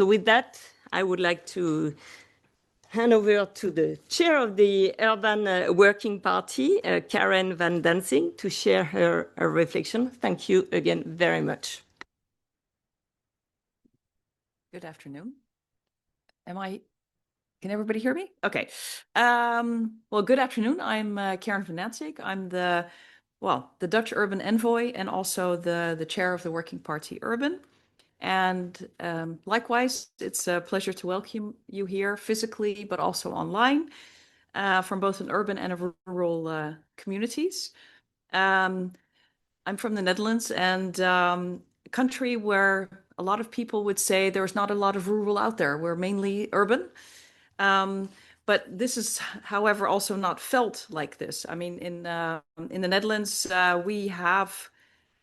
So with that, I would like to hand over to the chair of the Urban Working Party, Karen Van Dansing, to share her reflection. Thank you again very much. Good afternoon. Can everybody hear me? Okay. Well, good afternoon. I'm Karen Van Dansing. I'm the Dutch Urban Envoy and also the chair of the Working Party Urban. And likewise, it's a pleasure to welcome you here physically, but also online from both an urban and a rural communities. I'm from the Netherlands, and a country where a lot of people would say there's not a lot of rural out there. We're mainly urban. But this is, however, also not felt like this. I mean, in the Netherlands,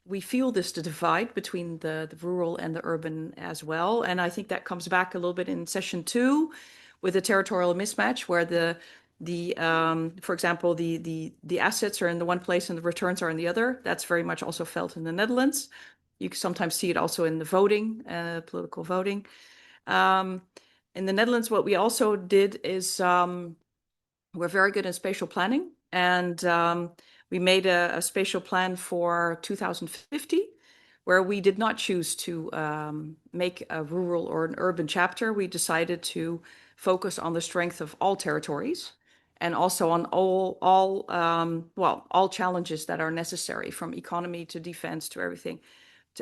we feel this divide between the rural and the urban as well. And I think that comes back a little bit in session 2 with the territorial mismatch, where for example, the assets are in the one place and the returns are in the other. That's very much also felt in the Netherlands. You can sometimes see it also in the voting, political voting. In the Netherlands, what we also did is we're very good in spatial planning, and we made a spatial plan for 2050, where we did not choose to make a rural or an urban chapter. We decided to focus on the strength of all territories and also on all challenges that are necessary, from economy to defense to everything,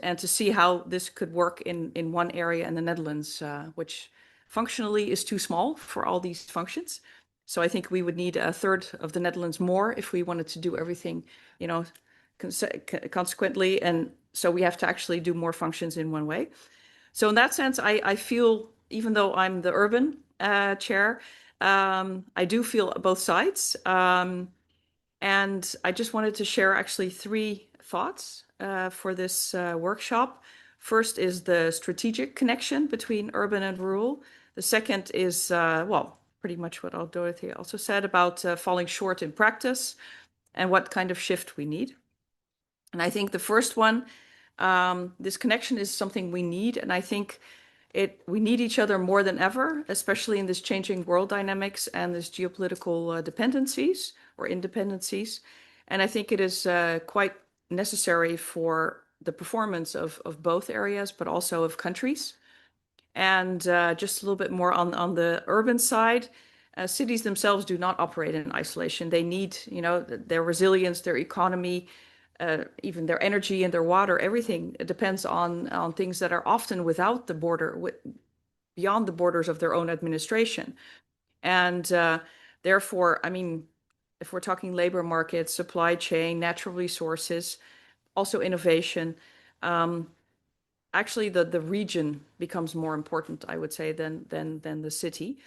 and to see how this could work in one area in the Netherlands, which functionally is too small for all these functions. So I think we would need a third of the Netherlands more if we wanted to do everything, consequently. And so we have to actually do more functions in one way. So in that sense, I feel, even though I'm the urban chair, I do feel both sides. And I just wanted to share actually 3 thoughts for this workshop. First is the strategic connection between urban and rural. The second is, pretty much what Dorothée also said about falling short in practice and what kind of shift we need. And I think the first one, this connection is something we need. And I think we need each other more than ever, especially in this changing world dynamics and this geopolitical dependencies or independencies. And I think it is quite necessary for the performance of both areas, but also of countries. And just a little bit more on the urban side, cities themselves do not operate in isolation. They need, their resilience, their economy, even their energy and their water, everything depends on things that are often without the border, beyond the borders of their own administration. And therefore, I mean, if we're talking labor markets, supply chain, natural resources, also innovation, actually the region becomes more important, I would say, than the city.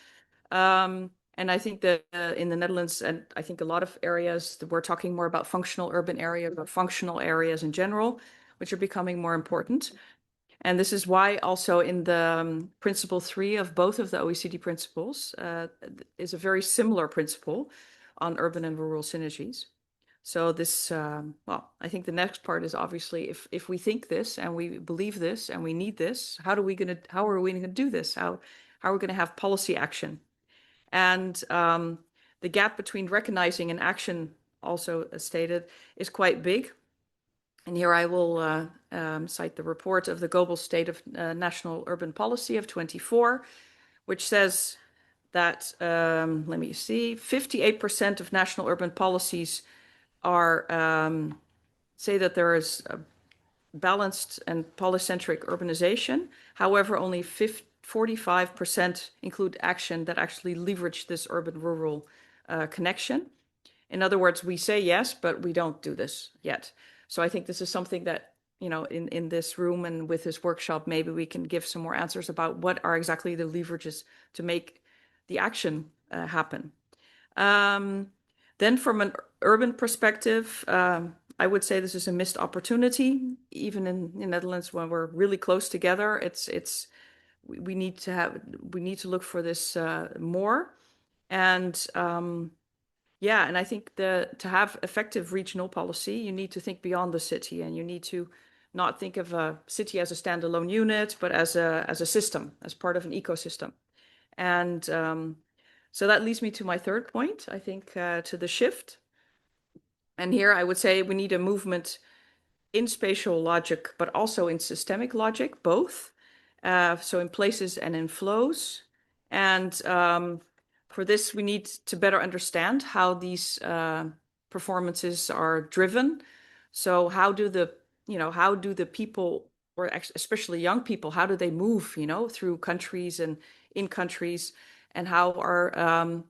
And I think that in the Netherlands, and I think a lot of areas, we're talking more about functional urban areas or functional areas in general, which are becoming more important. And this is why also in the principle 3 of both of the OECD principles is a very similar principle on urban and rural synergies. So this, I think the next part is obviously if we think this and we believe this and we need this, how are we going to do this? How are we going to have policy action? And the gap between recognizing and action, also as stated, is quite big. And here I will cite the report of the Global State of National Urban Policy of 24, which says that, 58% of national urban policies say that there is a balanced and polycentric urbanization. However, only 45% include action that actually leverage this urban-rural connection. In other words, we say yes, but we don't do this yet. So I think this is something that, in this room and with this workshop, maybe we can give some more answers about what are exactly the leverages to make the action happen. Then from an urban perspective, I would say this is a missed opportunity. Even in the Netherlands, when we're really close together, we need to look for this more. And and I think to have effective regional policy, you need to think beyond the city, and you need to not think of a city as a standalone unit, but as a system, as part of an ecosystem. And so that leads me to my third point, I think, to the shift. And here I would say we need a movement in spatial logic, but also in systemic logic, both. So in places and in flows. And for this, we need to better understand how these performances are driven. So how do the people, or especially young people, how do they move, through countries and in countries? And how are,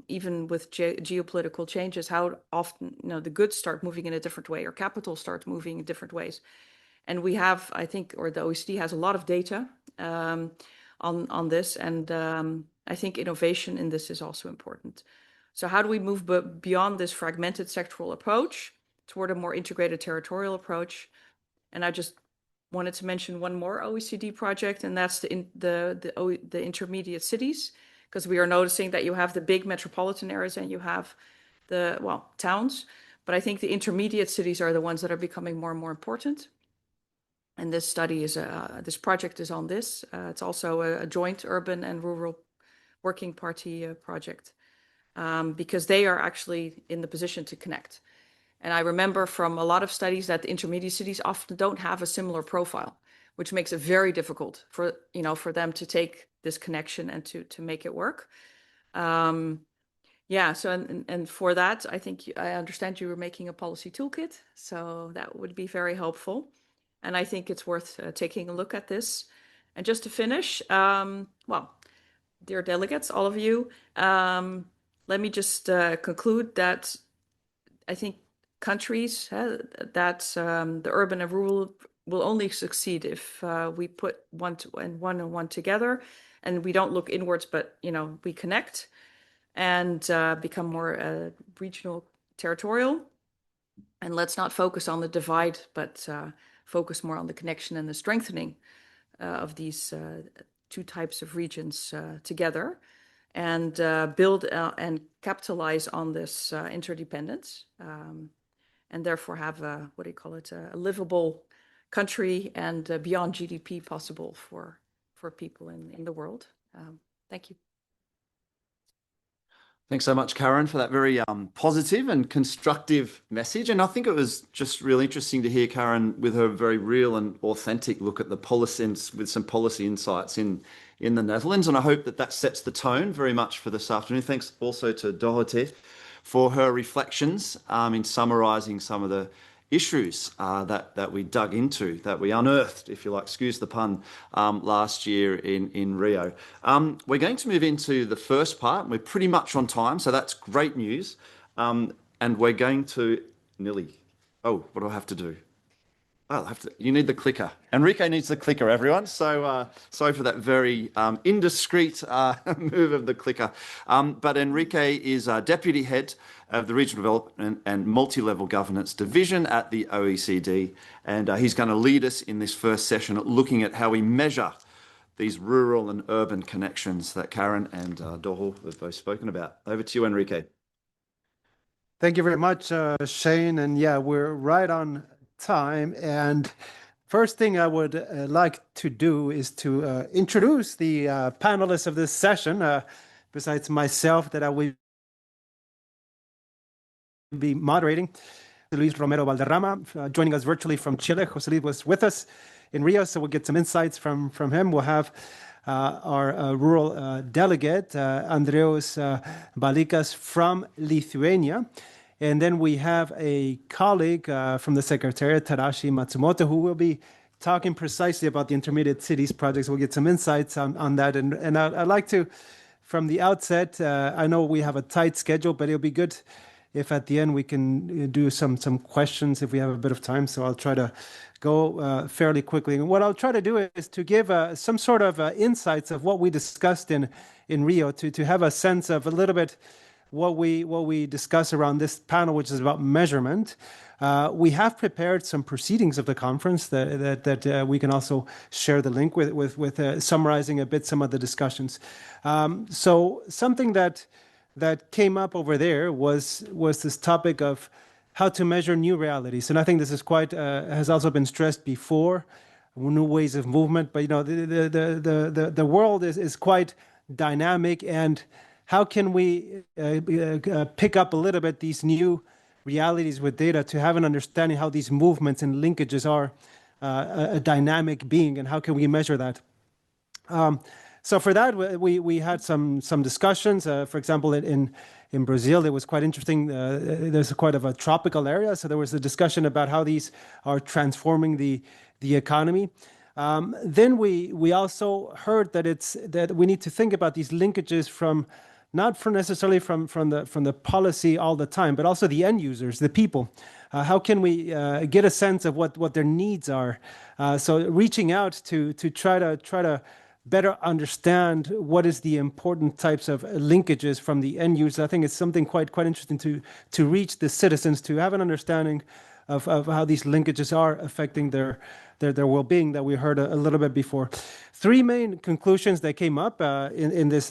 even with geopolitical changes, how often, the goods start moving in a different way, or capital starts moving in different ways. And we have, I think, or the OECD has a lot of data on this. And I think innovation in this is also important. So how do we move beyond this fragmented sectoral approach toward a more integrated territorial approach? And I just wanted to mention one more OECD project, and that's the intermediate cities, because we are noticing that you have the big metropolitan areas and you have the, towns. But I think the intermediate cities are the ones that are becoming more and more important. And this study this project is on this. It's also a joint urban and rural working party project, because they are actually in the position to connect. And I remember from a lot of studies that the intermediate cities often don't have a similar profile, which makes it very difficult for them to take this connection and to make it work. So and for that, I think I understand you were making a policy toolkit, so that would be very helpful. And I think it's worth taking a look at this. And just to finish, dear delegates, all of you, let me just conclude that I think countries that the urban and rural will only succeed if we put one and one together, and we don't look inwards, but we connect and become more regional, territorial. And let's not focus on the divide, but focus more on the connection and the strengthening of these two types of regions together, and build and capitalize on this interdependence, and therefore have a livable country and beyond GDP possible for people in the world. Thank you. Thanks so much, Karen, for that very positive and constructive message. And I think it was just really interesting to hear Karen with her very real and authentic look at the policies, with some policy insights in the Netherlands. And I hope that sets the tone very much for this afternoon. Thanks also to Dorothée for her reflections in summarising some of the issues that we dug into, that we unearthed, if you like, excuse the pun, last year in Rio. We're going to move into the first part. We're pretty much on time, so that's great news. And we're going to what do I have to do? You need the clicker. Enrique needs the clicker, everyone. So sorry for that very indiscreet move of the clicker. But Enrique is Deputy Head of the Regional Development and Multi-Level Governance Division at the OECD. And he's going to lead us in this first session looking at how we measure these rural and urban connections that Karen and Dorothée have both spoken about. Over to you, Enrique. Thank you very much, Shayne. And yeah, we're right on time. And first thing I would like to do is to introduce the panelists of this session, besides myself, that I will be moderating. Luis Romero Valderrama, joining us virtually from Chile. Jose Luis was with us in Rio, so we'll get some insights from him. We'll have our rural delegate, Andreas Balikas from Lithuania. And then we have a colleague from the Secretariat, Tadashi Matsumoto, who will be talking precisely about the intermediate cities projects. We'll get some insights on that. And I'd like to, from the outset, I know we have a tight schedule, but it'll be good if at the end we can do some questions if we have a bit of time. So I'll try to go fairly quickly. And what I'll try to do is to give some sort of insights of what we discussed in Rio, to have a sense of a little bit what we discuss around this panel, which is about measurement. We have prepared some proceedings of the conference that we can also share the link with summarizing a bit some of the discussions. So something that came up over there was this topic of how to measure new realities. And I think this is quite has also been stressed before, new ways of movement. But the world is quite dynamic, and how can we pick up a little bit these new realities with data to have an understanding how these movements and linkages are a dynamic being, and how can we measure that? So for that, we had some discussions. For example, in Brazil, it was quite interesting. There's quite of a tropical area, so there was a discussion about how these are transforming the economy. Then we also heard that we need to think about these linkages from not necessarily from the policy all the time, but also the end users, the people. How can we get a sense of what their needs are? So reaching out to try to better understand what is the important types of linkages from the end user. I think it's something quite interesting to reach the citizens, to have an understanding of how these linkages are affecting their well-being that we heard a little bit before. Three main conclusions that came up in this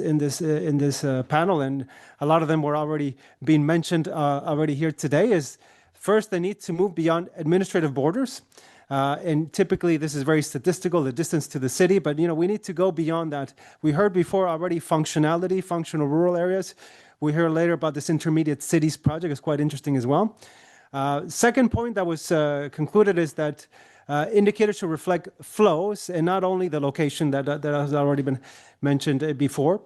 panel, and a lot of them were already being mentioned already here today. Is first, they need to move beyond administrative borders. And typically this is very statistical, the distance to the city, but we need to go beyond that. We heard before already functionality, functional rural areas. We heard later about this intermediate cities project. It's quite interesting as well. Second point that was concluded is that indicators should reflect flows and not only the location that has already been mentioned before.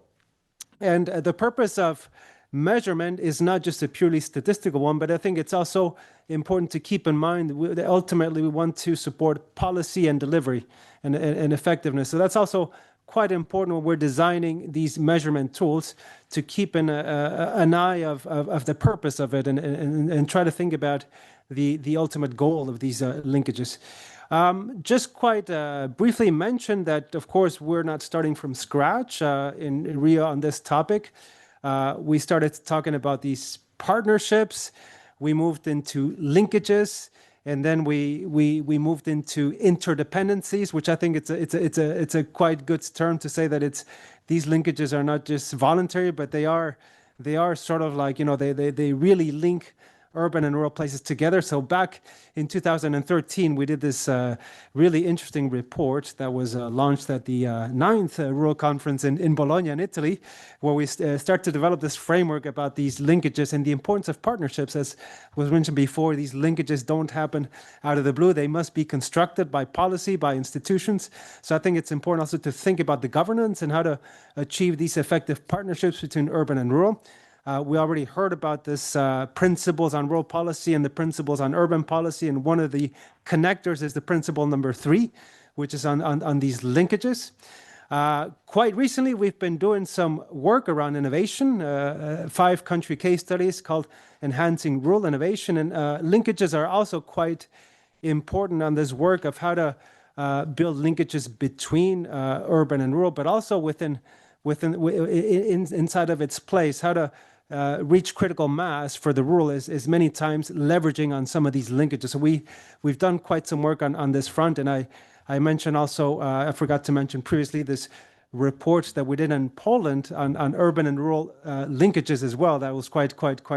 And the purpose of measurement is not just a purely statistical one, but I think it's also important to keep in mind that ultimately we want to support policy and delivery and effectiveness. So that's also quite important when we're designing these measurement tools, to keep an eye of the purpose of it and try to think about the ultimate goal of these linkages. Just quite briefly mention that, of course, we're not starting from scratch in Rio on this topic. We started talking about these partnerships. We moved into linkages, and then we moved into interdependencies, which I think it's a quite good term to say that these linkages are not just voluntary, but they are sort of like they really link urban and rural places together. So back in 2013, we did this really interesting report that was launched at the 9th Rural Conference in Bologna in Italy, where we start to develop this framework about these linkages and the importance of partnerships. As was mentioned before, these linkages don't happen out of the blue. They must be constructed by policy, by institutions. So I think it's important also to think about the governance and how to achieve these effective partnerships between urban and rural. We already heard about this principles on rural policy and the principles on urban policy, and one of the connectors is the principle number 3, which is on these linkages. Quite recently, we've been doing some work around innovation, 5-country case studies called Enhancing Rural Innovation, and linkages are also quite important on this work of how to build linkages between urban and rural, but also inside of its place, how to reach critical mass for the rural is many times leveraging on some of these linkages. So we've done quite some work on this front, and I mentioned also, I forgot to mention previously, this report that we did in Poland on urban and rural linkages as well. That was quite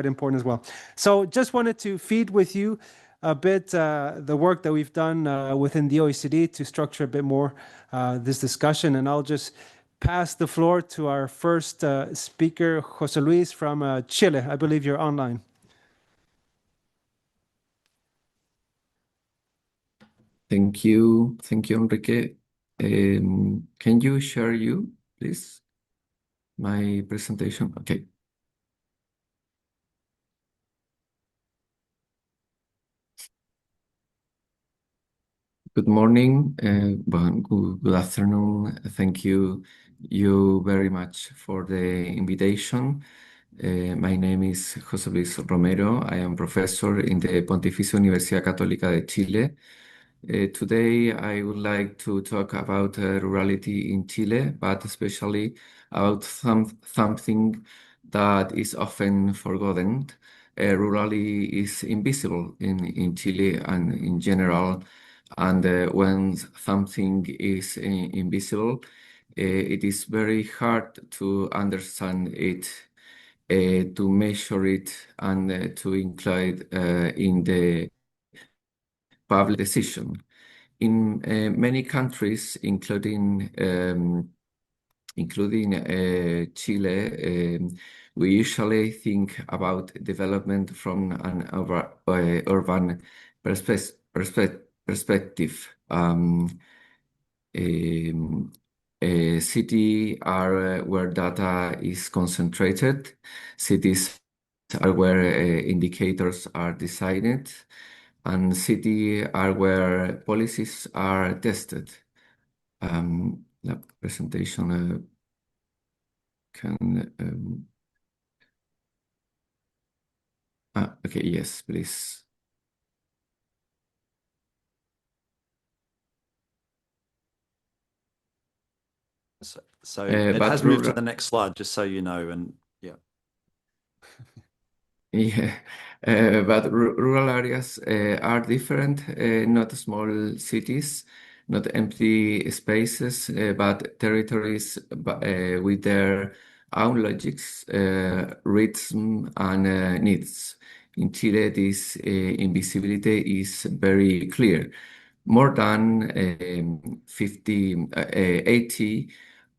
important as well. So just wanted to feed with you a bit the work that we've done within the OECD to structure a bit more this discussion, and I'll just pass the floor to our first speaker, José Luis from Chile. I believe you're online. Thank you, Enrique. Can you share please, my presentation? Okay. Good morning, good afternoon. Thank you very much for the invitation. My name is José Luis Romero. I am professor in the Pontificia Universidad Católica de Chile. Today, I would like to talk about rurality in Chile, but especially about something that is often forgotten. Rurality is invisible in Chile and in general. And when something is invisible, it is very hard to understand it. to measure it and to include in the public decision. In many countries, including Chile, we usually think about development from an urban perspective. City are where data is concentrated. Cities are where indicators are decided, and city are where policies are tested. The presentation can. Okay, yes, please. So it but has moved to rural- the next slide, just so you know, and yeah. Yeah, but rural areas are different, not small cities, not empty spaces, but territories with their own logics, rhythm, and needs. In Chile, this invisibility is very clear. More than 80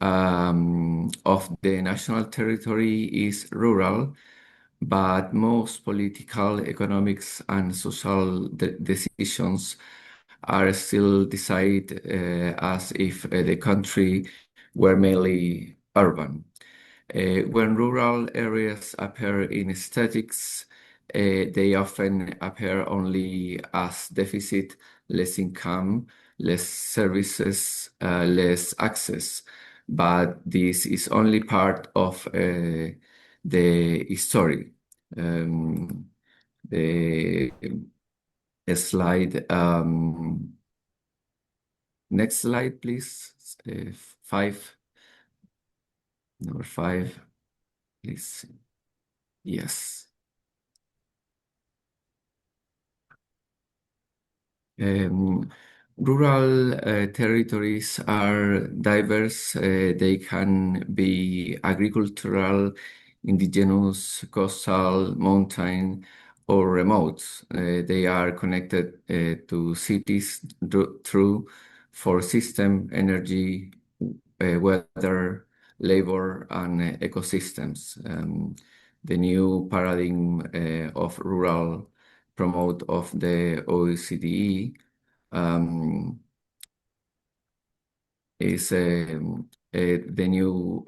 of the national territory is rural, but most political, economics, and social decisions are still decided as if the country were mainly urban. When rural areas appear in statistics, they often appear only as deficit, less income, less services, less access. But this is only part of the story. The slide, next slide, please. Number 5, please. Yes. Rural territories are diverse. They can be agricultural, indigenous, coastal, mountain, or remote. They are connected to cities through for system, energy, weather, labor, and ecosystems. The new paradigm of rural promote of the OECD is the new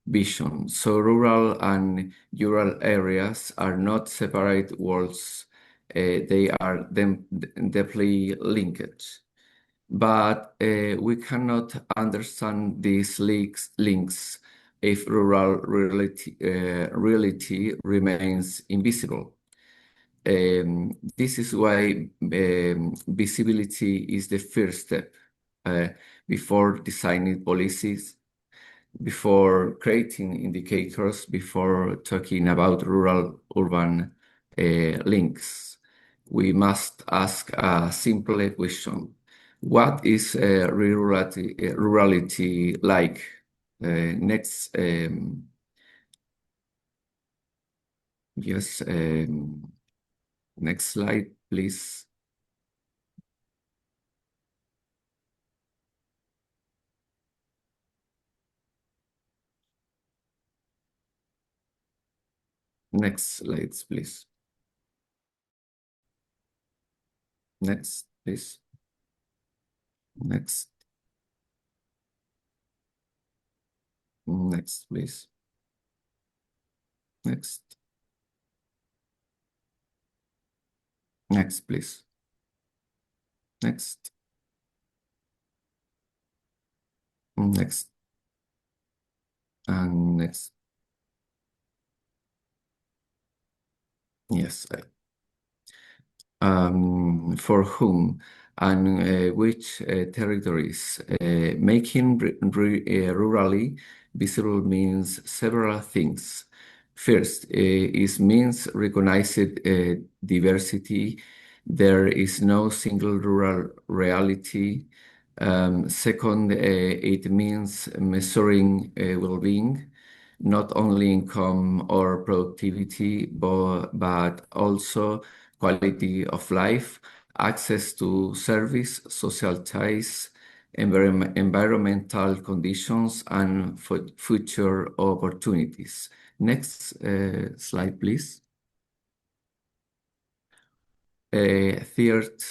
vision. So rural and rural areas are not separate worlds. They are deeply linked. But we cannot understand these links if rural reality remains invisible. This is why visibility is the first step before designing policies, before creating indicators, before talking about rural-urban links. We must ask a simple question. What is rurality like? Next, yes, next slide, please. Next slides, please. Next, please. Next. Next, please. Next. Next, please. Next. Next. And next. Yes. For whom and which territories. Making rurally visible means several things. First, it means recognizing diversity. There is no single rural reality. Second, it means measuring well-being. not only income or productivity, but also quality of life, access to service, social ties, environmental conditions, and future opportunities. Next slide, please. Third,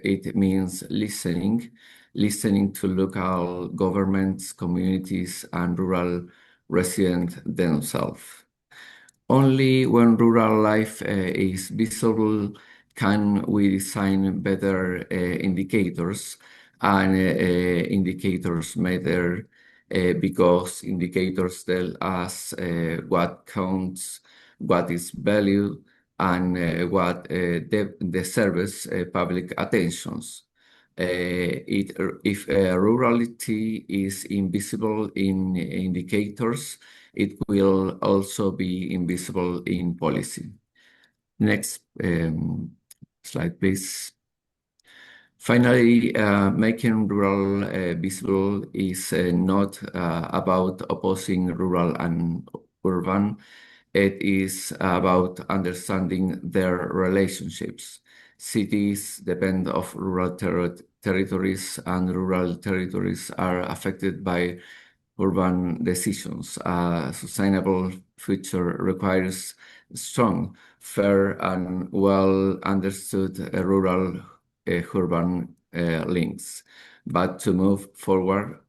it means listening to local governments, communities, and rural residents themselves. Only when rural life is visible can we design better indicators, and indicators matter because indicators tell us what counts, what is valued, and what deserves public attentions. If rurality is invisible in indicators, it will also be invisible in policy. Next slide, please. Finally, making rural visible is not about opposing rural and urban. It is about understanding their relationships. Cities depend on rural territories, and rural territories are affected by urban decisions. A sustainable future requires strong, fair, and well understood rural-urban links. But to move forward,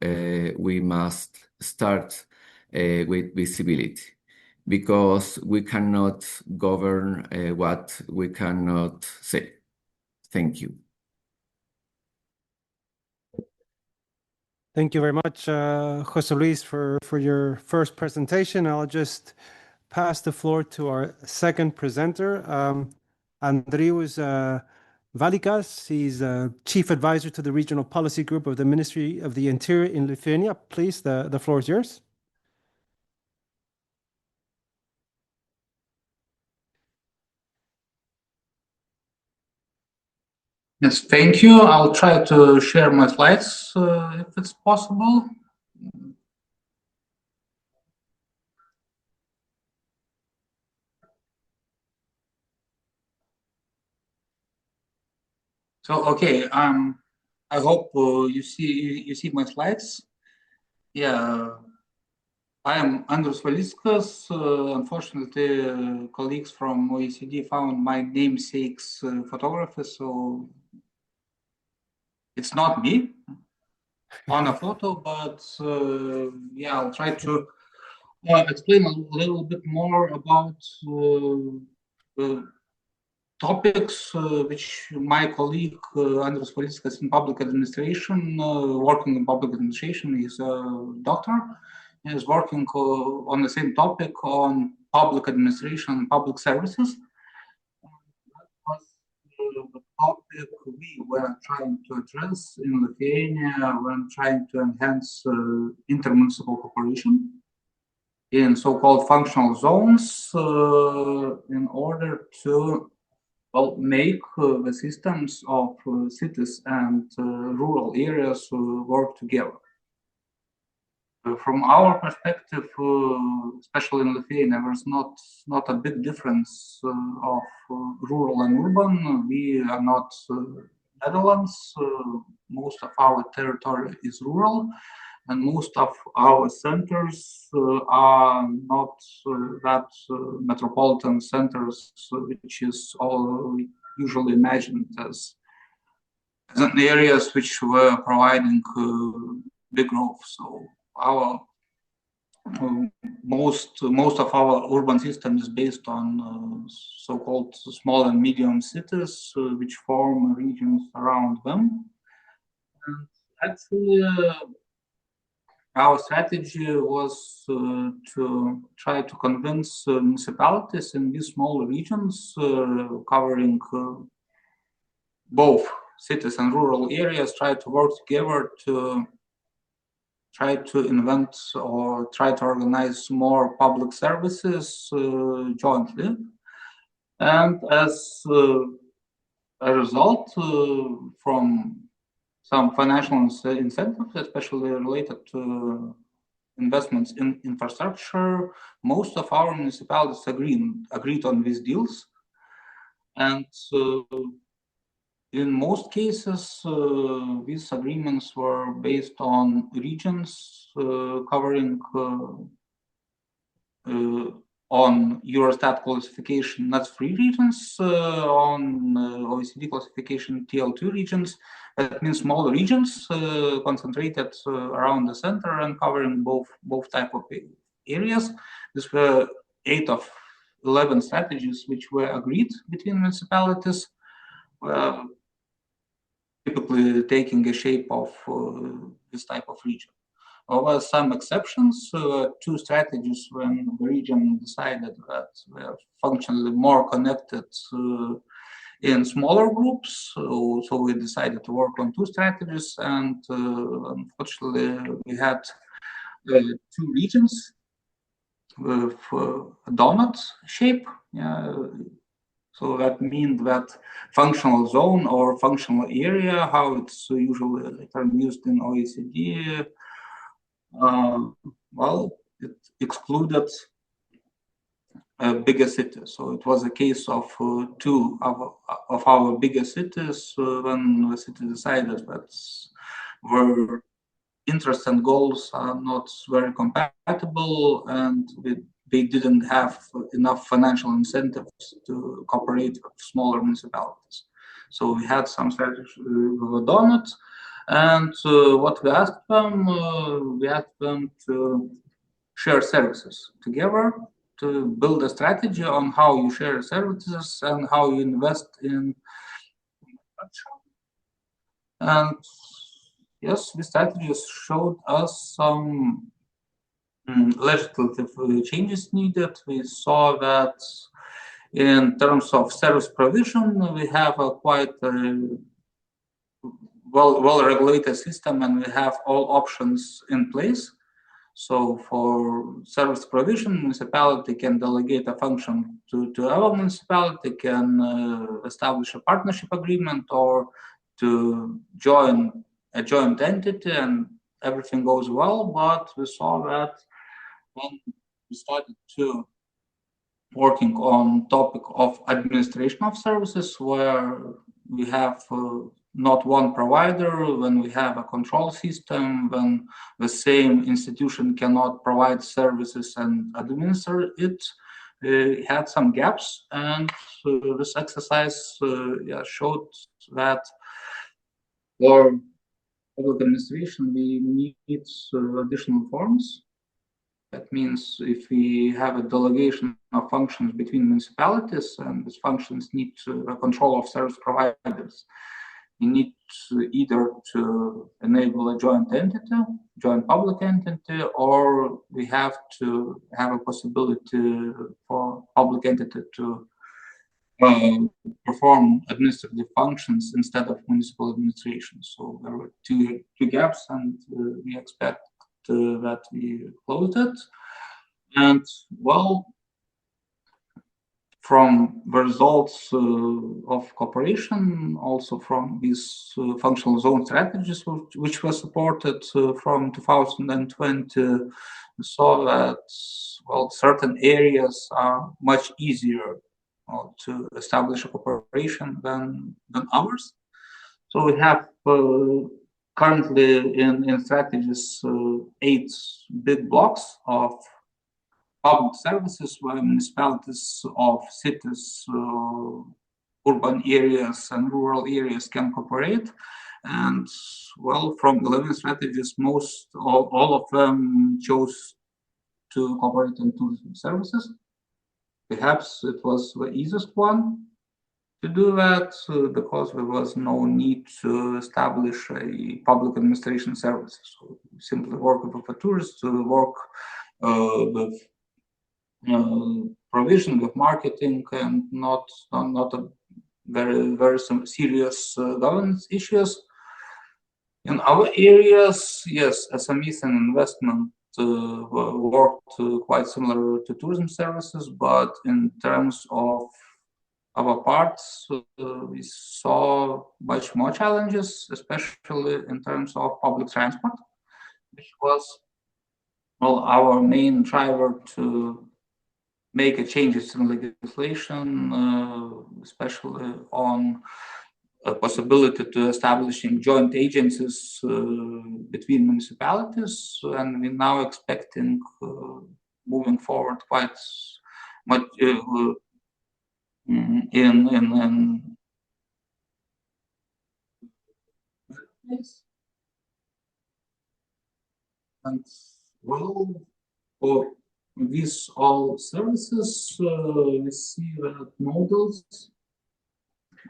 we must start with visibility, because we cannot govern what we cannot see. Thank you. Thank you very much, José Luis, for your first presentation. I'll just pass the floor to our second presenter, Andrius Valikas. He's Chief Advisor to the Regional Policy Group of the Ministry of the Interior in Lithuania. Please, the floor is yours. Yes, thank you. I'll try to share my slides if it's possible. So, okay, I hope you see my slides. Yeah, I am Andrius Valikas. Unfortunately, colleagues from OECD found my namesake's photography, so it's not me on a photo, but yeah, I'll try to explain a little bit more about topics which my colleague Andrius Valikas in public administration, working in public administration, is a doctor, is working on the same topic on public administration and public services. The topic we were trying to address in Lithuania when trying to enhance intermunicipal cooperation in so-called functional zones in order to make the systems of cities and rural areas work together. From our perspective, especially in Lithuania, there's not a big difference of rural and urban. We are not Netherlands. Most of our territory is rural, and most of our centers are not that metropolitan centers, which is all usually imagined as areas which were providing big growth. So our most of our urban system is based on so-called small and medium cities, which form regions around them. And actually, our strategy was to try to convince municipalities in these small regions, covering both cities and rural areas, try to work together to try to invent or try to organize more public services jointly. And as a result, from some financial incentives, especially related to investments in infrastructure. Most of our municipalities agreed on these deals, and in most cases, these agreements were based on regions covering on Eurostat classification NUTS-3 regions, on OECD classification TL2 regions. That means smaller regions concentrated around the center and covering both type of areas. These were 8 of 11 strategies which were agreed between municipalities, typically taking a shape of this type of region. There were some exceptions, 2 strategies when the region decided that they are functionally more connected in smaller groups. So we decided to work on 2 strategies, and unfortunately we had 2 regions with a donut shape. So that means that functional zone or functional area, how it's usually used in OECD, well, it excluded bigger cities. So it was a case of 2 of our bigger cities when the city decided that their interests and goals are not very compatible, and they didn't have enough financial incentives to cooperate with smaller municipalities. So we had some strategies with a donut. And what we asked them to share services together, to build a strategy on how you share services and how you invest in infrastructure. And yes, the strategies showed us some legislative changes needed. We saw that in terms of service provision, we have a quite well-regulated system, and we have all options in place. So for service provision, municipality can delegate a function to our municipality, can establish a partnership agreement, or to join a joint entity, and everything goes well. But we saw that when we started to working on topic of administration of services, where we have not one provider, when we have a control system, when the same institution cannot provide services and administer it, had some gaps. And this exercise showed that for public administration we need additional forms. That means if we have a delegation of functions between municipalities, and these functions need a control of service providers, you need either to enable a joint entity, joint public entity, or we have to have a possibility for public entity to perform administrative functions instead of municipal administration. So there were two gaps, and we expect that we closed it. And well, from the results of cooperation, also from these functional zone strategies, which were supported from 2020, we saw that, well, certain areas are much easier to establish a cooperation than others. So we have currently in strategies 8 big blocks of public services where municipalities of cities, urban areas and rural areas can cooperate. And well, from 11 strategies, all of them chose to cooperate in tourism services. Perhaps it was the easiest one to do that because there was no need to establish a public administration service. So simply work with a tourist, to work with provision, with marketing, and not a very some serious governance issues. In our areas, yes, SMEs and investment worked quite similar to tourism services, but in terms of our parts, we saw much more challenges, especially in terms of public transport, which was well, our main driver to make a changes in legislation, especially on a possibility to establishing joint agencies between municipalities, and we're now expecting moving forward quite much in and well, for these all services, we see that models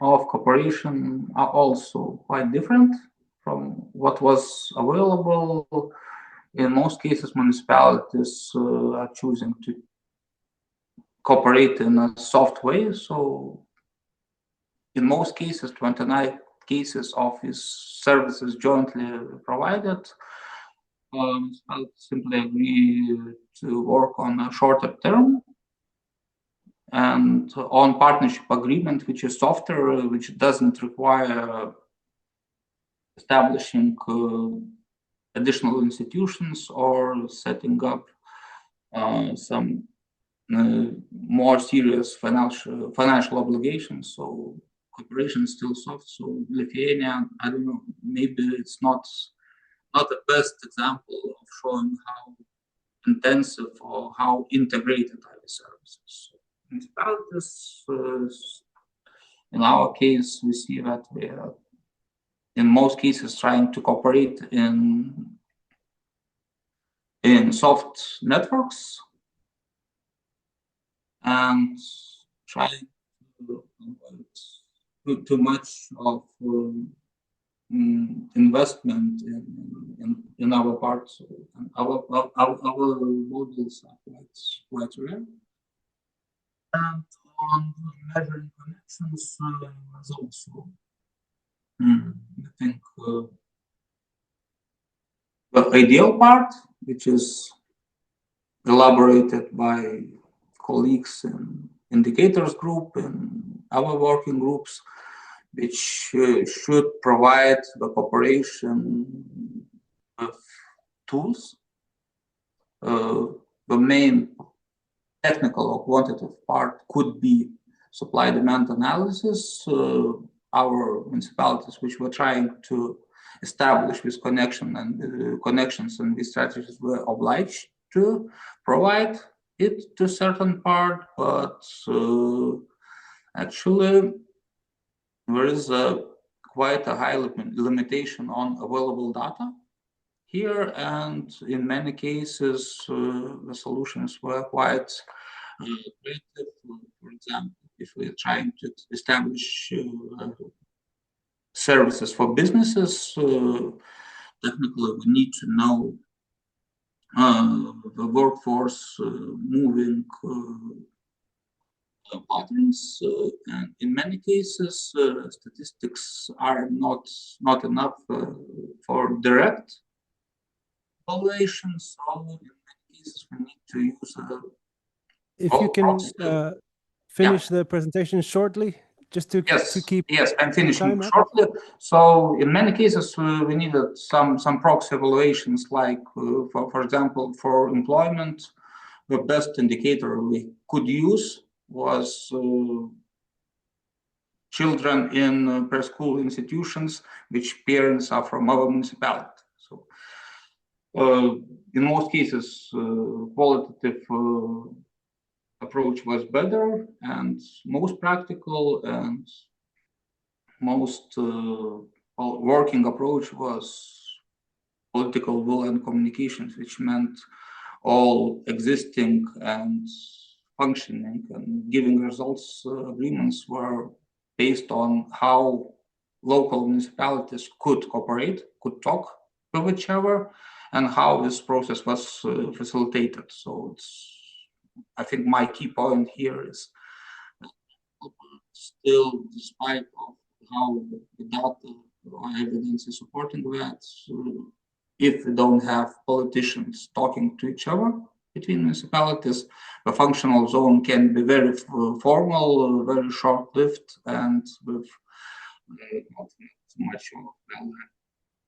of cooperation are also quite different from what was available. In most cases, municipalities are choosing to cooperate in a soft way. So in most cases, 29 cases of these services jointly provided, municipalities simply agree to work on a shorter term and on partnership agreement, which is softer, which doesn't require establishing additional institutions or setting up some more serious financial obligations. So cooperation is still soft. So Lithuania, I don't know, maybe it's not the best example of showing how intensive or how integrated are the services. So municipalities, in our case, we see that we are in most cases trying to cooperate in soft networks and trying to avoid too much of investment in our parts. And our models are quite rare. And on measuring connections, as also I think the ideal part, which is elaborated by colleagues in indicators group and our working groups, which should provide the cooperation with tools. The main technical or quantitative part could be supply-demand analysis. Our municipalities, which were trying to establish this connection and connections and these strategies, were obliged to provide it to a certain part, but actually there is quite a high limitation on available data here, and in many cases the solutions were quite creative. For example, if we're trying to establish services for businesses, technically we need to know the workforce moving patterns, and in many cases statistics are not enough for direct evaluation. So in many cases we need to use if you can finish the presentation shortly, just to keep. Yes, I'm finishing shortly. So in many cases we needed some proxy evaluations, like for example, for employment, the best indicator we could use was children in preschool institutions, which parents are from our municipality. So in most cases, qualitative approach was better and most practical, and most working approach was political will and communications, which meant all existing and functioning and giving results agreements were based on how local municipalities could cooperate, could talk with each other, and how this process was facilitated. So it's, I think my key point here is still, despite of how the data or evidence is supporting that, if we don't have politicians talking to each other between municipalities, the functional zone can be very formal, very short-lived, and with not much of value.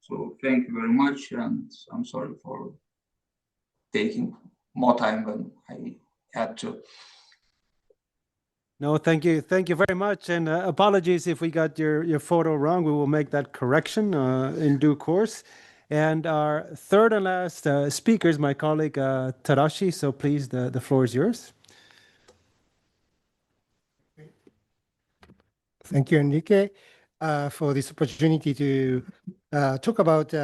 So thank you very much, and I'm sorry for taking more time than I had to. No, thank you. Thank you very much. And apologies if we got your photo wrong. We will make that correction in due course. And our third and last speaker is my colleague Tadashi. So please, the floor is yours. Thank you, Enrique, for this opportunity to talk about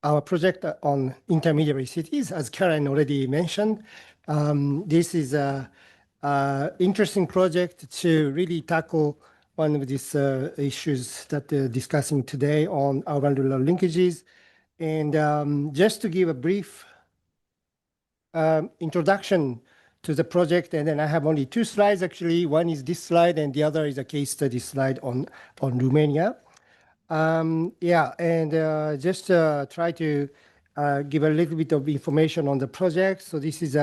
our project on intermediary cities. As Karen already mentioned, this is an interesting project to really tackle one of these issues that they're discussing today on urban-rural linkages. And just to give a brief introduction to the project, and then I have only two slides actually. One is this slide, and the other is a case study slide on Romania. Just try to give a little bit of information on the project. So this is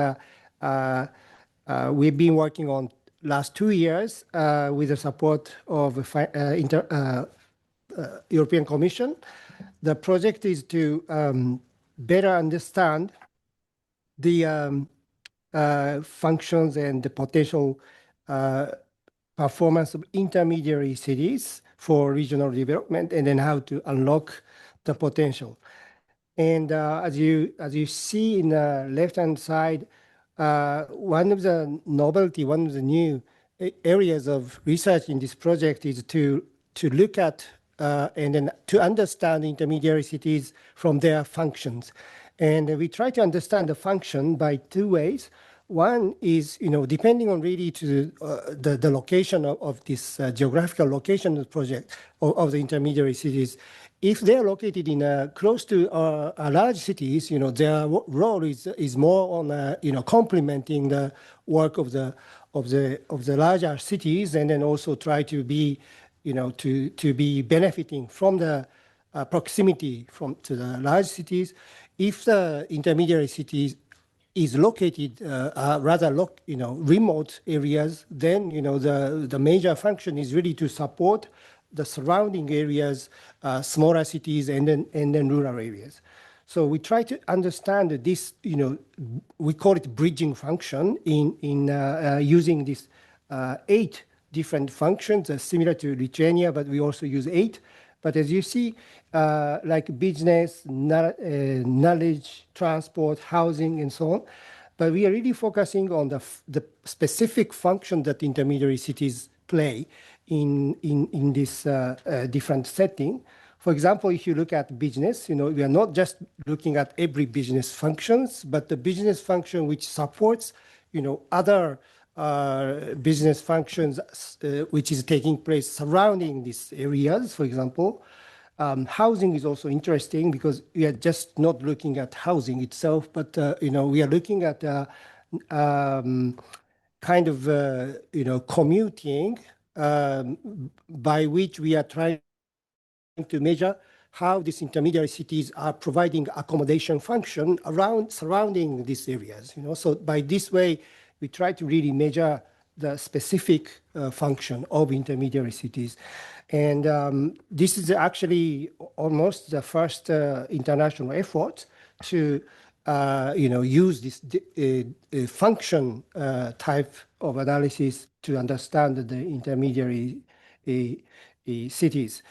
we've been working on last 2 years with the support of European Commission. The project is to better understand the functions and the potential performance of intermediary cities for regional development, and then how to unlock the potential. And as you see in the left-hand side, one of the novelty, one of the new areas of research in this project is to look at and then to understand intermediary cities from their functions. And we try to understand the function by two ways. One is, depending on really to the location of this geographical location of the project of the intermediary cities, if they're located in close to large cities, their role is more on complementing the work of the larger cities, and then also try to be, to be benefiting from the proximity to the large cities. If the intermediary cities is located rather remote areas, then the major function is really to support the surrounding areas, smaller cities, and then rural areas. So we try to understand this. We call it bridging function in using these 8 different functions, similar to Lithuania, but we also use 8. But as you see, like business, knowledge, transport, housing, and so on. But we are really focusing on the specific function that intermediary cities play in this different setting. For example, if you look at business, we are not just looking at every business functions, but the business function which supports, other business functions which is taking place surrounding these areas. For example, housing is also interesting because we are just not looking at housing itself, but we are looking at kind of commuting by which we are trying to measure how these intermediary cities are providing accommodation function surrounding these areas. So by this way, we try to really measure the specific function of intermediary cities. And this is actually almost the first international effort to use this function type of analysis to understand the intermediary cities.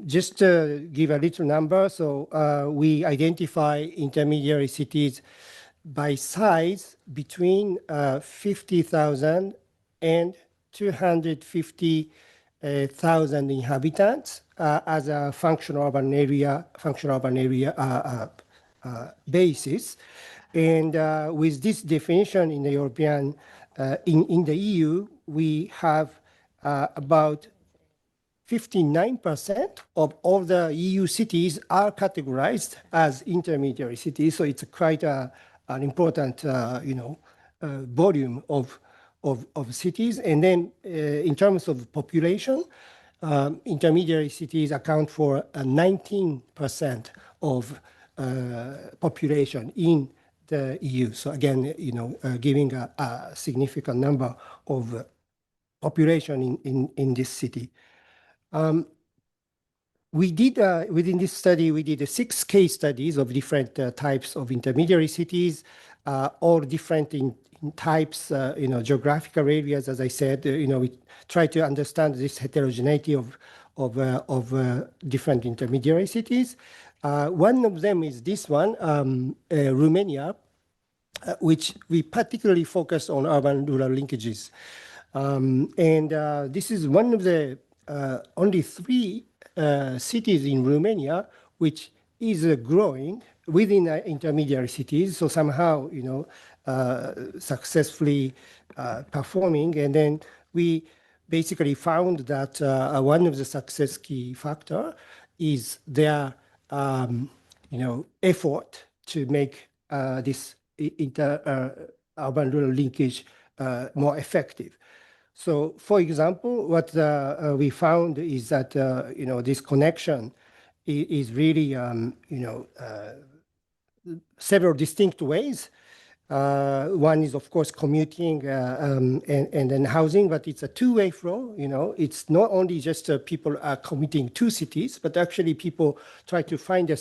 Just to give a little number, so we identify intermediary cities by size between 50,000 and 250,000 inhabitants as a functional urban area basis. And with this definition in the European, in the EU, we have about 59% of all the EU cities are categorized as intermediary cities. So it's quite an important, volume of cities. And then in terms of population, intermediary cities account for 19% of population in the EU. So again, giving a significant number of population in this city. we did, within this study, we did 6 case studies of different types of intermediary cities, all different in types, geographical areas. As I said, we try to understand this heterogeneity of different intermediary cities. One of them is this one, Romania, which we particularly focus on urban-rural linkages. And this is one of the only 3 cities in Romania which is growing within intermediary cities. So somehow, successfully performing. And then we basically found that one of the success key factor is their, effort to make this urban-rural linkage more effective. So, for example, what we found is that this connection is really several distinct ways. One is, of course, commuting and then housing, but it's a two-way flow. It's not only just people are commuting to cities, but actually people try to find a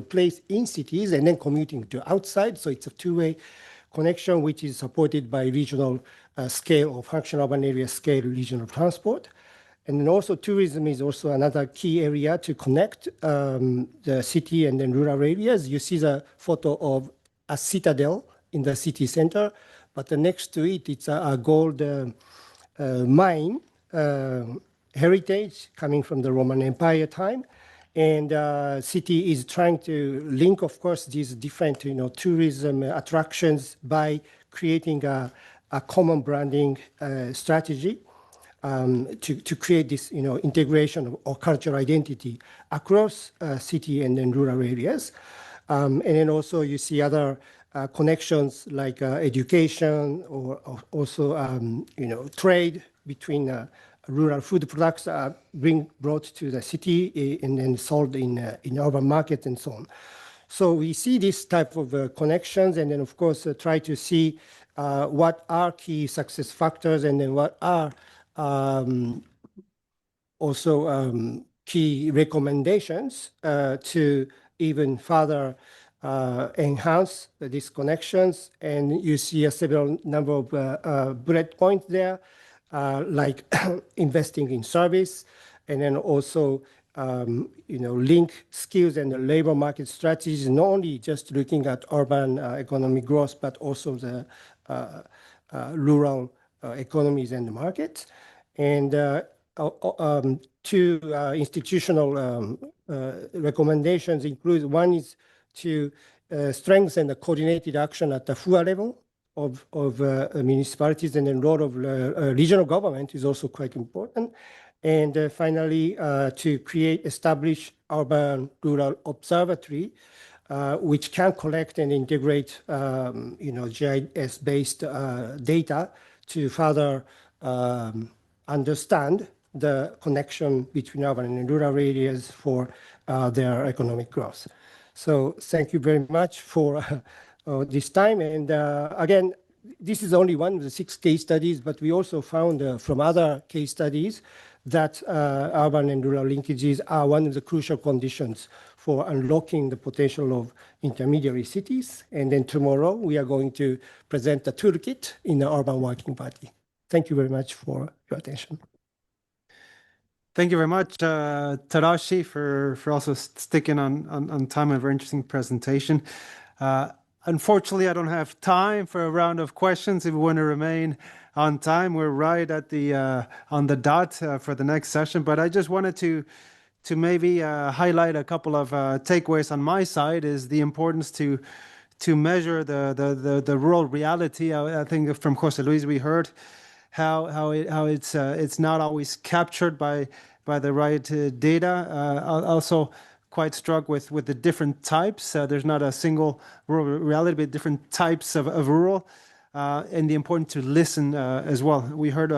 place in cities and then commuting to outside. So it's a two-way connection, which is supported by regional scale or functional urban area scale regional transport. And then also tourism is also another key area to connect the city and then rural areas. You see the photo of a citadel in the city center, but next to it, it's a gold mine heritage coming from the Roman Empire time. And city is trying to link, of course, these different tourism attractions by creating a common branding strategy to create this integration of cultural identity across city and then rural areas. And then also you see other connections like education or also trade between rural food products are brought to the city and then sold in urban markets and so on. So we see this type of connections, and then of course try to see what are key success factors, and then what are also key recommendations to even further enhance these connections. And you see a several number of bullet points there, like investing in service, and then also link skills and the labor market strategies, not only just looking at urban economic growth, but also the rural economies and the markets. And two institutional recommendations include, one is to strengthen the coordinated action at the FUA level of municipalities, and the role of regional government is also quite important. And finally, to establish urban rural observatory, which can collect and integrate GIS-based data to further understand the connection between urban and rural areas for their economic growth. So thank you very much for this time. And again, this is only one of the 6 case studies, but we also found from other case studies that urban and rural linkages are one of the crucial conditions for unlocking the potential of intermediary cities. And then tomorrow we are going to present the toolkit in the Urban Working Party. Thank you very much for your attention. Thank you very much, Tadashi, for also sticking on time. A very interesting presentation. Unfortunately, I don't have time for a round of questions. If we want to remain on time, we're right at the on the dot for the next session. But I just wanted to maybe highlight a couple of takeaways on my side. Is the importance to measure the rural reality. I think from Jose Luis we heard how it's not always captured by the right data. Also quite struck with the different types. There's not a single rural reality, but different types of rural, and the importance to listen as well. We heard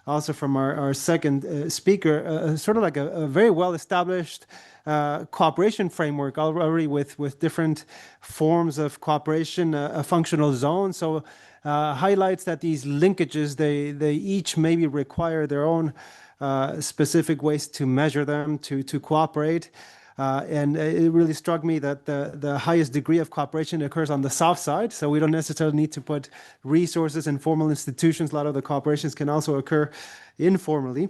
also from our second speaker, sort of like a very well-established cooperation framework already with different forms of cooperation, a functional zone. So highlights that these linkages, they each maybe require their own specific ways to measure them, to cooperate. And it really struck me that the highest degree of cooperation occurs on the soft side. So we don't necessarily need to put resources in formal institutions. A lot of the cooperations can also occur informally.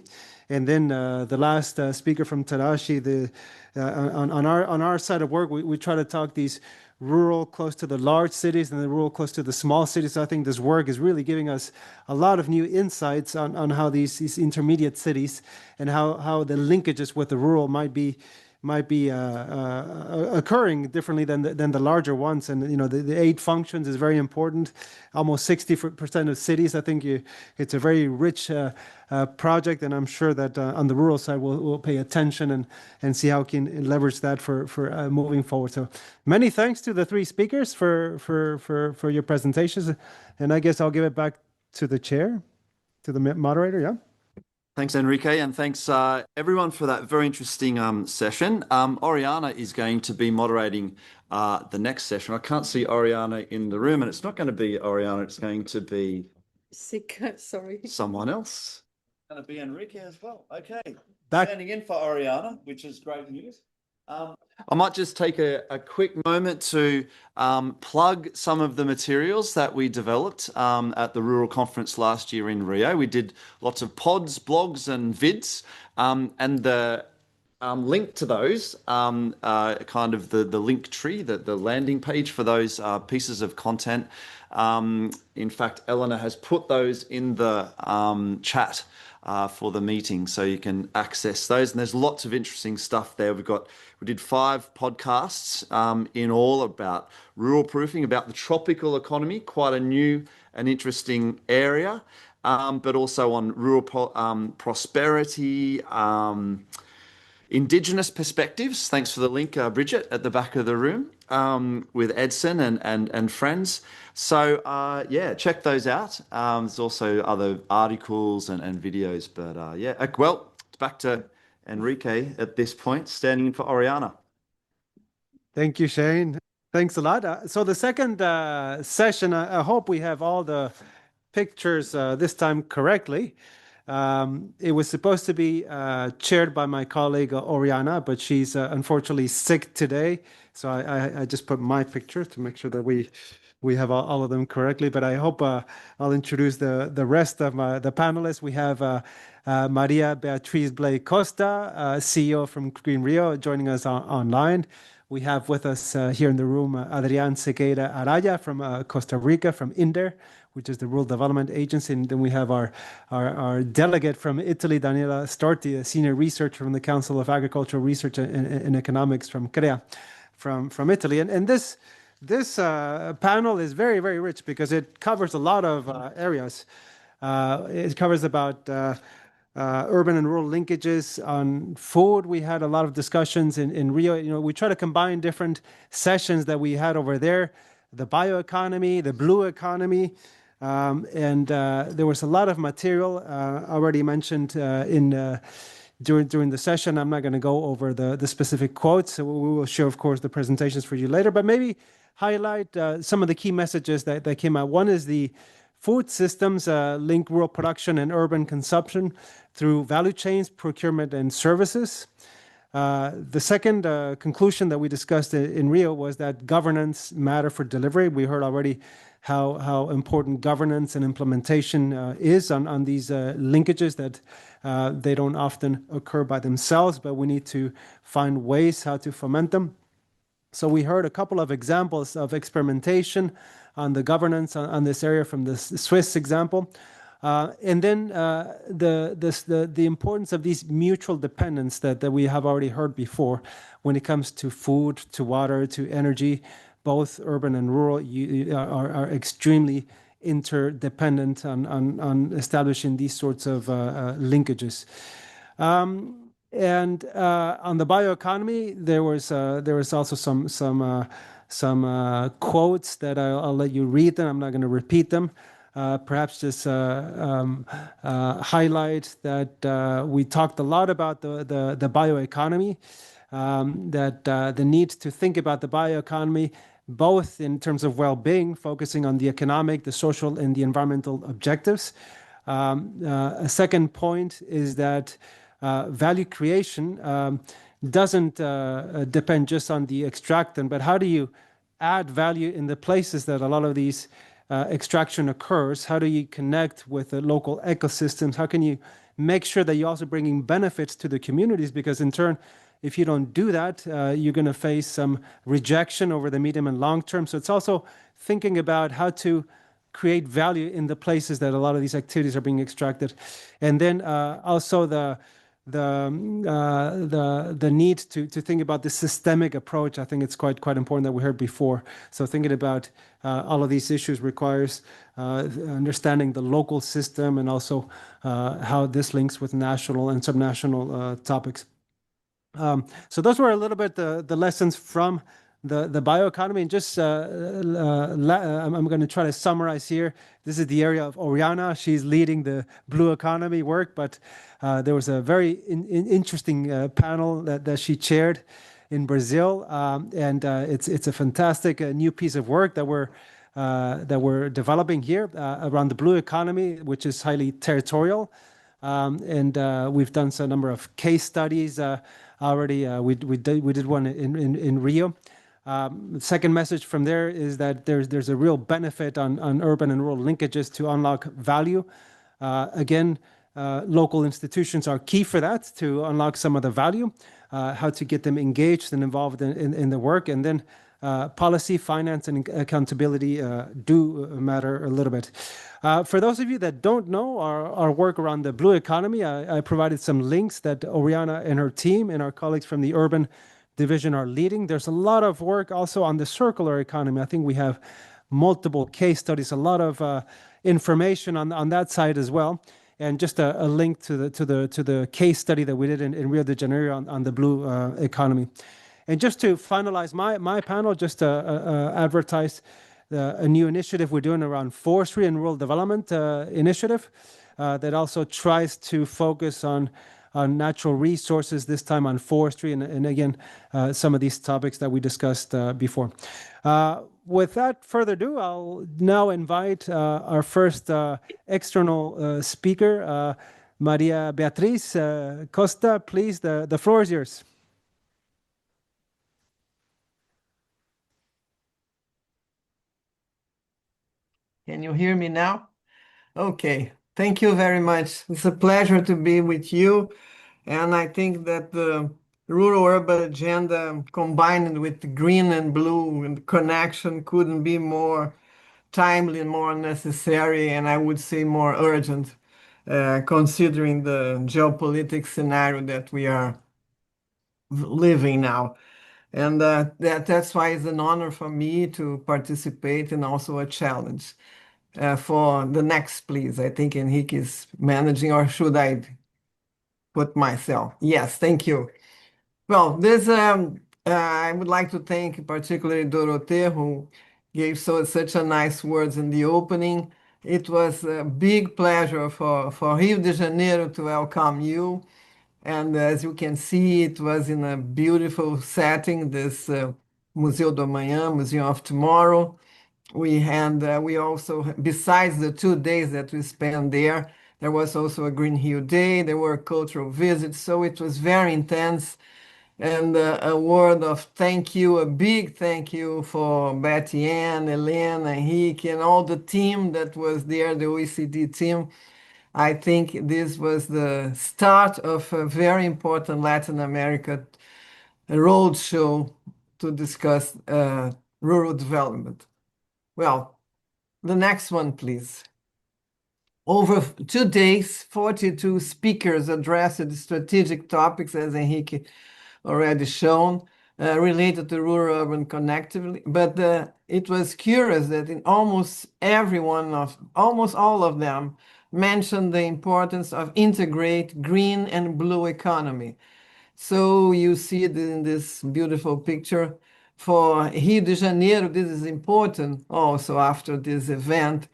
And then the last speaker from Tadashi, on our side of work, we try to talk these rural close to the large cities and the rural close to the small cities. So I think this work is really giving us a lot of new insights on how these intermediate cities and how the linkages with the rural might be occurring differently than the larger ones. And the 8 functions is very important. Almost 60% of cities, I think it's a very rich project, and I'm sure that on the rural side we'll pay attention and see how we can leverage that for moving forward. So many thanks to the 3 speakers for your presentations, and I guess I'll give it back to the chair, to the moderator. Yeah. Thanks, Enrique, and thanks everyone for that very interesting session. Oriana is going to be moderating the next session. I can't see Oriana in the room, and it's not going to be Oriana. It's going to be sorry, someone else. It's going to be Enrique as well. Okay, Back. Standing in for Oriana, which is great news. I might just take a quick moment to plug some of the materials that we developed at the Rural Conference last year in Rio. We did lots of pods, blogs and vids, and the link to those, kind of the link tree, the landing page for those pieces of content. In fact, Eleanor has put those in the chat for the meeting, so you can access those. And there's lots of interesting stuff there. We did 5 podcasts in all about rural proofing, about the tropical economy, quite a new and interesting area, but also on rural prosperity, Indigenous perspectives. Thanks for the link, Bridget, at the back of the room, with Edson and friends. So yeah, check those out. There's also other articles and videos, but yeah. Well, it's back to Enrique at this point, standing in for Oriana. Thank you, Shayne. Thanks a lot. So the second session, I hope we have all the pictures this time correctly. It was supposed to be chaired by my colleague Oriana, but she's unfortunately sick today. So I just put my picture to make sure that we have all of them correctly. But I hope I'll introduce the rest of the panelists. We have Maria Beatriz Blay Costa, CEO from Green Rio, joining us online. We have with us here in the room Adrián Sequeira Araya from Costa Rica, from INDER, which is the Rural Development Agency. And then we have our delegate from Italy, Daniela Storti, a senior researcher from the Council of Agricultural Research and Economics from CREA, from Italy. And this panel is very, very rich because it covers a lot of areas. It covers about urban and rural linkages on food. We had a lot of discussions in Rio. We try to combine different sessions that we had over there, the bioeconomy, the blue economy, and there was a lot of material already mentioned during the session. I'm not going to go over the specific quotes. So we will show, of course, the presentations for you later, but maybe highlight some of the key messages that came out. One is the food systems link rural production and urban consumption through value chains, procurement, and services. The second conclusion that we discussed in Rio was that governance matter for delivery. We heard already how important governance and implementation is on these linkages, that they don't often occur by themselves, but we need to find ways how to foment them. So we heard a couple of examples of experimentation on the governance on this area from the Swiss example. And then the importance of these mutual dependence that we have already heard before when it comes to food, to water, to energy. Both urban and rural are extremely interdependent on establishing these sorts of linkages. And on the bioeconomy, there was also some quotes that I'll let you read them. I'm not going to repeat them. Perhaps just highlight that we talked a lot about the bioeconomy, that the need to think about the bioeconomy both in terms of well-being, focusing on the economic, the social, and the environmental objectives, A second point is that value creation doesn't depend just on the extractant, but how do you add value in the places that a lot of these extraction occurs? How do you connect with the local ecosystems? How can you make sure that you're also bringing benefits to the communities? Because in turn, if you don't do that, you're going to face some rejection over the medium and long term. So it's also thinking about how to create value in the places that a lot of these activities are being extracted. And then also the need to think about the systemic approach. I think it's quite important that we heard before. So thinking about all of these issues requires understanding the local system and also how this links with national and subnational topics. So those were a little bit the lessons from the bioeconomy. And just I'm going to try to summarize here. This is the area of Oriana. She's leading the blue economy work, but there was a very interesting panel that she chaired in Brazil, and it's a fantastic new piece of work that we're developing here around the blue economy, which is highly territorial. And we've done a number of case studies already. We did one in Rio. The second message from there is that there's a real benefit on urban and rural linkages to unlock value. Again, local institutions are key for that, to unlock some of the value, how to get them engaged and involved in the work. And then policy, finance, and accountability do matter a little bit. For those of you that don't know our work around the blue economy, I provided some links that Oriana and her team and our colleagues from the urban division are leading. There's a lot of work also on the circular economy. I think we have multiple case studies, a lot of information on that side as well. And just a link to the case study that we did in Rio de Janeiro on the blue economy. And just to finalize my panel, just to advertise a new initiative we're doing around forestry and rural development initiative that also tries to focus on natural resources, this time on forestry, and again, some of these topics that we discussed before. Without further ado, I'll now invite our first external speaker, Maria Beatriz Costa. Please, the floor is yours. Can you hear me now? Okay, thank you very much. It's a pleasure to be with you. And I think that the rural-urban agenda combined with the green and blue and connection couldn't be more timely and more necessary, and I would say more urgent, considering the geopolitical scenario that we are living now. And that's why it's an honor for me to participate and also a challenge. For the next, please. I think Henrique is managing, or should I put myself? Yes, thank you. Well, I would like to thank particularly Dorothée, who gave such a nice words in the opening. It was a big pleasure for Rio de Janeiro to welcome you. And as you can see, it was in a beautiful setting, this Museu do Amanhã, Museum of Tomorrow. We also, besides the 2 days that we spent there was also a Green Rio Day, there were cultural visits, so it was very intense. And a word of thank you, a big thank you for Betty Ann, Helena, Henrique, and all the team that was there, the OECD team. I think this was the start of a very important Latin America roadshow to discuss rural development. Well, the next one, please. Over 2 days, 42 speakers addressed strategic topics, as Henrique already shown, related to rural-urban connectivity. But it was curious that in almost all of them mentioned the importance of integrate green and blue economy. So you see it in this beautiful picture. For Rio de Janeiro, this is important also after this event,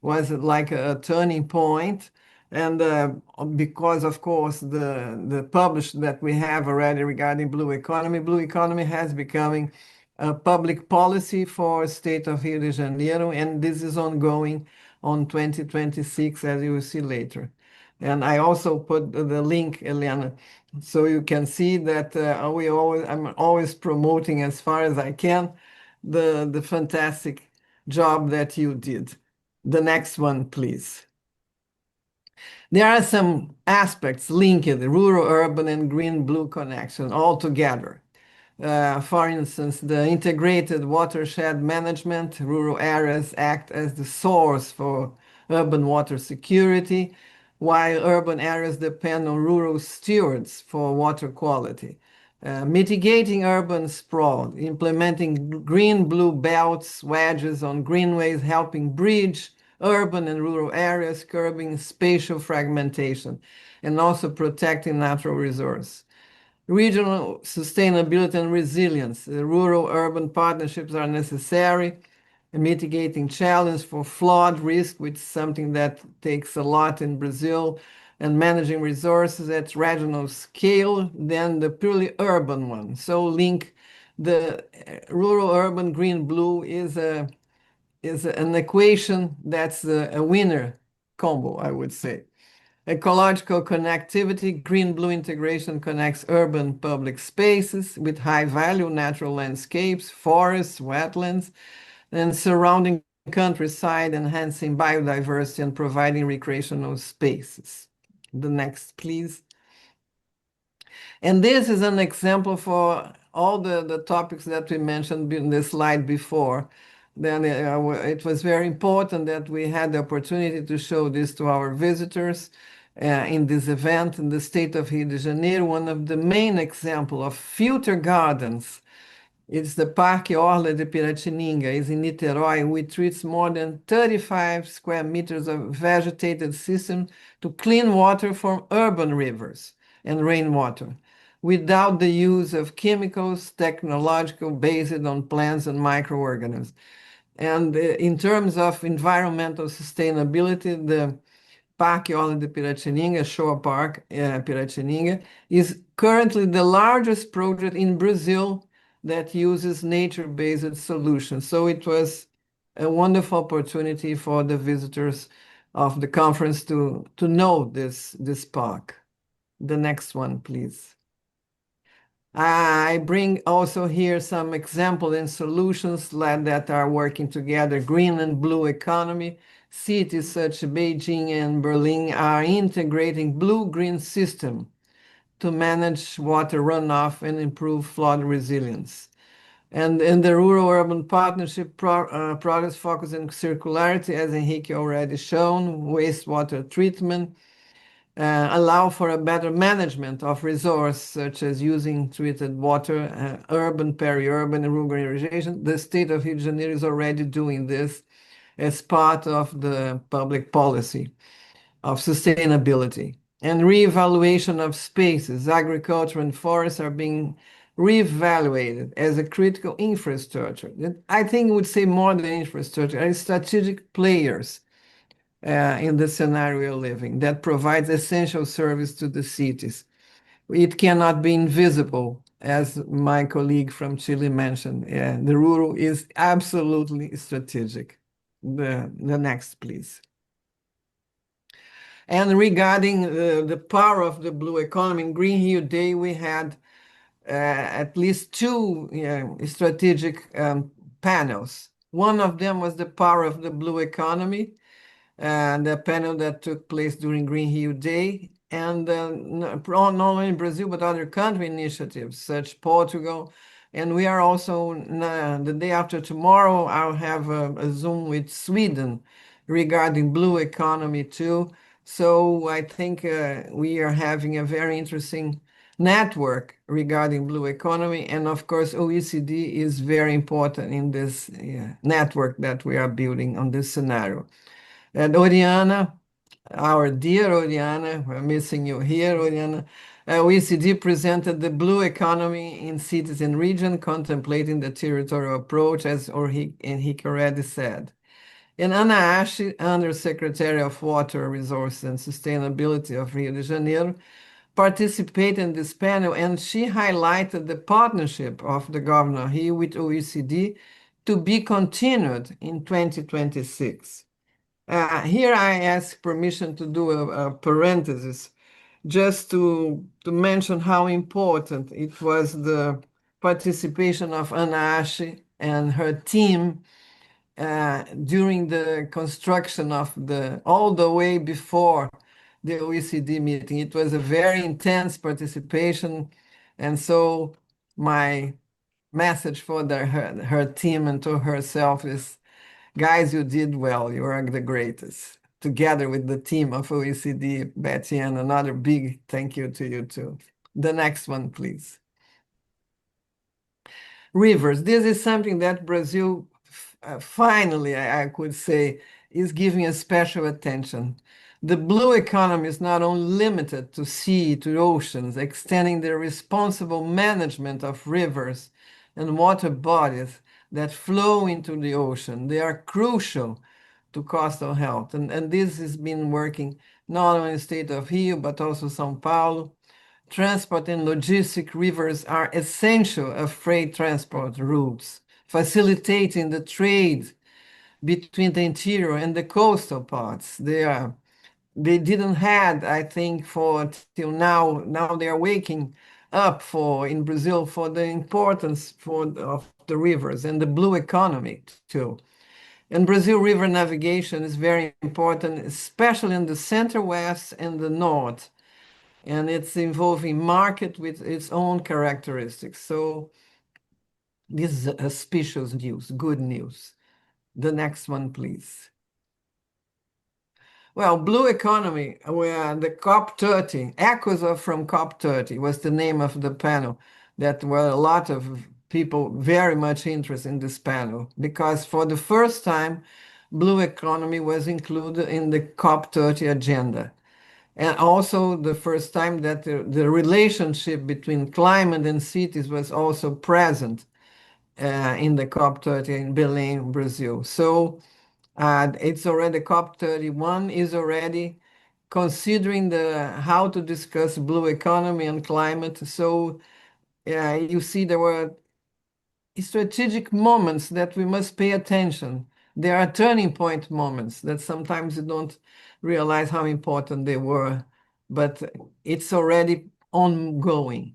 was like a turning point. And because, of course, the published that we have already regarding blue economy has becoming a public policy for state of Rio de Janeiro, and this is ongoing on 2026, as you will see later. And I also put the link, Eliana, so you can see that I'm always promoting as far as I can the fantastic job that you did. The next one, please. There are some aspects linked, rural, urban, and green-blue connection all together. For instance, the integrated watershed management, rural areas act as the source for urban water security, while urban areas depend on rural stewards for water quality. Mitigating urban sprawl, implementing green-blue belts, wedges on greenways, helping bridge urban and rural areas, curbing spatial fragmentation, and also protecting natural resources. Regional sustainability and resilience. The rural-urban partnerships are necessary. A mitigating challenge for flood risk, which is something that takes a lot in Brazil, and managing resources at regional scale than the purely urban one. So link the rural-urban green-blue is an equation that's a winner combo, I would say. Ecological connectivity, green-blue integration connects urban public spaces with high-value natural landscapes, forests, wetlands, and surrounding countryside, enhancing biodiversity and providing recreational spaces. The next, please. And this is an example for all the topics that we mentioned in the slide before. Then it was very important that we had the opportunity to show this to our visitors in this event in the state of Rio de Janeiro. One of the main examples of future gardens is the Parque Orla de Piratininga, is in Niterói, which treats more than 35 square meters of vegetated system to clean water from urban rivers and rainwater, without the use of chemicals, technological based on plants and microorganisms. And in terms of environmental sustainability, the Parque Orla de Piratininga, Shore Park Piratininga, is currently the largest project in Brazil that uses nature-based solutions. So it was a wonderful opportunity for the visitors of the conference to know this park. The next one, please. I bring also here some examples and solutions that are working together. Green and blue economy. Cities such as Beijing and Berlin are integrating blue-green system to manage water runoff and improve flood resilience. And in the rural-urban partnership, projects focus on circularity, as Henrique already shown, wastewater treatment, allow for a better management of resources, such as using treated water, urban, peri-urban, and rural irrigation. The state of Rio de Janeiro is already doing this as part of the public policy of sustainability. And reevaluation of spaces, agriculture and forests are being reevaluated as a critical infrastructure. I think I would say more than infrastructure, as strategic players in the scenario we're living that provides essential service to the cities. It cannot be invisible, as my colleague from Chile mentioned. The rural is absolutely strategic. The next, please. And regarding the power of the blue economy, in Green Rio Day, we had at least two strategic panels. One of them was the power of the blue economy, and the panel that took place during Green Rio Day, and not only in Brazil, but other country initiatives, such Portugal. And we are also, the day after tomorrow, I'll have a Zoom with Sweden regarding blue economy too. So I think we are having a very interesting network regarding blue economy. And of course, OECD is very important in this network that we are building on this scenario. And Oriana, our dear Oriana, we're missing you here, Oriana. OECD presented the blue economy in cities and region, contemplating the territorial approach, as Henrique already said. And Ana Ashi, Undersecretary of Water Resources and Sustainability of Rio de Janeiro, participated in this panel, and she highlighted the partnership of the Governor here with OECD to be continued in 2026. Here I ask permission to do a parenthesis just to mention how important it was the participation of Anna Ashe and her team during the construction of all the way before the OECD meeting. It was a very intense participation. And so my message for her team and to herself is, guys, you did well. You are the greatest. Together with the team of OECD, Betty, and another big thank you to you too. The next one, please. Rivers. This is something that Brazil finally, I could say, is giving a special attention. The blue economy is not only limited to sea, to oceans, extending the responsible management of rivers and water bodies that flow into the ocean. They are crucial to coastal health. And this has been working not only in the state of Rio, but also São Paulo. Transport and logistic rivers are essential of freight transport routes, facilitating the trade between the interior and the coastal parts. They didn't had, I think, for till now. Now they are waking up in Brazil for the importance of the rivers and the blue economy too. And Brazil river navigation is very important, especially in the center west and the north. And it's involving market with its own characteristics. So this is auspicious news, good news. The next one, please. Well, blue economy, where the COP30, echoes from COP30 was the name of the panel. That were a lot of people very much interested in this panel, because for the first time, blue economy was included in the COP30 agenda. And also the first time that the relationship between climate and cities was also present in the COP30 in Belém, Brazil. So it's already COP31 is already considering how to discuss blue economy and climate. So you see there were strategic moments that we must pay attention. There are turning point moments that sometimes you don't realize how important they were, but it's already ongoing.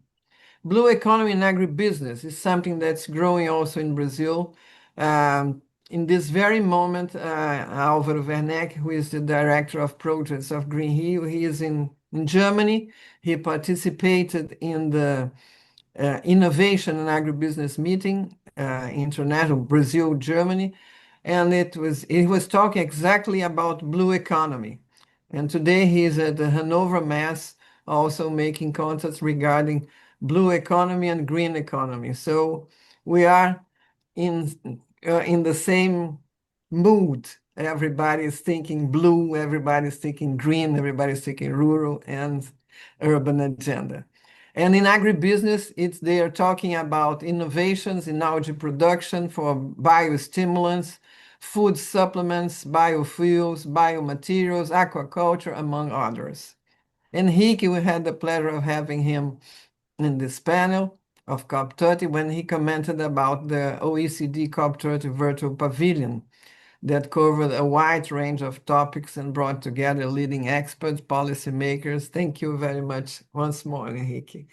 Blue economy and agribusiness is something that's growing also in Brazil. In this very moment, Álvaro Werneck, who is the director of projects of Green Rio, he is in Germany. He participated in the innovation and agribusiness meeting, international Brazil, Germany, and it was talking exactly about blue economy. And today he is at the Hanover Mass, also making contacts regarding blue economy and green economy. So we are in the same mood. Everybody is thinking blue, everybody is thinking green, everybody is thinking rural and urban agenda. And in agribusiness, they are talking about innovations in algae production for biostimulants, food supplements, biofuels, biomaterials, aquaculture, among others. Henrique, we had the pleasure of having him in this panel of COP30 when he commented about the OECD COP30 virtual pavilion that covered a wide range of topics and brought together leading experts, policymakers. Thank you very much once more, Henrique.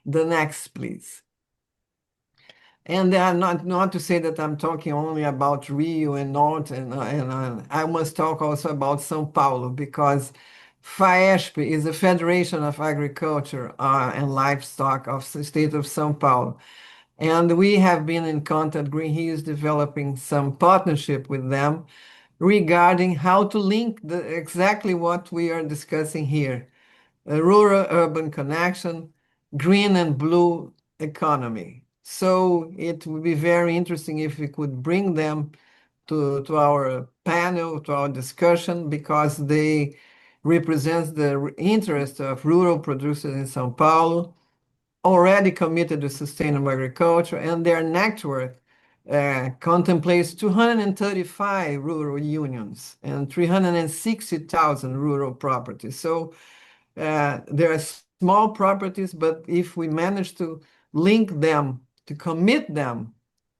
The next, please. And not to say that I'm talking only about Rio and North, and I must talk also about São Paulo, because FAESP is the Federation of Agriculture and Livestock of the state of São Paulo. And we have been in contact. Green Rio is developing some partnership with them regarding how to link exactly what we are discussing here. A rural-urban connection, green and blue economy. So it would be very interesting if we could bring them to our panel, to our discussion, because they represent the interest of rural producers in São Paulo, already committed to sustainable agriculture, and their network contemplates 235 rural unions and 360,000 rural properties. So there are small properties, but if we manage to link them, to commit them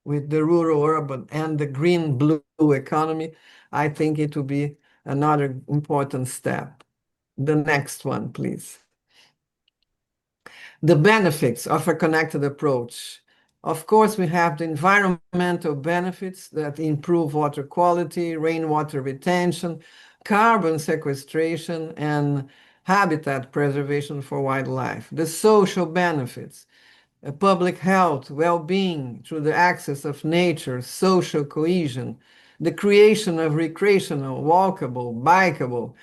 with the rural urban and the green blue economy, I think it will be another important step. The next one, please. The benefits of a connected approach. Of course, we have the environmental benefits that improve water quality, rainwater retention, carbon sequestration, and habitat preservation for wildlife. The social benefits, public health, well-being through the access of nature, social cohesion, the creation of recreational, walkable, bikeable,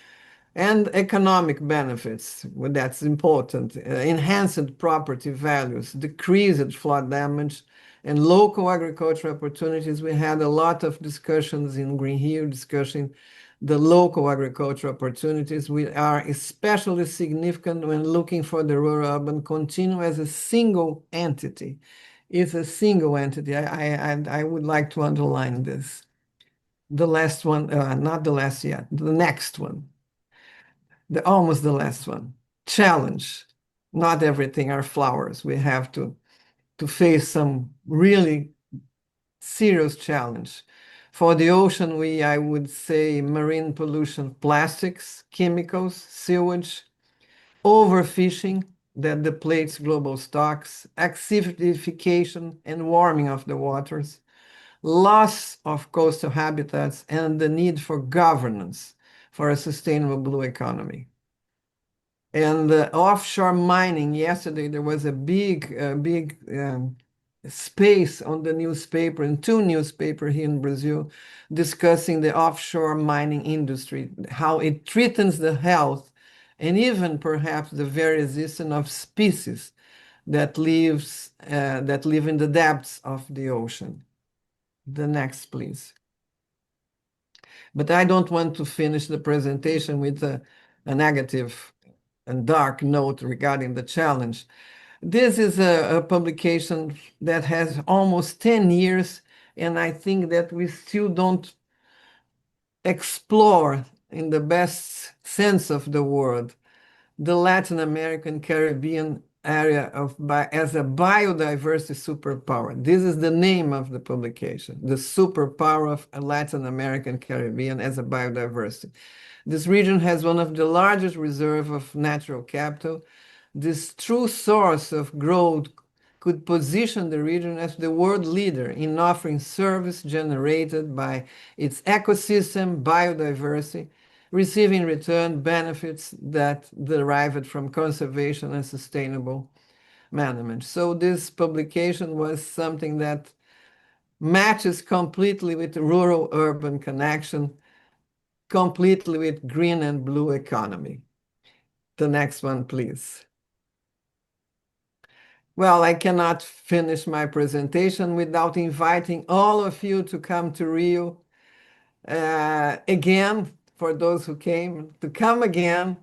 and economic benefits, well, that's important, enhanced property values, decreased flood damage, and local agricultural opportunities. We had a lot of discussions in Green Rio discussing the local agricultural opportunities. We are especially significant when looking for the rural-urban continuum as a single entity. It's a single entity. I would like to underline this. The last one, not the last yet, the next one. Almost the last one. Challenge. Not everything are flowers. We have to face some really serious challenge. For the ocean, I would say marine pollution, plastics, chemicals, sewage, overfishing that depletes global stocks, acidification and warming of the waters, loss of coastal habitats, and the need for governance for a sustainable blue economy. And offshore mining, yesterday there was a big space on the newspaper, in 2 newspapers here in Brazil, discussing the offshore mining industry, how it threatens the health and even perhaps the very existence of species that live in the depths of the ocean. The next, please. But I don't want to finish the presentation with a negative and dark note regarding the challenge. This is a publication that has almost 10 years, and I think that we still don't explore, in the best sense of the word, the Latin American Caribbean area as a biodiversity superpower. This is the name of the publication, the superpower of Latin American Caribbean as a biodiversity. This region has one of the largest reserves of natural capital. This true source of growth could position the region as the world leader in offering service generated by its ecosystem, biodiversity, receiving in return benefits that derived from conservation and sustainable management. So this publication was something that matches completely with the rural-urban connection, completely with green and blue economy. The next one, please. Well, I cannot finish my presentation without inviting all of you to come to Rio again, for those who came, to come again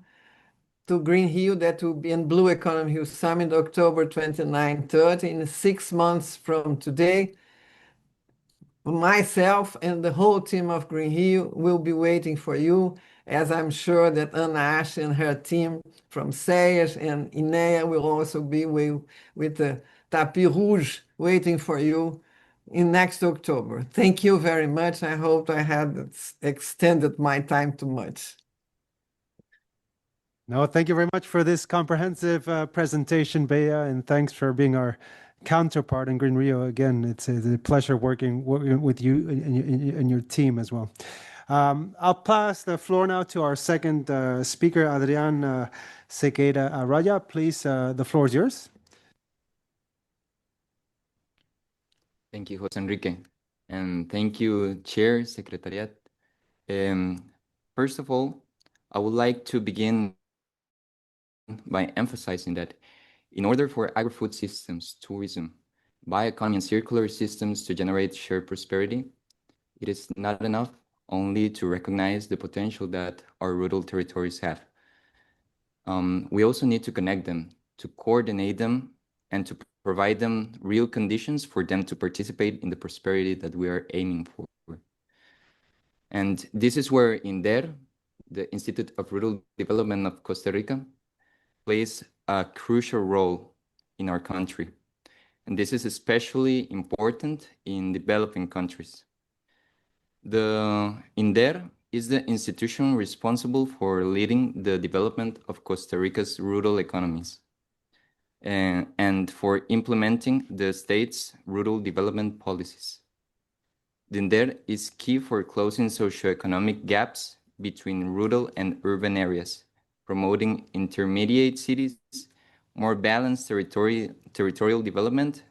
to Green Rio, that will be in Blue Economy Rio Summit, October 29-30, in 6 months from today. Myself and the whole team of Green Rio will be waiting for you, as I'm sure that Ana Ash and her team from SEAS and INEA will also be with the Tapis Rouge waiting for you in next October. Thank you very much. I hope I had extended my time too much. No, thank you very much for this comprehensive presentation, Bea, and thanks for being our counterpart in Green Rio. Again, it's a pleasure working with you and your team as well. I'll pass the floor now to our second speaker, Adrián Sequeira Araya. Please, the floor is yours. Thank you, José Enrique. And thank you, Chair, Secretariat. First of all, I would like to begin by emphasizing that in order for agri-food systems, tourism, bioeconomy, and circular systems to generate shared prosperity, it is not enough only to recognize the potential that our rural territories have. We also need to connect them, to coordinate them, and to provide them real conditions for them to participate in the prosperity that we are aiming for. And this is where INDER, the Institute of Rural Development of Costa Rica, plays a crucial role in our country. And this is especially important in developing countries. The INDER is the institution responsible for leading the development of Costa Rica's rural economies and for implementing the state's rural development policies. DINDER is key for closing socioeconomic gaps between rural and urban areas, promoting intermediate cities, more balanced territorial development,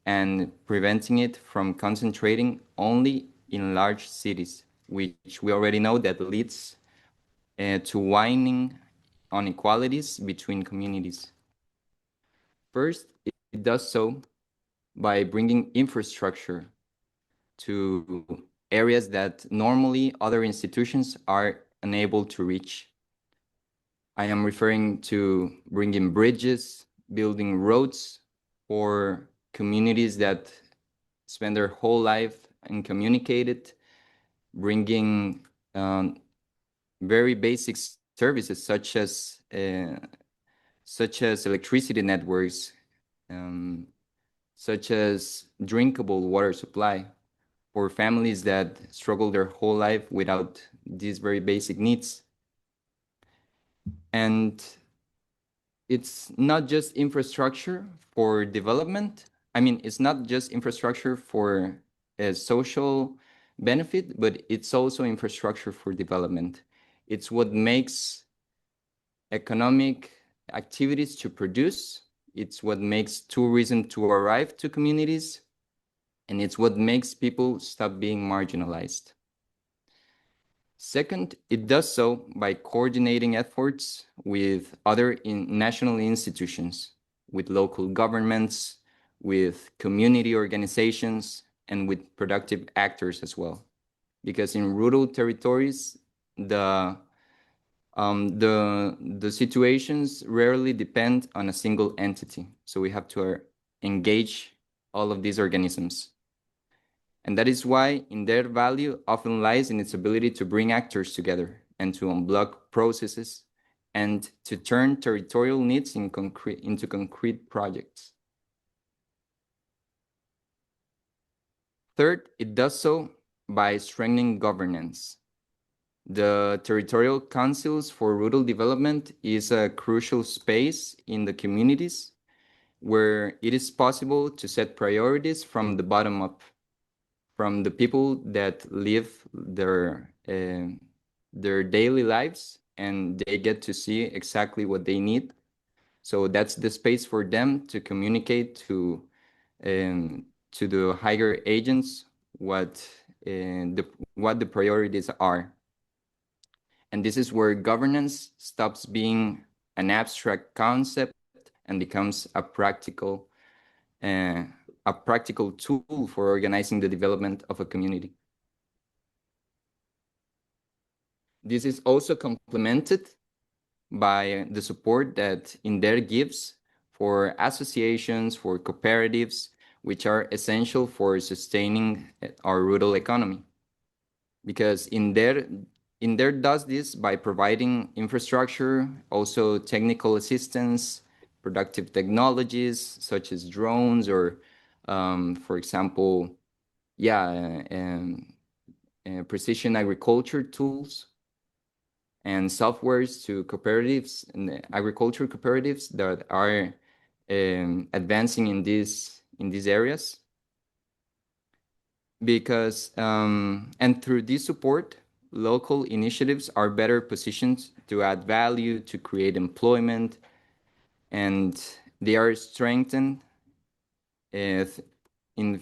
and preventing it from concentrating only in large cities, which we already know that leads to widening inequalities between communities. First, it does so by bringing infrastructure to areas that normally other institutions are unable to reach. I am referring to bringing bridges, building roads for communities that spend their whole life uncommunicated, bringing very basic services such as electricity networks, such as drinkable water supply for families that struggle their whole life without these very basic needs. And it's not just infrastructure for development. I mean, it's not just infrastructure for a social benefit, but it's also infrastructure for development. It's what makes economic activities to produce. It's what makes tourism to arrive to communities. And it's what makes people stop being marginalized. Second, it does so by coordinating efforts with other national institutions, with local governments, with community organizations, and with productive actors as well. Because in rural territories, the situations rarely depend on a single entity. So we have to engage all of these organisms. And that is why in their value often lies in its ability to bring actors together and to unblock processes and to turn territorial needs into concrete projects. Third, it does so by strengthening governance. The Territorial Councils for Rural Development is a crucial space in the communities where it is possible to set priorities from the bottom up, from the people that live their daily lives, and they get to see exactly what they need. So that's the space for them to communicate to the higher agents what the priorities are. And this is where governance stops being an abstract concept and becomes a practical tool for organizing the development of a community. This is also complemented by the support that INDER gives for associations, for cooperatives, which are essential for sustaining our rural economy. Because INDER does this by providing infrastructure, also technical assistance, productive technologies such as drones or, for example, precision agriculture tools and softwares to cooperatives and agriculture cooperatives that are advancing in these areas. Because and through this support, local initiatives are better positioned to add value, to create employment, and they are strengthened in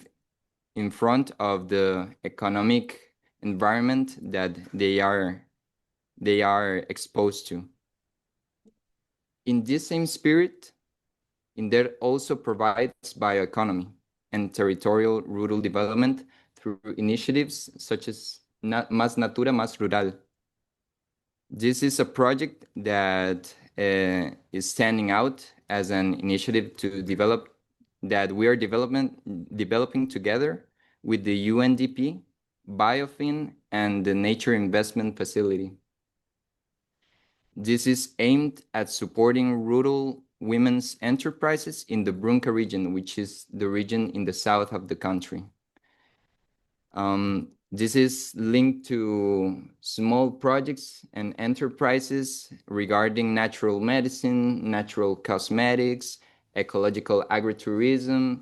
front of the economic environment that they are exposed to. In this same spirit, INDER also provides bioeconomy and territorial rural development through initiatives such as Más Natura, Más Rural. This is a project that is standing out as an initiative to develop that we are developing together with the UNDP, Biofin, and the Nature Investment Facility. This is aimed at supporting rural women's enterprises in the Brunca region, which is the region in the south of the country. This is linked to small projects and enterprises regarding natural medicine, natural cosmetics, ecological agritourism,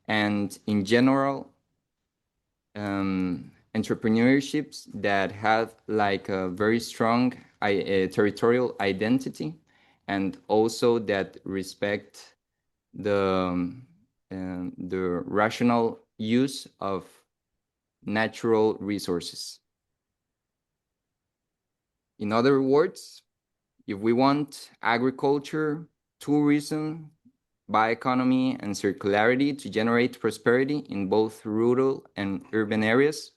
and in general, entrepreneurships that have like a very strong territorial identity, and also that respect the rational use of natural resources. In other words, if we want agriculture, tourism, bioeconomy, and circularity to generate prosperity in both rural and urban areas,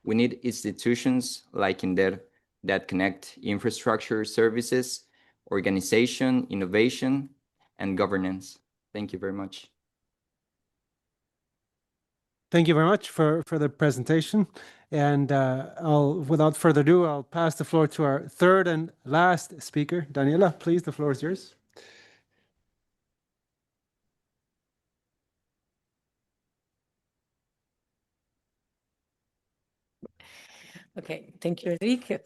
we need institutions like INDER that connect infrastructure, services, organization, innovation, and governance. Thank you very much. Thank you very much for the presentation. And without further ado, I'll pass the floor to our third and last speaker. Daniela, please, the floor is yours. Okay, thank you, Enrique.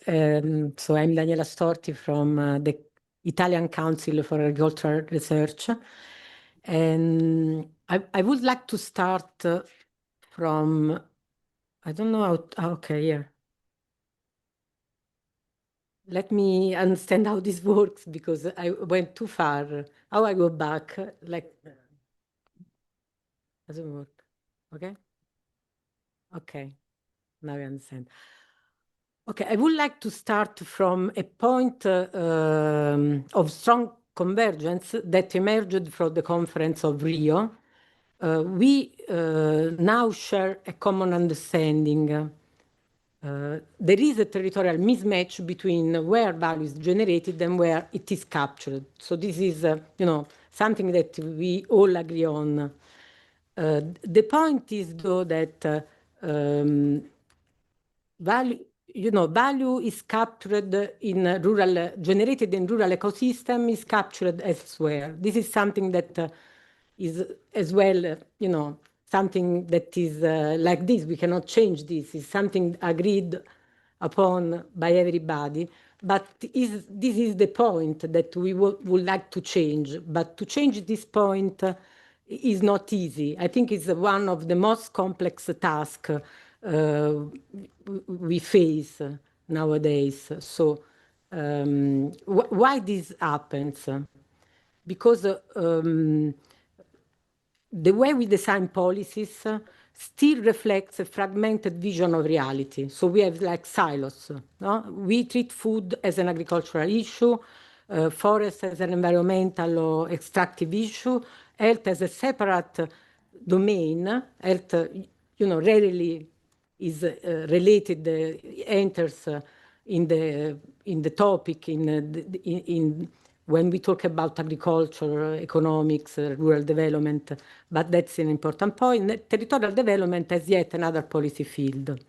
So I'm Daniela Storti from the Italian Council for Agricultural Research. And I would like to start from, I don't know how, okay, here. Let me understand how this works because I went too far. How I go back, like, doesn't work, okay? Okay, now I understand. Okay, I would like to start from a point of strong convergence that emerged from the conference of Rio. We now share a common understanding. There is a territorial mismatch between where value is generated and where it is captured. So this is, something that we all agree on. The point is, though, that value is captured in generated in rural ecosystem is captured elsewhere. This is something that is as well, something that is like this. We cannot change this. It's something agreed upon by everybody. But this is the point that we would like to change. But to change this point is not easy. I think it's one of the most complex tasks we face nowadays. So why this happens? Because the way we design policies still reflects a fragmented vision of reality. So we have like silos. No? We treat food as an agricultural issue, forest as an environmental or extractive issue, health as a separate domain. Health, rarely is related, enters in the topic when we talk about agriculture, economics, rural development, but that's an important point. Territorial development is yet another policy field.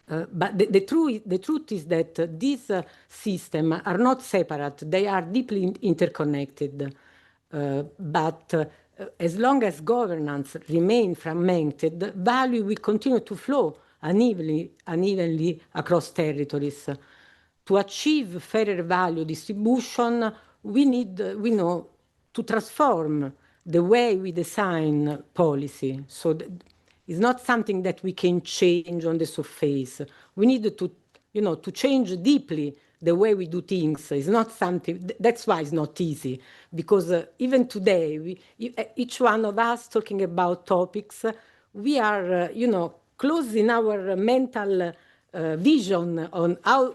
But the truth is that these systems are not separate. They are deeply interconnected. But as long as governance remains fragmented, value will continue to flow unevenly across territories. To achieve fairer value distribution, we need, to transform the way we design policy. So it's not something that we can change on the surface. We need to change deeply the way we do things. It's not something, that's why it's not easy. Because even today, each one of us talking about topics, we are, close in our mental vision on how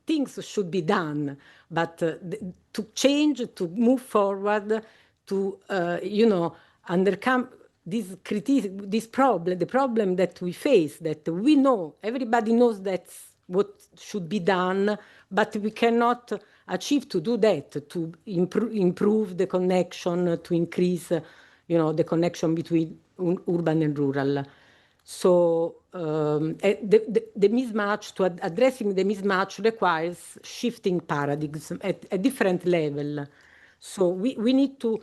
things should be done, but to change, to move forward, to overcome this problem, the problem that we face, that we know, everybody knows that's what should be done, but we cannot achieve to do that, to improve the connection, to increase, the connection between urban and rural. So the mismatch, to addressing the mismatch requires shifting paradigms at a different level. So we need to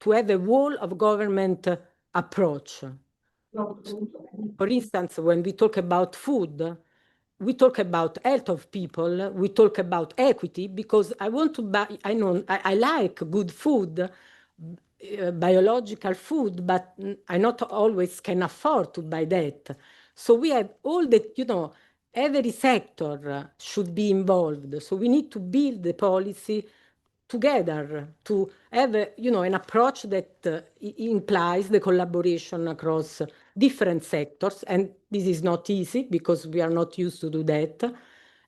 have a whole of government approach. For instance, when we talk about food, we talk about health of people, we talk about equity, because I want to buy, I like good food, biological food, but I not always can afford to buy that. So we have all the, every sector should be involved. So we need to build the policy together to have an approach that implies the collaboration across different sectors, and this is not easy because we are not used to do that.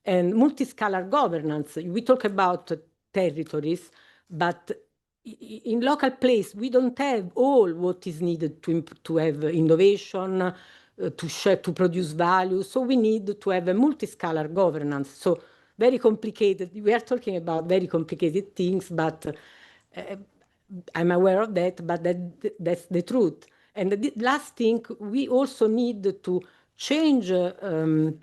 And multi-scalar governance, we talk about territories, but in local place we don't have all what is needed to have innovation, to share, to produce value. So we need to have a multi-scalar governance. So very complicated. We are talking about very complicated things, but I'm aware of that, but that's the truth. And the last thing, we also need to change, to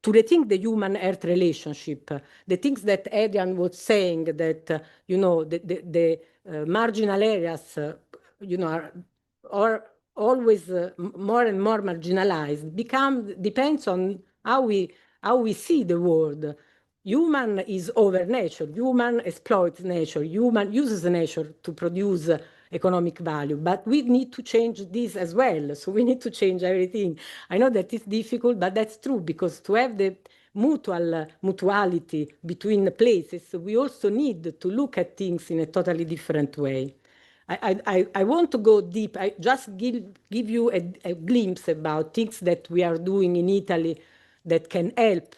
rethink the human-earth relationship. The things that Adrian was saying, that, the marginal areas, are always more and more marginalized, depends on how we see the world. Human is over nature. Human exploits nature. Human uses nature to produce economic value. But we need to change this as well. So we need to change everything. I know that it's difficult, but that's true, because to have the mutuality between places, we also need to look at things in a totally different way. I want to go deep. I just give you a glimpse about things that we are doing in Italy that can help,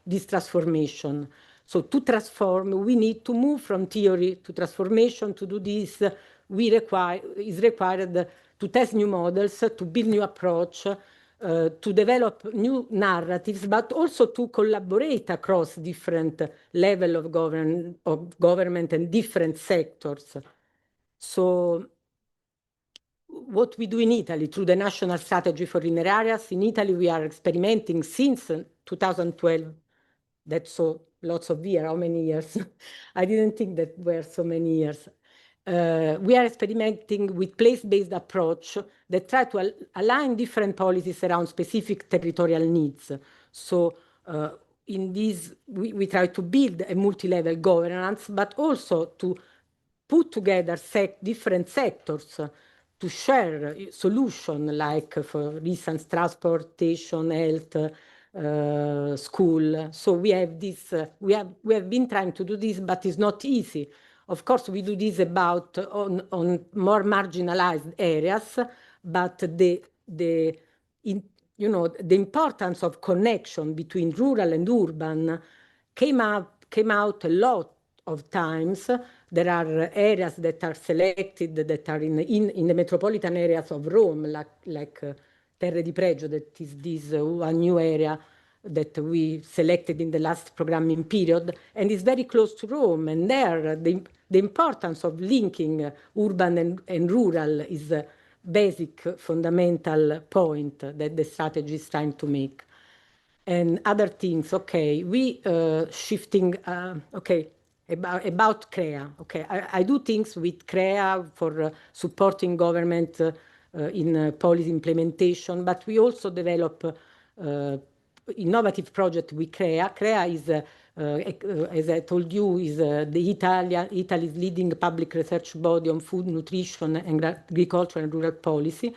this transformation. So to transform, we need to move from theory to transformation. To do this, is required to test new models, to build new approach, to develop new narratives, but also to collaborate across different levels of government and different sectors. So what we do in Italy through the National Strategy for Inner Areas, in Italy we are experimenting since 2012. That's so lots of years. How many years? I didn't think that were so many years. We are experimenting with place-based approach that try to align different policies around specific territorial needs. So in this, we try to build a multi-level governance, but also to put together different sectors to share solutions, like, for instance, transportation, health, school. So we have this. We have been trying to do this, but it's not easy. Of course, we do this on more marginalized areas, but the importance of connection between rural and urban came out a lot of times. There are areas that are selected that are in the metropolitan areas of Rome, like Terre di Pregio, that is this one new area that we selected in the last programming period, and is very close to Rome. And there, the importance of linking urban and rural is a basic, fundamental point that the strategy is trying to make. And other things, okay, we shifting, okay, about CREA. Okay, I do things with CREA for supporting government in policy implementation, but we also develop innovative project with CREA. CREA is, as I told you, is Italy's leading public research body on food, nutrition, and agriculture and rural policy.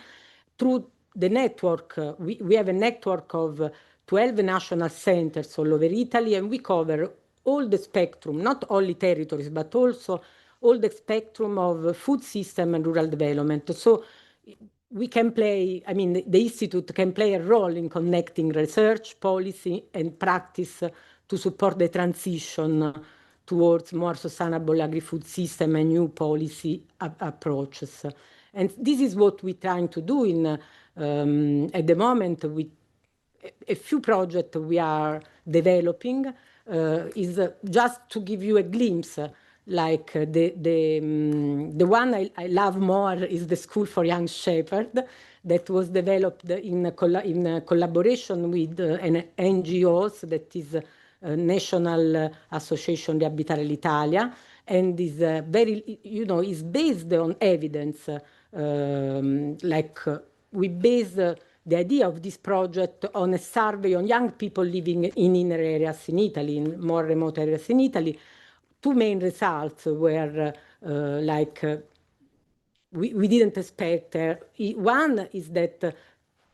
Through the network, we have a network of 12 national centers all over Italy, and we cover all the spectrum, not only territories, but also all the spectrum of food system and rural development. So we can play, I mean, the Institute can play a role in connecting research, policy, and practice to support the transition towards more sustainable agri-food system and new policy approaches. And this is what we're trying to do at the moment with a few projects we are developing. Is just to give you a glimpse, like the one I love more is the School for Young Shepherds, that was developed in collaboration with an NGOs, that is National Association Riabitare l'Italia, and is very, is based on evidence, like we base the idea of this project on a survey on young people living in inner areas in Italy, in more remote areas in Italy. Two main results were we didn't expect. One is that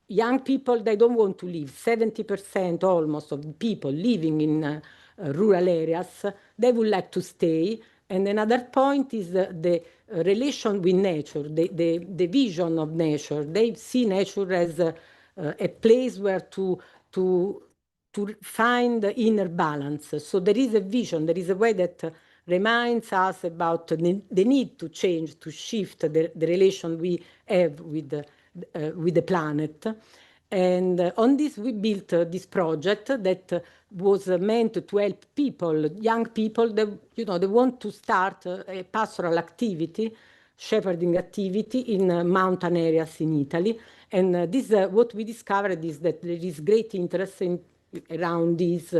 young people, they don't want to leave. 70% almost of the people living in rural areas, they would like to stay. And another point is the relation with nature, the vision of nature. They see nature as a place where to find inner balance. So there is a vision, there is a way that reminds us about the need to change, to shift the relation we have with the planet. And on this, we built this project that was meant to help people, young people, that they want to start a pastoral activity, shepherding activity in mountain areas in Italy. And this, what we discovered is that there is great interest around this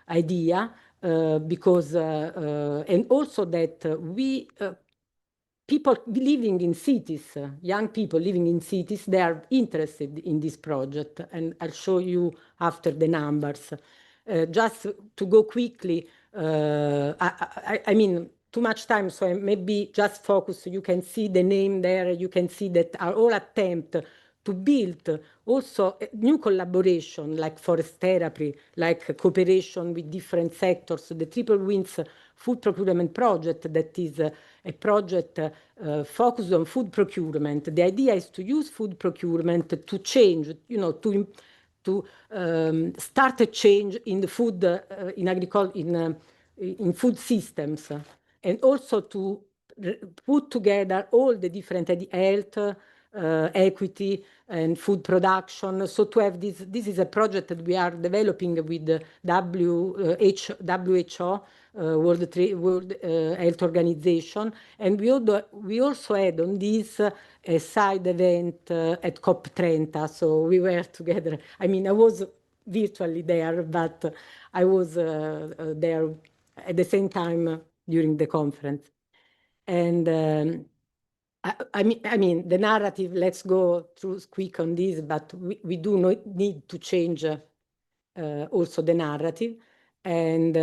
idea because, and also that people living in cities, young people living in cities, they are interested in this project. And I'll show you after the numbers. Just to go quickly, I mean, too much time, so I maybe just focus. You can see the name there. You can see that our all attempt to build also new collaboration, like forest therapy, like cooperation with different sectors. The Triple Wins Food Procurement Project, that is a project focused on food procurement. The idea is to use food procurement to change, to start a change in the food, in agriculture, in food systems, and also to put together all the different health, equity, and food production. So to have this is a project that we are developing with the WHO, World Health Organization, and we also had on this a side event at COP30. So we were together. I mean, I was virtually there, but I was there at the same time during the conference. And I mean, the narrative, let's go through quick on this, but we do not need to change also the narrative. And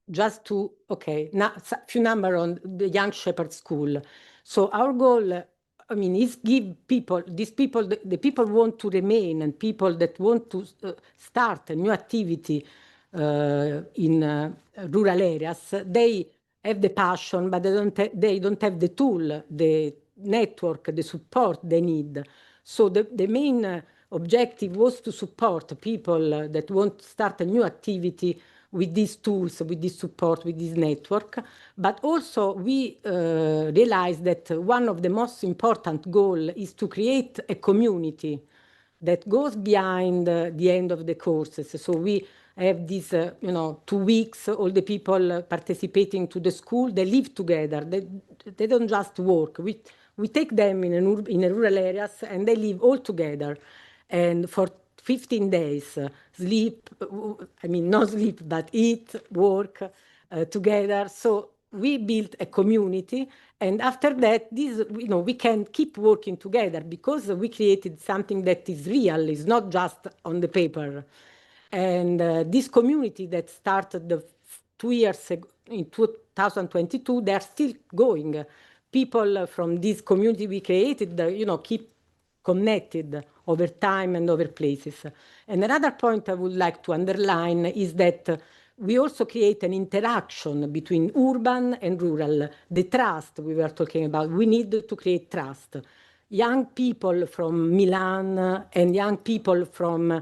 just to, now a few numbers on the Young Shepherd School. So our goal, I mean, is give people, these people, the people want to remain, and people that want to start a new activity in rural areas, they have the passion, but they don't have the tool, the network, the support they need. So the main objective was to support people that want to start a new activity with these tools, with this support, with this network. But also we realized that one of the most important goals is to create a community that goes behind the end of the courses. So we have these, 2 weeks, all the people participating to the school, they live together. They don't just work. We take them in rural areas and they live all together. And for 15 days, sleep, I mean, not sleep, but eat, work together. So we built a community. And after that, we can keep working together because we created something that is real, is not just on the paper. And this community that started 2 years ago, in 2022, they are still going. People from this community we created, keep connected over time and over places. And another point I would like to underline is that we also create an interaction between urban and rural. The trust we were talking about, we need to create trust. Young people from Milan and young people from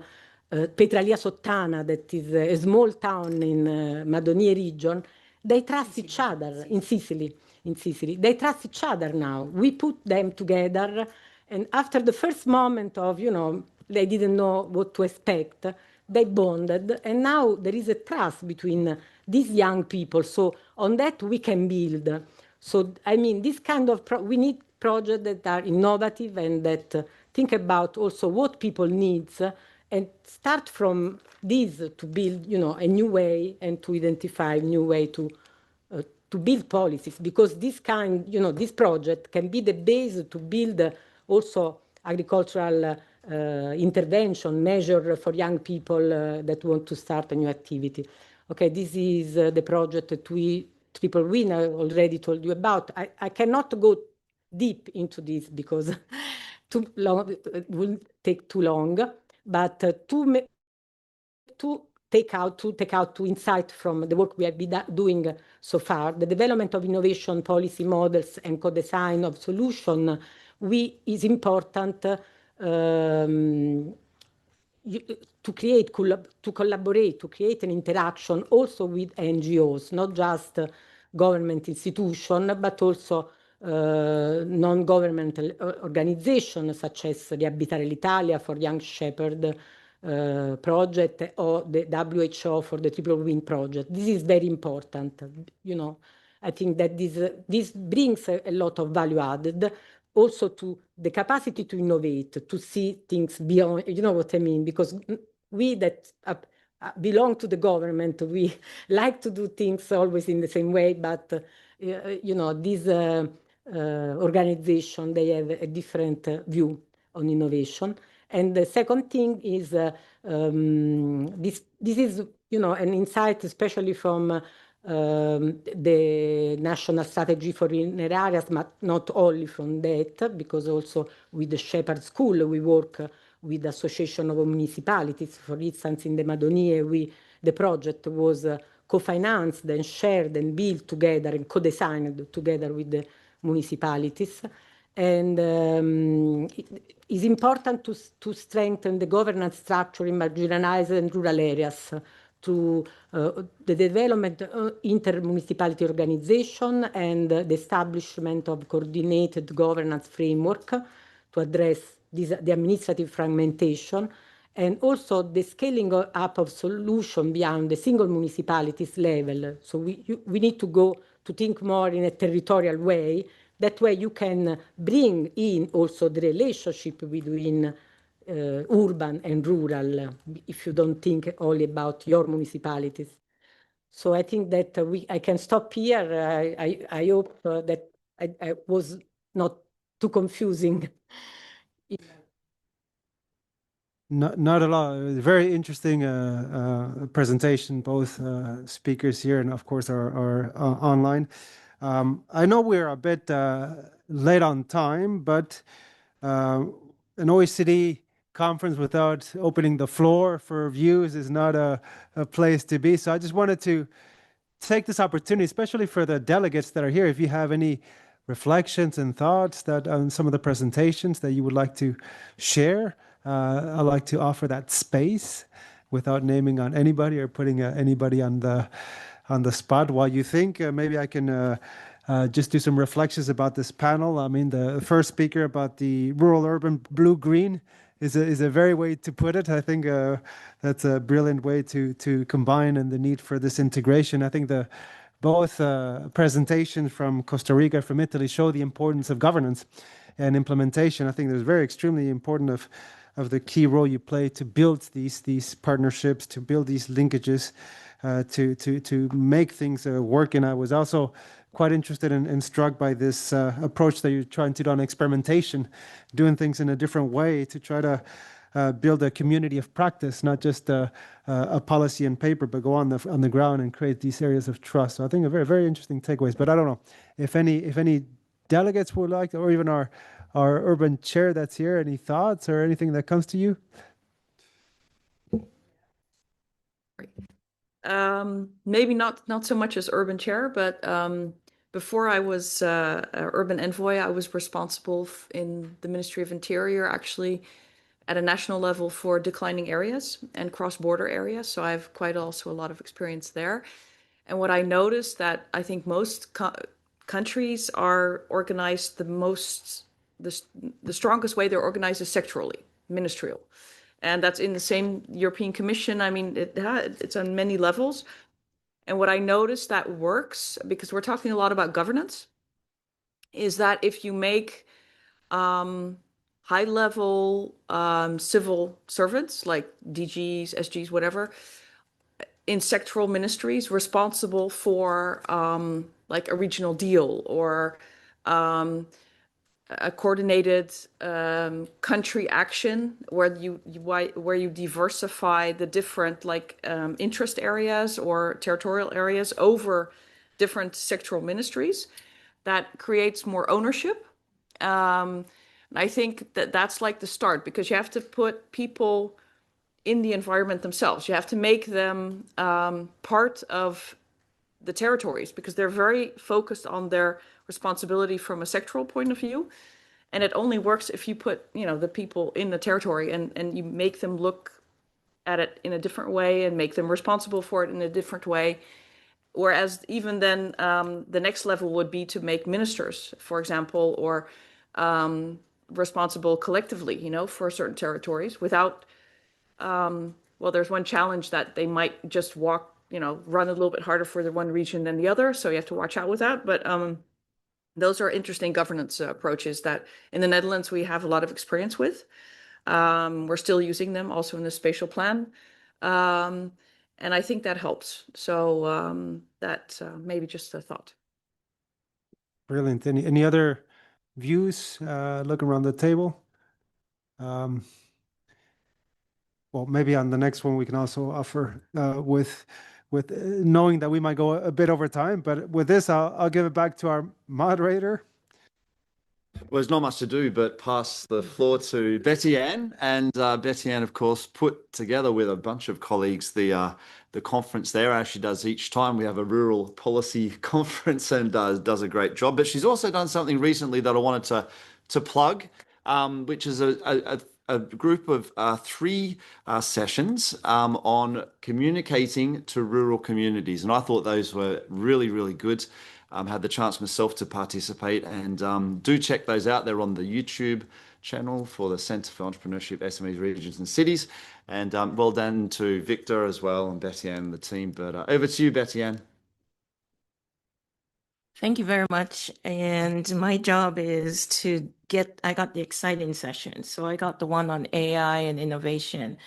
Petralia Sottana, that is a small town in Madonie region, they trust each other in Sicily. They trust each other now. We put them together, and after the first moment of, they didn't know what to expect, they bonded, and now there is a trust between these young people. So on that we can build. So, I mean, this kind of, we need projects that are innovative and that think about also what people need, and start from this to build, a new way and to identify a new way to build policies, because this kind, this project can be the base to build also agricultural intervention measure for young people that want to start a new activity. Okay, this is the project that we Triple Win I already told you about. I cannot go deep into this because too long, it will take too long, but to take out two insights from the work we have been doing so far, the development of innovation policy models and co-design of solution, is important to collaborate, to create an interaction also with NGOs, not just government institutions, but also non-governmental organizations such as Riabitare l'Italia for Young Shepherd project or the WHO for the Triple Win project. This is very important. I think that this brings a lot of value added also to the capacity to innovate, to see things beyond, you know what I mean? Because we that belong to the government, we like to do things always in the same way, but these organization, they have a different view on innovation. And the second thing is this is an insight, especially from the national strategy for inner areas, but not only from that, because also with the Shepherd School we work with the Association of Municipalities. For instance, in the Madonie, the project was co-financed and shared and built together and co-designed together with the municipalities. And it is important to strengthen the governance structure in marginalized and rural areas through the development of inter-municipality organization and the establishment of coordinated governance framework to address the administrative fragmentation, and also the scaling up of solution beyond the single municipalities level. So we need to go to think more in a territorial way. That way you can bring in also the relationship between urban and rural, if you don't think only about your municipalities. So I think that I can stop here. I hope that I was not too confusing. Not at all. Very interesting presentation, both speakers here and of course our online. I know we're a bit late on time, but an OECD conference without opening the floor for views is not a place to be. So I just wanted to take this opportunity, especially for the delegates that are here, if you have any reflections and thoughts that on some of the presentations that you would like to share. I'd like to offer that space without naming on anybody or putting anybody on the spot. While you think, maybe I can just do some reflections about this panel. I mean, the first speaker about the rural-urban blue-green is a very way to put it. I think that's a brilliant way to combine and the need for this integration. I think both presentations from Costa Rica, from Italy, show the importance of governance and implementation. I think there's very extremely important of the key role you play to build these partnerships, to build these linkages, to make things work. And I was also quite interested and struck by this approach that you're trying to do on experimentation, doing things in a different way to try to build a community of practice, not just a policy and paper, but go on the ground and create these areas of trust. So I think a very, very interesting takeaways. But I don't know if any delegates would like to, or even our urban chair that's here, any thoughts or anything that comes to you? Maybe not so much as urban chair, but before I was urban envoy, I was responsible in the Ministry of Interior, actually at a national level, for declining areas and cross-border areas. So I have quite also a lot of experience there. And what I noticed that I think most countries are organized the strongest way they're organized is sectorally, ministerial. And that's in the same European Commission. I mean, it's on many levels. And what I noticed that works, because we're talking a lot about governance, is that if you make high-level civil servants like DGs, SGs, whatever, in sectoral ministries responsible for like a regional deal or a coordinated country action where you diversify the different interest areas or territorial areas over different sectoral ministries. That creates more ownership. And I think that that's like the start, because you have to put people in the environment themselves. You have to make them part of the territories, because they're very focused on their responsibility from a sectoral point of view. And it only works if you put, the people in the territory and you make them look at it in a different way and make them responsible for it in a different way. Whereas even then, the next level would be to make ministers, for example, or responsible collectively, for certain territories without, well, there's one challenge that they might just run a little bit harder for the one region than the other. So you have to watch out with that. But those are interesting governance approaches that in the Netherlands we have a lot of experience with. We're still using them also in the spatial plan. And I think that helps. So that maybe just a thought. Brilliant. Any other views? Looking around the table. Well, maybe on the next one we can also offer with knowing that we might go a bit over time. But with this, I'll give it back to our moderator. Well, there's not much to do but pass the floor to Betty Ann. And Betty Ann, of course, put together with a bunch of colleagues the conference there, as she does each time. We have a rural policy conference, and does a great job. But she's also done something recently that I wanted to plug, which is a group of 3 sessions on communicating to rural communities. And I thought those were really, really good. Had the chance myself to participate, and do check those out. They're on the YouTube channel for the Centre for Entrepreneurship, SMEs, Regions and Cities. And well done to Victor as well, and Betty Ann and the team. But over to you, Betty Ann. Thank you very much. And my job is I got the exciting session. So I got the one on AI and innovation.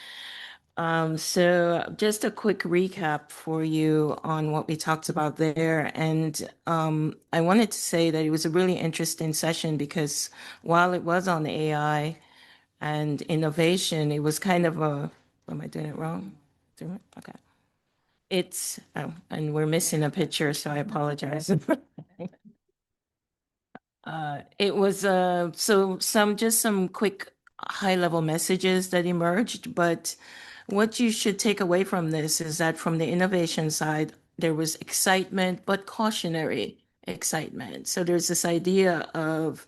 So just a quick recap for you on what we talked about there. And I wanted to say that it was a really interesting session, because while it was on AI and innovation, it was kind of am I doing it wrong? Okay. And we're missing a picture, so I apologize. It was some quick high-level messages that emerged, but what you should take away from this is that from the innovation side, there was excitement, but cautionary excitement. So there's this idea of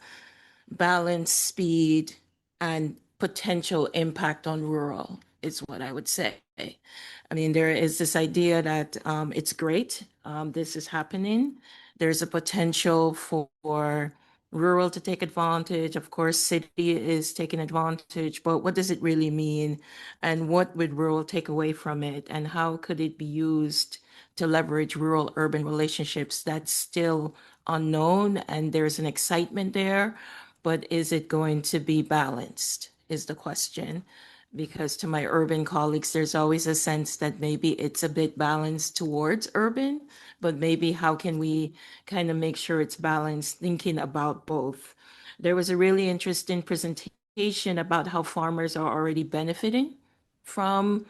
balance, speed, and potential impact on rural, is what I would say. I mean, there is this idea that it's great, this is happening. There's a potential for rural to take advantage. Of course, city is taking advantage, but what does it really mean? And what would rural take away from it? And how could it be used to leverage rural-urban relationships? That's still unknown, and there's an excitement there, but is it going to be balanced, is the question. Because to my urban colleagues, there's always a sense that maybe it's a bit balanced towards urban, but maybe how can we kind of make sure it's balanced, thinking about both. There was a really interesting presentation about how farmers are already benefiting from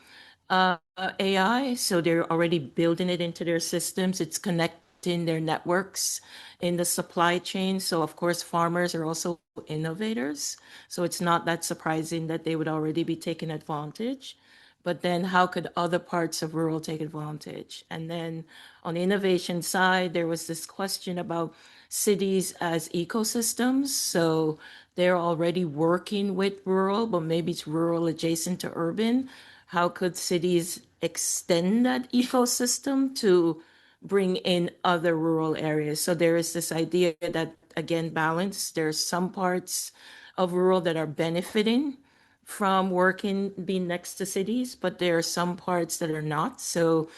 AI. So they're already building it into their systems. It's connecting their networks in the supply chain. So of course, farmers are also innovators. So it's not that surprising that they would already be taking advantage. But then how could other parts of rural take advantage? And then on the innovation side, there was this question about cities as ecosystems. So they're already working with rural, but maybe it's rural adjacent to urban. How could cities extend that ecosystem to bring in other rural areas? So there is this idea that, again, balance. There's some parts of rural that are benefiting from being next to cities, but there are some parts that are not. So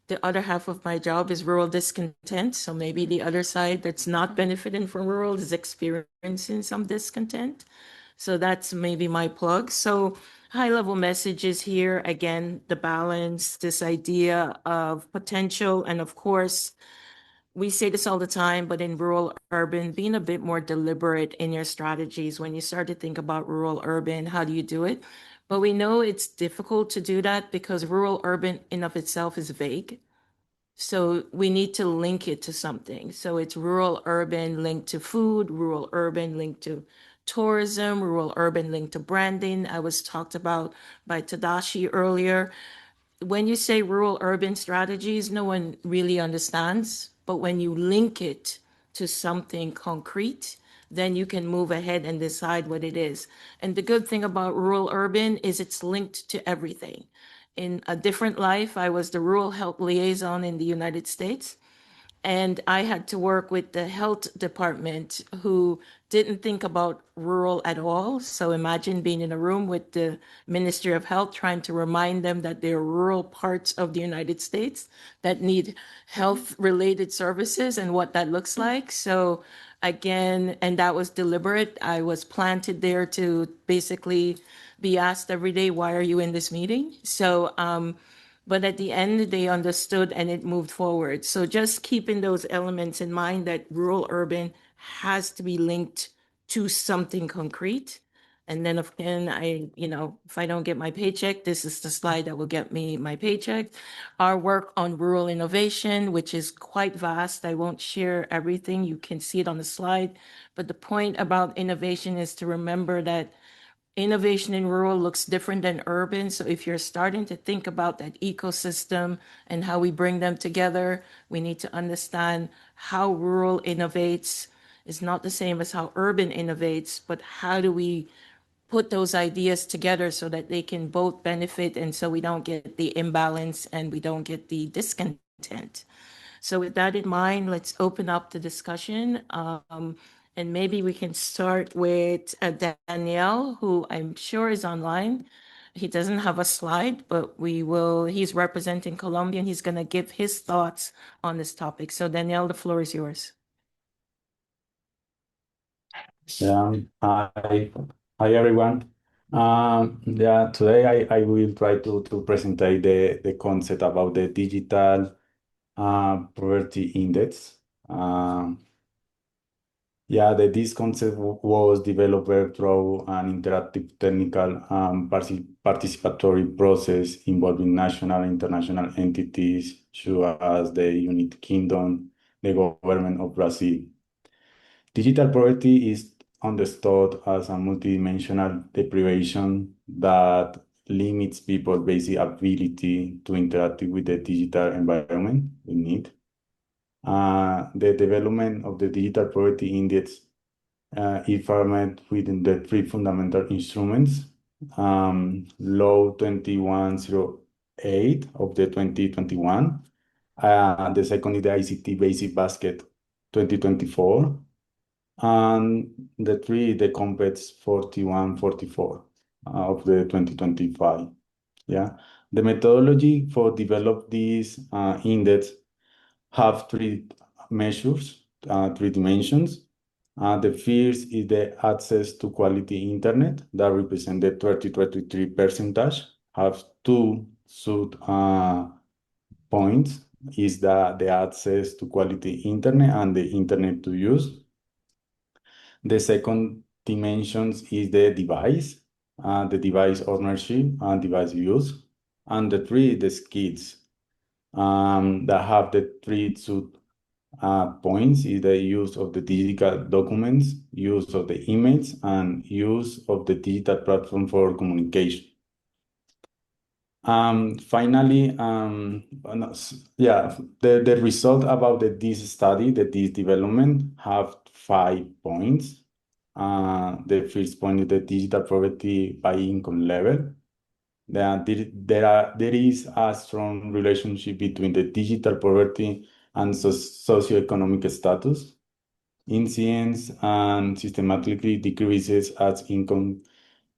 the other half of my job is rural discontent. So maybe the other side that's not benefiting from rural is experiencing some discontent. So that's maybe my plug. So high-level messages here, again, the balance, this idea of potential, and of course, we say this all the time, but in rural urban, being a bit more deliberate in your strategies. When you start to think about rural urban, how do you do it? But we know it's difficult to do that because rural urban in of itself is vague. So we need to link it to something. So it's rural urban linked to food, rural urban linked to tourism, rural urban linked to branding. I was talked about by Tadashi earlier. When you say rural urban strategies, no one really understands. But when you link it to something concrete, then you can move ahead and decide what it is. And the good thing about rural urban is it's linked to everything. In a different life, I was the rural health liaison in the United States. And I had to work with the health department who didn't think about rural at all. So imagine being in a room with the Ministry of Health trying to remind them that there are rural parts of the United States that need health related services and what that looks like. So again, and that was deliberate. I was planted there to basically be asked every day, why are you in this meeting? So, but at the end, they understood and it moved forward. So just keeping those elements in mind that rural urban has to be linked to something concrete. And then again, if I don't get my paycheck, this is the slide that will get me my paycheck. Our work on rural innovation, which is quite vast. I won't share everything. You can see it on the slide. But the point about innovation is to remember that innovation in rural looks different than urban. So if you're starting to think about that ecosystem and how we bring them together, we need to understand how rural innovates is not the same as how urban innovates, but how do we put those ideas together so that they can both benefit and so we don't get the imbalance and we don't get the discontent. So with that in mind, let's open up the discussion. And maybe we can start with Danielle, who I'm sure is online. He doesn't have a slide, but he's representing Colombia and he's going to give his thoughts on this topic. So Danielle, the floor is yours. Yeah, hi everyone. Today I will try to present the concept about the digital poverty index. This concept was developed through an interactive technical participatory process involving national and international entities, such as the United Kingdom, the government of Brazil. Digital poverty is understood as a multidimensional deprivation that limits people's basic ability to interact with the digital environment we need. The development of the digital poverty index is formed within the three fundamental instruments. Law 2108 of the 2021. The second is the ICT Basic Basket 2024. And the three, the Compets 4144 of the 2025. The methodology for develop this index have three measures, three dimensions. The first is the access to quality internet that represented 33%, have two sub points, is the access to quality internet and the internet to use. The second dimension is the device ownership and device use. And the three, the skills that have the three sub points is the use of the digital documents, use of the emails, and use of the digital platform for communication. Finally, the result about this study, this development, have 5 points. The first point is the digital poverty by income level. There is a strong relationship between the digital poverty and socioeconomic status. Incidence and systematically decreases as income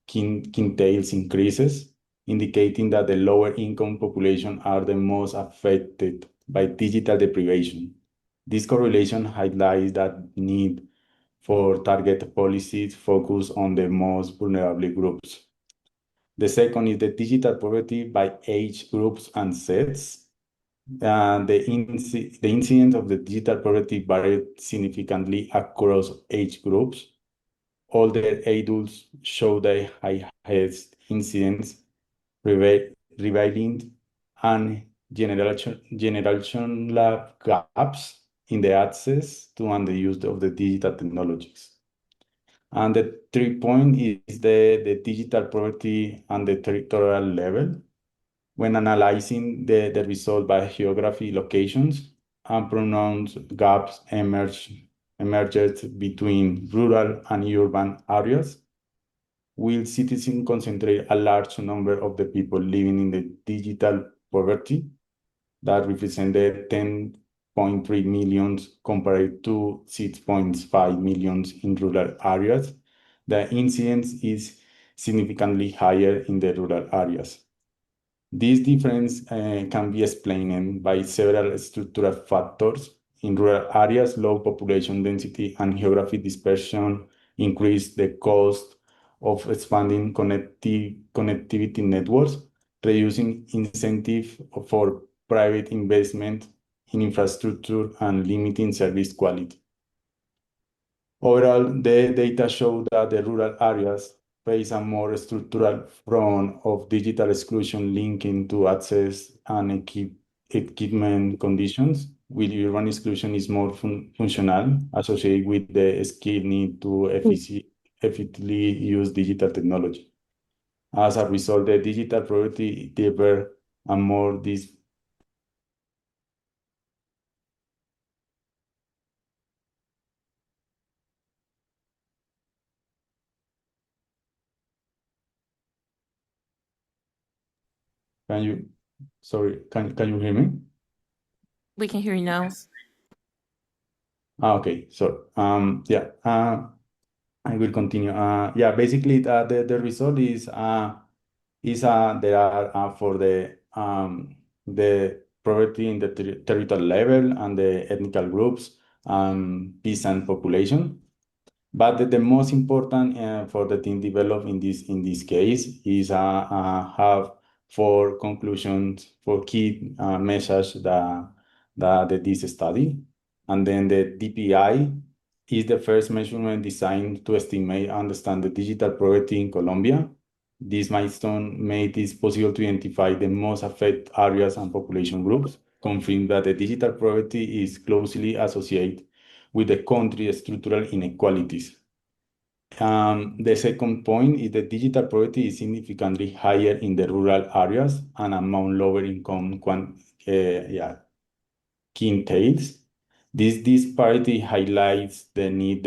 quintiles increases, indicating that the lower income population are the most affected by digital deprivation. This correlation highlights that need for target policies focused on the most vulnerable groups. The second is the digital poverty by age groups and sets. The incidence of the digital poverty varied significantly across age groups. Older adults show the highest incidence, revealing and generational gaps in the access to and the use of the digital technologies. And the third point is the digital poverty and the territorial level. When analyzing the result by geography locations, unpronounced gaps emerged between rural and urban areas, will citizens concentrate a large number of the people living in the digital poverty that represented 10.3 million compared to 6.5 million in rural areas. The incidence is significantly higher in the rural areas. This difference can be explained by several structural factors. In rural areas, low population density and geographic dispersion increase the cost of expanding connectivity networks, reducing incentive for private investment in infrastructure and limiting service quality. Overall, the data show that the rural areas face a more structural front of digital exclusion linking to access and equipment conditions, while urban exclusion is more functional, associated with the skill need to effectively use digital technology. As a result, the digital poverty differ and more this. Can you hear me? We can hear you now. Okay, so yeah, I will continue. Yeah, basically, the result is there are for the poverty in the territorial level and the ethnical groups, peasant population. But the most important for the team developed in this case is have four conclusions, four key measures that this study. And then the DPI is the first measurement designed to estimate and understand the digital poverty in Colombia. This milestone made it possible to identify the most affected areas and population groups, confirming that the digital poverty is closely associated with the country's structural inequalities. The second point is that digital poverty is significantly higher in the rural areas and among lower income quintiles. This disparity highlights the need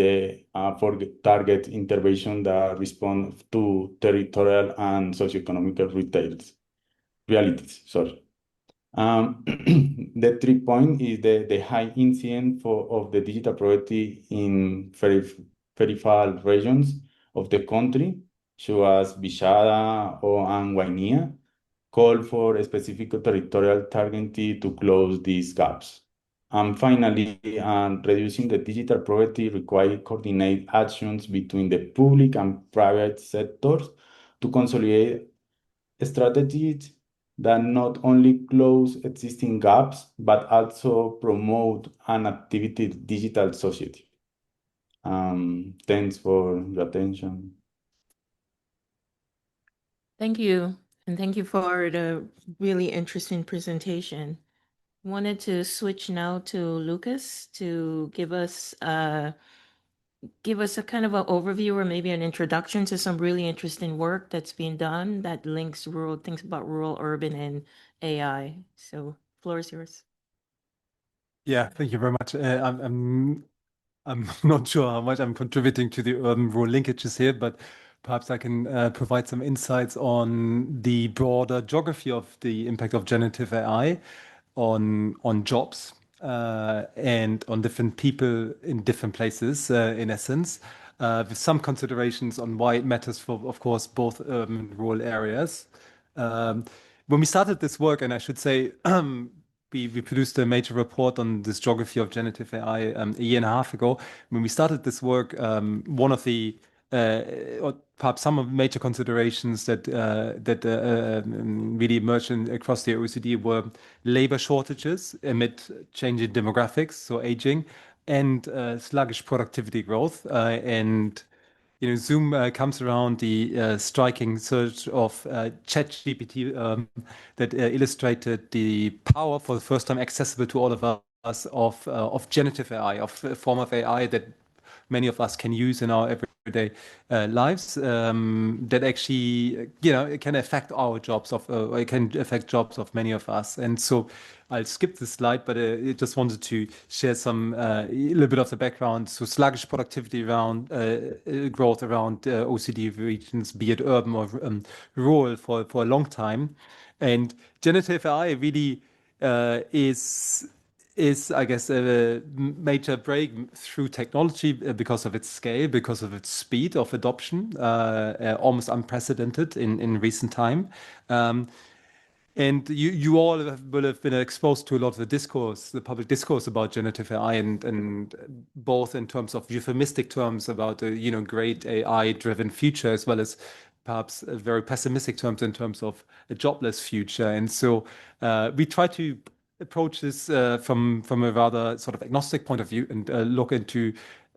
for target intervention that respond to territorial and socioeconomic realities. Sorry. The 3 point is the high incidence of the digital poverty in peripheral regions of the country, such as Villada and Guainía, call for a specific territorial targeting to close these gaps. And finally, reducing the digital poverty requires coordinate actions between the public and private sectors to consolidate strategies that not only close existing gaps, but also promote an activity digital society. Thanks for your attention. Thank you. And thank you for the really interesting presentation. Wanted to switch now to Lucas to give us a kind of an overview or maybe an introduction to some really interesting work that's being done that links things about rural, urban, and AI. So floor is yours. Yeah, thank you very much. I'm not sure how much I'm contributing to the urban-rural linkages here, but perhaps I can provide some insights on the broader geography of the impact of generative AI on jobs and on different people in different places, in essence, with some considerations on why it matters for, of course, both urban and rural areas. When we started this work, and I should say, we produced a major report on this geography of generative AI a year and a half ago. When we started this work, one of the or perhaps some of major considerations that really emerged across the OECD were labor shortages amid changing demographics, so aging, and sluggish productivity growth. And Zoom comes around the striking surge of ChatGPT that illustrated the power for the first time accessible to all of us of generative AI, of a form of AI that many of us can use in our everyday lives that actually, it can affect our jobs it can affect jobs of many of us. And so I'll skip this slide, but I just wanted to share some a little bit of the background. So sluggish productivity around growth around OECD regions, be it urban or rural, for a long time, and generative AI really is, I guess, a major breakthrough technology because of its scale, because of its speed of adoption, almost unprecedented in recent time. And you all will have been exposed to a lot of the discourse, the public discourse about generative AI, and both in terms of euphemistic terms about a great AI-driven future, as well as perhaps very pessimistic terms in terms of a jobless future. And so we try to approach this from a rather sort of agnostic point of view and look into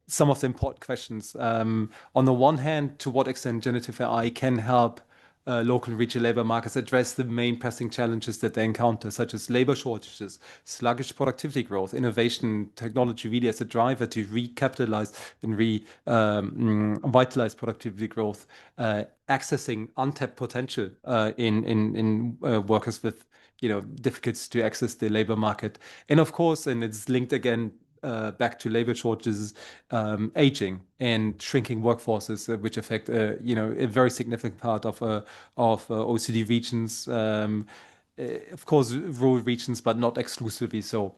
some of the important questions. On the one hand, to what extent generative AI can help local and regional labor markets address the main pressing challenges that they encounter, such as labor shortages, sluggish productivity growth, innovation, technology really as a driver to recapitalize and revitalize productivity growth, accessing untapped potential in workers with difficulties to access the labor market. And of course, and it's linked again back to labor shortages, aging and shrinking workforces, which affect a very significant part of OECD regions, of course, rural regions, but not exclusively so.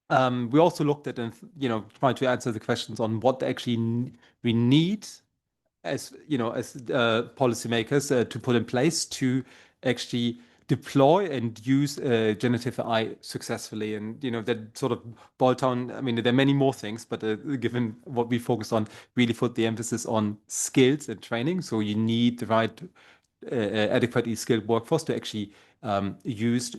We also looked at trying to answer the questions on what actually we need as policymakers to put in place to actually deploy and use generative AI successfully. And that sort of boiled down, I mean, there are many more things, but given what we focus on, really put the emphasis on skills and training. So you need the right adequately skilled workforce to actually use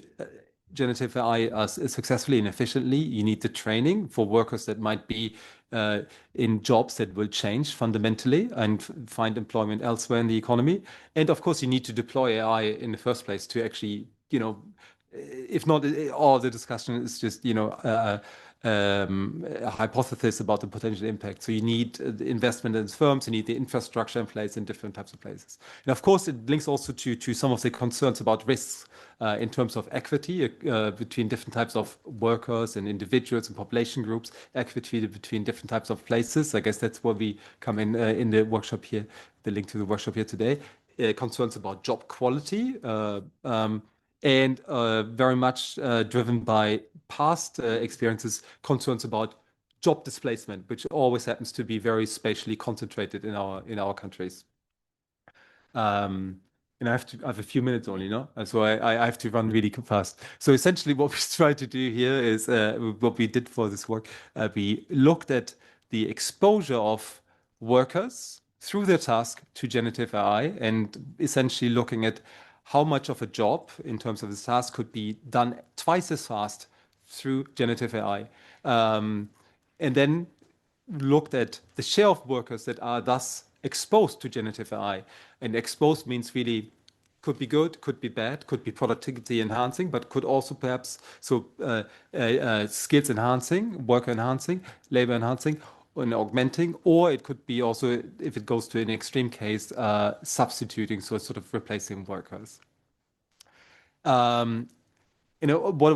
generative AI successfully and efficiently. You need the training for workers that might be in jobs that will change fundamentally and find employment elsewhere in the economy. And of course, you need to deploy AI in the first place to actually, if not all the discussion is just, a hypothesis about the potential impact. So you need investment in firms, you need the infrastructure in place in different types of places. And of course, it links also to some of the concerns about risks in terms of equity between different types of workers and individuals and population groups, equity between different types of places. I guess that's where we come in the workshop here, the link to the workshop here today. Concerns about job quality, and very much driven by past experiences, concerns about job displacement, which always happens to be very spatially concentrated in our countries. And I have a few minutes only, no? So I have to run really fast. So essentially what we try to do here is what we did for this work. We looked at the exposure of workers through their task to generative AI, and essentially looking at how much of a job in terms of the task could be done twice as fast through generative AI. And then looked at the share of workers that are thus exposed to generative AI. And exposed means really could be good, could be bad, could be productivity enhancing, but could also perhaps skills enhancing, worker enhancing, labor enhancing, and augmenting, or it could be also, if it goes to an extreme case, substituting, so sort of replacing workers. What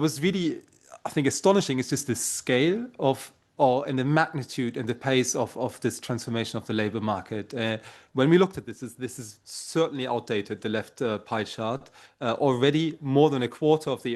was really, I think, astonishing is just the scale of and the magnitude and the pace of this transformation of the labor market. When we looked at this is certainly outdated, the left pie chart. Already more than a quarter of the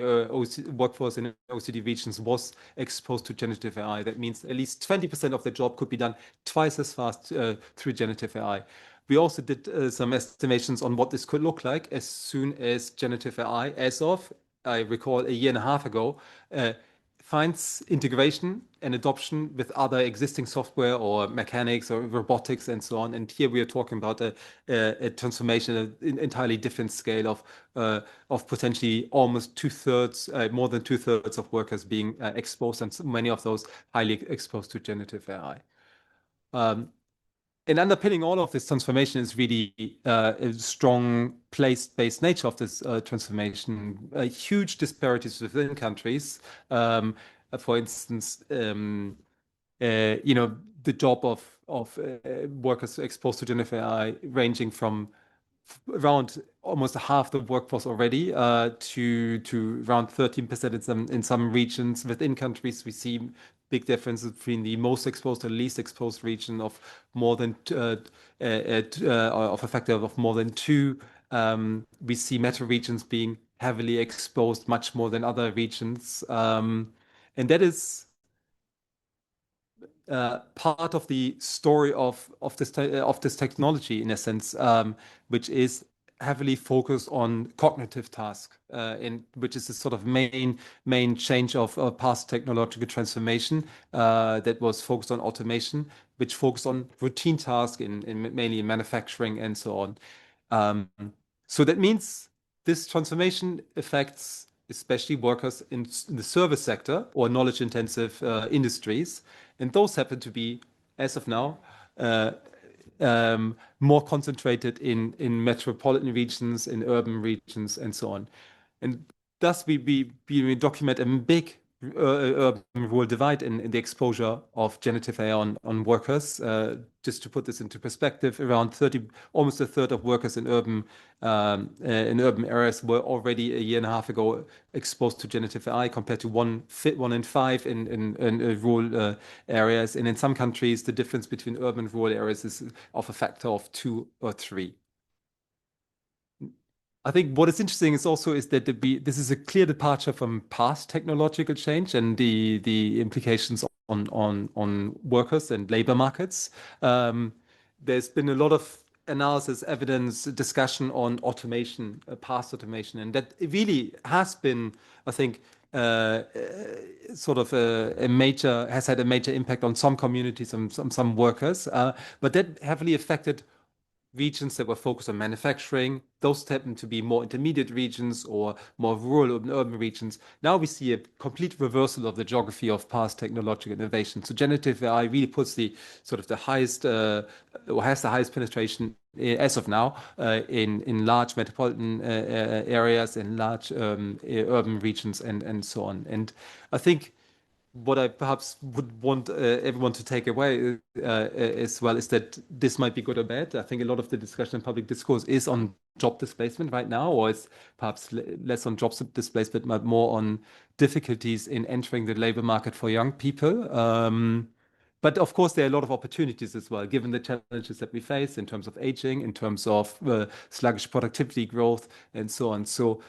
workforce in OECD regions was exposed to generative AI. That means at least 20% of the job could be done twice as fast through generative AI. We also did some estimations on what this could look like as soon as generative AI, as of, I recall, a year and a half ago, finds integration and adoption with other existing software or mechanics or robotics and so on. And here we are talking about a transformation at an entirely different scale of potentially almost two-thirds, more than two-thirds of workers being exposed, and many of those highly exposed to generative AI. And underpinning all of this transformation is really a strong place-based nature of this transformation. Huge disparities within countries. For instance, the job of workers exposed to generative AI ranging from around almost half the workforce already to around 13% in some regions. Within countries, we see big differences between the most exposed and least exposed region of more than of a factor of more than 2. We see metro regions being heavily exposed much more than other regions, and that is part of the story of this technology in a sense, which is heavily focused on cognitive task, which is the sort of main change of past technological transformation that was focused on automation, which focused on routine tasks mainly in manufacturing and so on. So that means this transformation affects especially workers in the service sector or knowledge-intensive industries, and those happen to be, as of now, more concentrated in metropolitan regions, in urban regions, and so on. And thus, we document a big urban-rural divide in the exposure of generative AI on workers. Just to put this into perspective, almost a third of workers in urban areas were already a year and a half ago exposed to generative AI, compared to one in 5 in rural areas. And in some countries, the difference between urban and rural areas is of a factor of 2 or 3. I think what is interesting is that this is a clear departure from past technological change and the implications on workers and labor markets. There's been a lot of analysis, evidence, discussion on automation, past automation, and that it really has been, I think, sort of has had a major impact on some communities and some workers, but that heavily affected regions that were focused on manufacturing. Those tend to be more intermediate regions or more rural urban regions. Now we see a complete reversal of the geography of past technological innovation. So generative AI really puts the highest, or has the highest penetration as of now in large metropolitan areas, in large urban regions, and so on. And I think what I perhaps would want everyone to take away as well is that this might be good or bad. I think a lot of the discussion in public discourse is on job displacement right now, or it's perhaps less on job displacement, but more on difficulties in entering the labor market for young people. But of course, there are a lot of opportunities as well, given the challenges that we face in terms of aging, in terms of sluggish productivity growth, and so on. So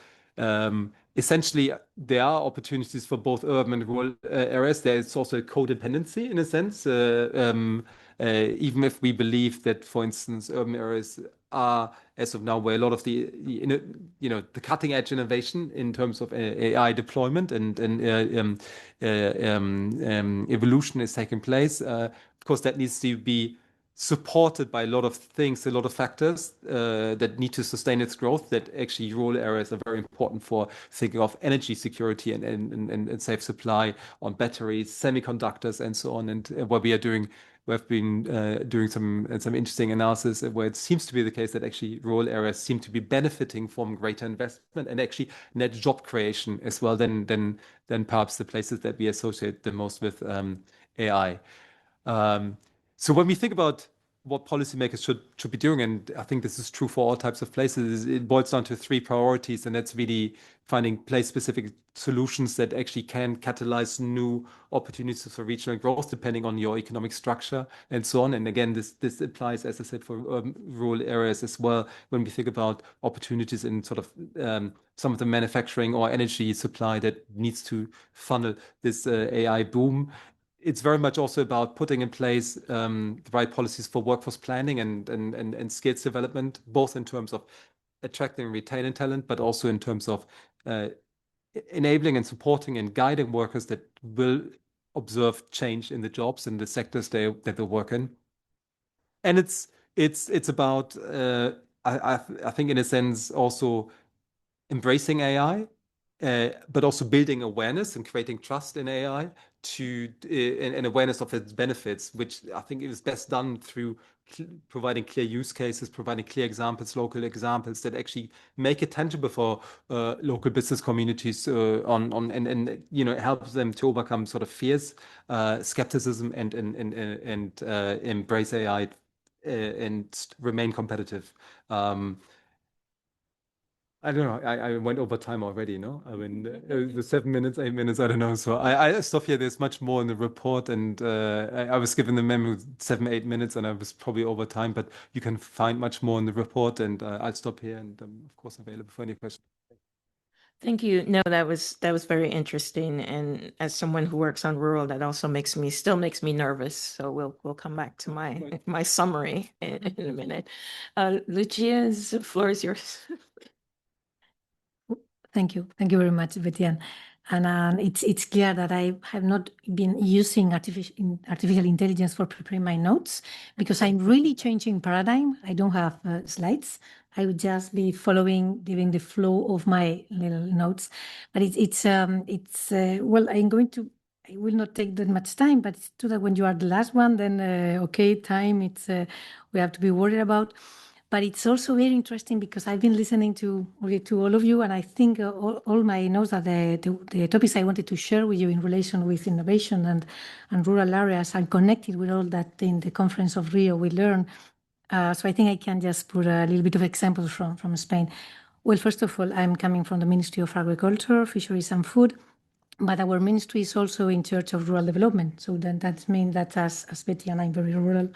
essentially, there are opportunities for both urban and rural areas. There is also a codependency in a sense, even if we believe that, for instance, urban areas are, as of now, where a lot of the cutting edge innovation in terms of AI deployment and evolution is taking place. Of course, that needs to be supported by a lot of things, a lot of factors that need to sustain its growth, that actually rural areas are very important for thinking of energy security and safe supply on batteries, semiconductors, and so on. And what we have been doing some interesting analysis where it seems to be the case that actually rural areas seem to be benefiting from greater investment and actually net job creation as well than perhaps the places that we associate the most with AI. So when we think about what policymakers should be doing, and I think this is true for all types of places, it boils down to 3 priorities, and that's really finding place-specific solutions that actually can catalyze new opportunities for regional growth, depending on your economic structure and so on. And again, this applies, as I said, for rural areas as well, when we think about opportunities in sort of some of the manufacturing or energy supply that needs to funnel this AI boom. It's very much also about putting in place the right policies for workforce planning and skills development, both in terms of attracting and retaining talent, but also in terms of enabling and supporting and guiding workers that will observe change in the jobs and the sectors that they work in. And it's about I think in a sense also embracing AI, but also building awareness and creating trust in AI and awareness of its benefits, which I think is best done through providing clear use cases, providing clear examples, local examples that actually make it tangible for local business communities and help them to overcome sort of fears, skepticism, and embrace AI and remain competitive. I don't know. I went over time already, no? I mean, the 7 minutes, 8 minutes, I don't know. So I stop here. There's much more in the report, and I was given the memo 7, 8 minutes, and I was probably over time. But you can find much more in the report, and I'll stop here, and I'm of course available for any questions. Thank you. No, that was very interesting, and as someone who works on rural, that also still makes me nervous. So we'll come back to my summary in a minute. Lucia's floor is yours. Thank you. Thank you very much, Betian. And it's clear that I have not been using artificial intelligence for preparing my notes because I'm really changing paradigm. I don't have slides. I would just be giving the flow of my little notes. But well, I will not take that much time, but it's true that when you are the last one, then time we have to be worried about. But it's also very interesting because I've been listening to all of you, and I think all my notes are the topics I wanted to share with you in relation with innovation and rural areas are connected with all that in the conference of Rio we learned. So I think I can just put a little bit of examples from Spain. Well, first of all, I'm coming from the Ministry of Agriculture, Fisheries and Food. But our ministry is also in charge of rural development. So then that means that as Betty and I'm very rural.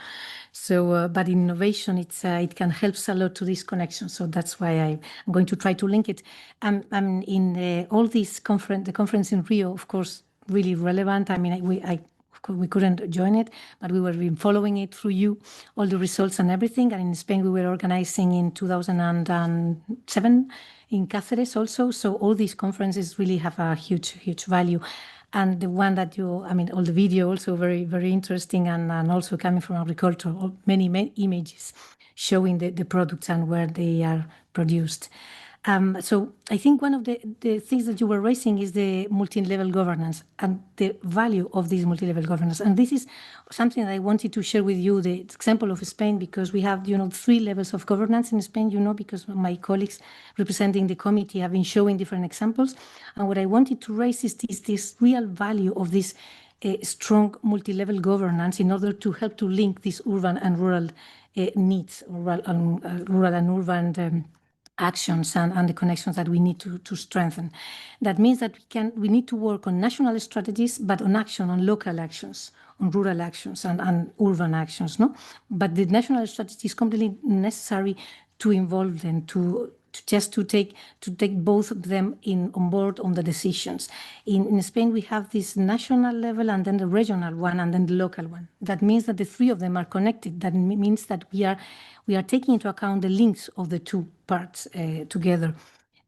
So, but innovation, it can help a lot to this connection. So that's why I'm going to try to link it. I'm in all these the conference in Rio, of course, really relevant. I mean, we couldn't join it, but we were following it through you, all the results and everything. And in Spain, we were organizing in 2007 in Cáceres also. So all these conferences really have a huge value. And the one that all the video also very, very interesting and also coming from agriculture, many images showing the products and where they are produced. So I think one of the things that you were raising is the multi-level governance and the value of this multi-level governance. And this is something that I wanted to share with you, the example of Spain, because we have, 3 levels of governance in Spain, because my colleagues representing the committee have been showing different examples. And what I wanted to raise is this real value of this strong multi-level governance in order to help to link these urban and rural needs, rural and urban actions and the connections that we need to strengthen. That means that we need to work on national strategies, but on local actions, on rural actions and urban actions, no? But the national strategy is completely necessary to involve them, to take both of them on board on the decisions. In Spain, we have this national level and then the regional one and then the local one. That means that the 3 of them are connected. That means that we are taking into account the links of the 2 parts together.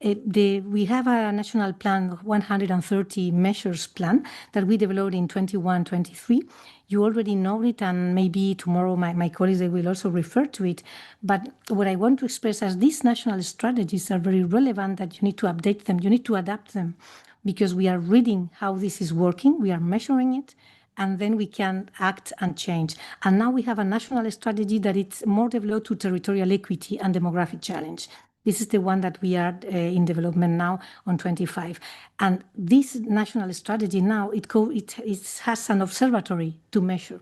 We have a national plan, 130 measures plan that we developed in 21-23. You already know it, and maybe tomorrow my colleagues they will also refer to it. But what I want to express as these national strategies are very relevant, that you need to update them, you need to adapt them, because we are reading how this is working, we are measuring it, and then we can act and change. And now we have a national strategy that it's more developed to territorial equity and demographic challenge. This is the one that we are in development now on 25. And this national strategy now, it has an observatory to measure.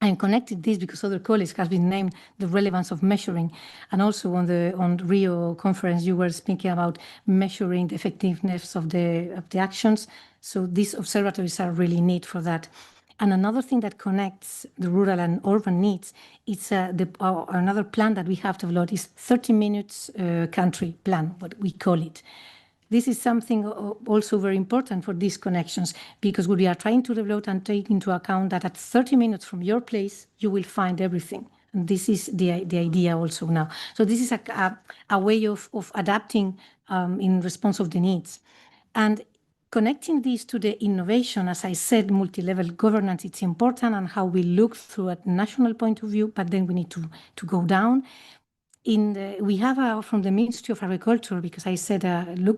I connected this because other colleagues have been named the relevance of measuring. And also on the Rio conference, you were speaking about measuring the effectiveness of the actions. So these observatories are really neat for that. And another thing that connects the rural and urban needs, it's another plan that we have developed is 30 minutes country plan, what we call it. This is something also very important for these connections, because we are trying to develop and take into account that at 30 minutes from your place, you will find everything. And this is the idea also now. So this is a way of adapting in response of the needs. And Connecting this to the innovation, as I said, multi-level governance, it's important, and how we look through a national point of view, but then we need to go down. We have from the Ministry of Agriculture, because I said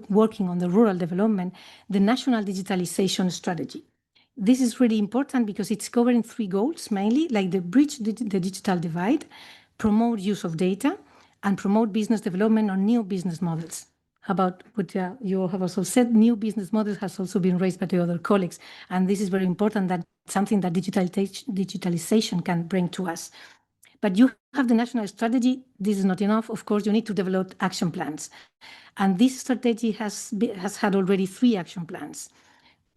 working on the rural development, the National Digitalization Strategy. This is really important because it's covering 3 goals mainly, like the bridge the digital divide, promote use of data, and promote business development on new business models. About what you have also said, new business models has also been raised by the other colleagues, and this is very important, that something that digitalization can bring to us. But you have the national strategy. This is not enough. Of course, you need to develop action plans. And this strategy has had already 3 action plans.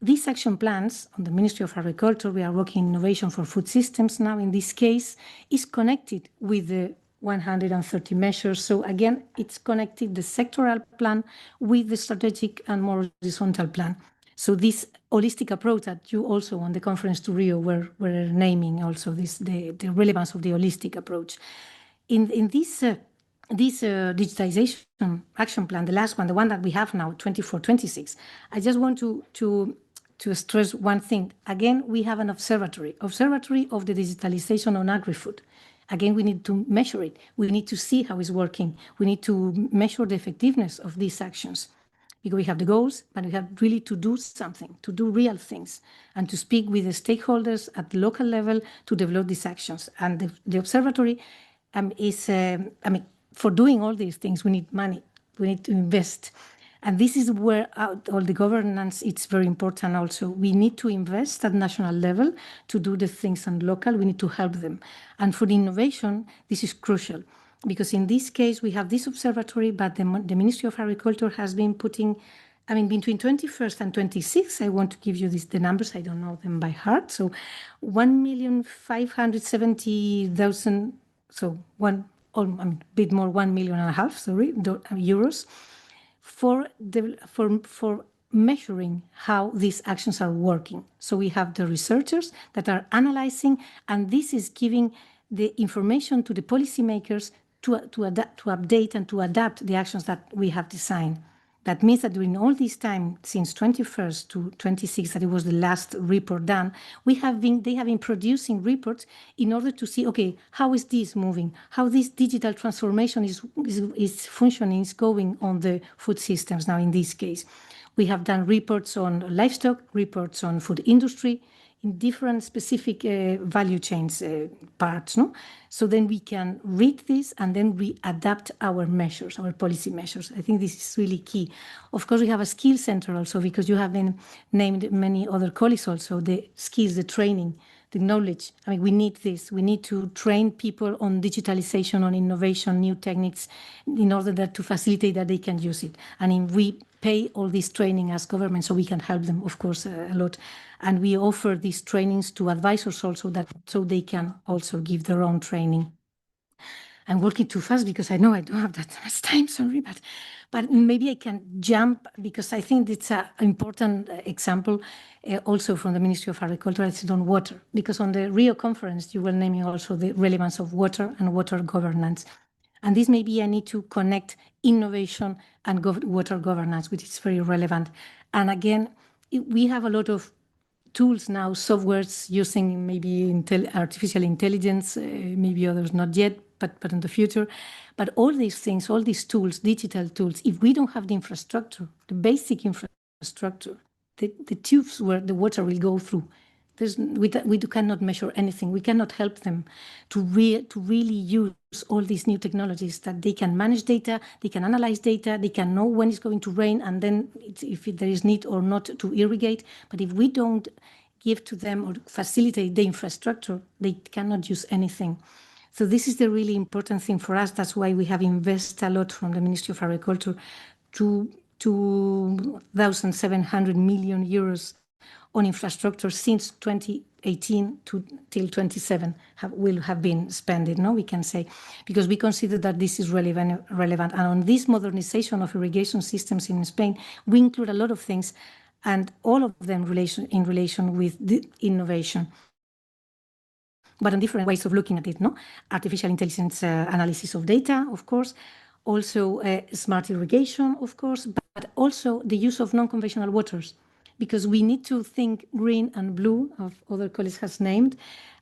These action plans on the Ministry of Agriculture, we are working innovation for food systems now in this case, is connected with the 130 measures. So again, it's connected the sectoral plan with the strategic and more horizontal plan. So this holistic approach that you also on the conference to Rio were naming also the relevance of the holistic approach. In this digitization action plan, the last one, the one that we have now, 24-26, I just want to stress one thing. Again, we have an observatory of the digitalization on agri-food. Again, we need to measure it. We need to see how it's working. We need to measure the effectiveness of these actions, because we have the goals, but we have really to do something, to do real things, and to speak with the stakeholders at the local level to develop these actions. And the observatory is, for doing all these things, we need money. We need to invest. And this is where all the governance, it's very important also. We need to invest at national level to do the things on local. We need to help them. And for the innovation, this is crucial, because in this case, we have this observatory, but the Ministry of Agriculture has been putting, between 21st and 26th, I want to give you the numbers, I don't know them by heart. So 1,570,000, so a bit more, 1.5 million, euros, for measuring how these actions are working. So we have the researchers that are analyzing, and this is giving the information to the policymakers to update and to adapt the actions that we have designed. That means that during all this time, since 21st to 26th, that it was the last report done, they have been producing reports in order to see, okay, how is this moving? How this digital transformation is functioning, is going on the food systems now in this case. We have done reports on livestock, reports on food industry, in different specific value chains parts, no? So then we can read this and then we adapt our measures, our policy measures. I think this is really key. Of course, we have a skill center also, because you have been named many other colleagues also, the skills, the training, the knowledge. We need this. We need to train people on digitalization, on innovation, new techniques, in order that to facilitate that they can use it. And we pay all this training as government, so we can help them, of course, a lot. And we offer these trainings to advisors also, so they can also give their own training. I'm working too fast because I know I don't have that much time, sorry, but maybe I can jump, because I think it's an important example also from the Ministry of Agriculture. It's on water, because on the Rio conference, you were naming also the relevance of water and water governance. And this maybe I need to connect innovation and water governance, which is very relevant. And again, we have a lot of tools now, softwares using maybe artificial intelligence, maybe others not yet, but in the future. But all these things, all these tools, digital tools, if we don't have the infrastructure, the basic infrastructure, the tubes where the water will go through, we cannot measure anything. We cannot help them to really use all these new technologies, that they can manage data, they can analyze data, they can know when it's going to rain, and then if there is need or not to irrigate. But if we don't give to them or facilitate the infrastructure, they cannot use anything. So this is the really important thing for us. That's why we have invested a lot from the Ministry of Agriculture, 2,700 million euros on infrastructure since 2018 till 27 will have been spent, no, we can say, because we consider that this is relevant. And on this modernization of irrigation systems in Spain, we include a lot of things, and all of them in relation with the innovation, but on different ways of looking at it, no? Artificial intelligence analysis of data, of course, also smart irrigation, of course, but also the use of non-conventional waters. because we need to think green and blue, of other colleagues has named.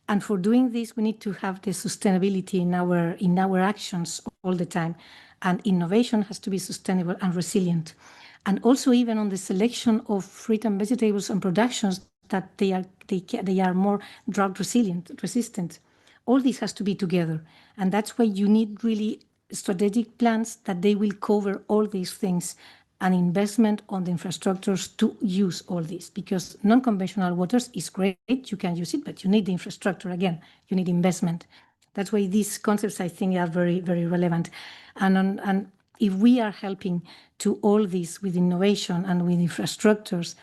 And for doing this, we need to have the sustainability in our actions all the time. And innovation has to be sustainable and resilient. And also even on the selection of fruit and vegetables and productions, that they are more drought resistant. All this has to be together. And that's why you need really strategic plans that they will cover all these things, and investment on the infrastructures to use all this, because non-conventional waters is great, you can use it, but you need the infrastructure again, you need investment. That's why these concepts, I think, are very, very relevant. And if we are helping to all this with innovation and with infrastructures,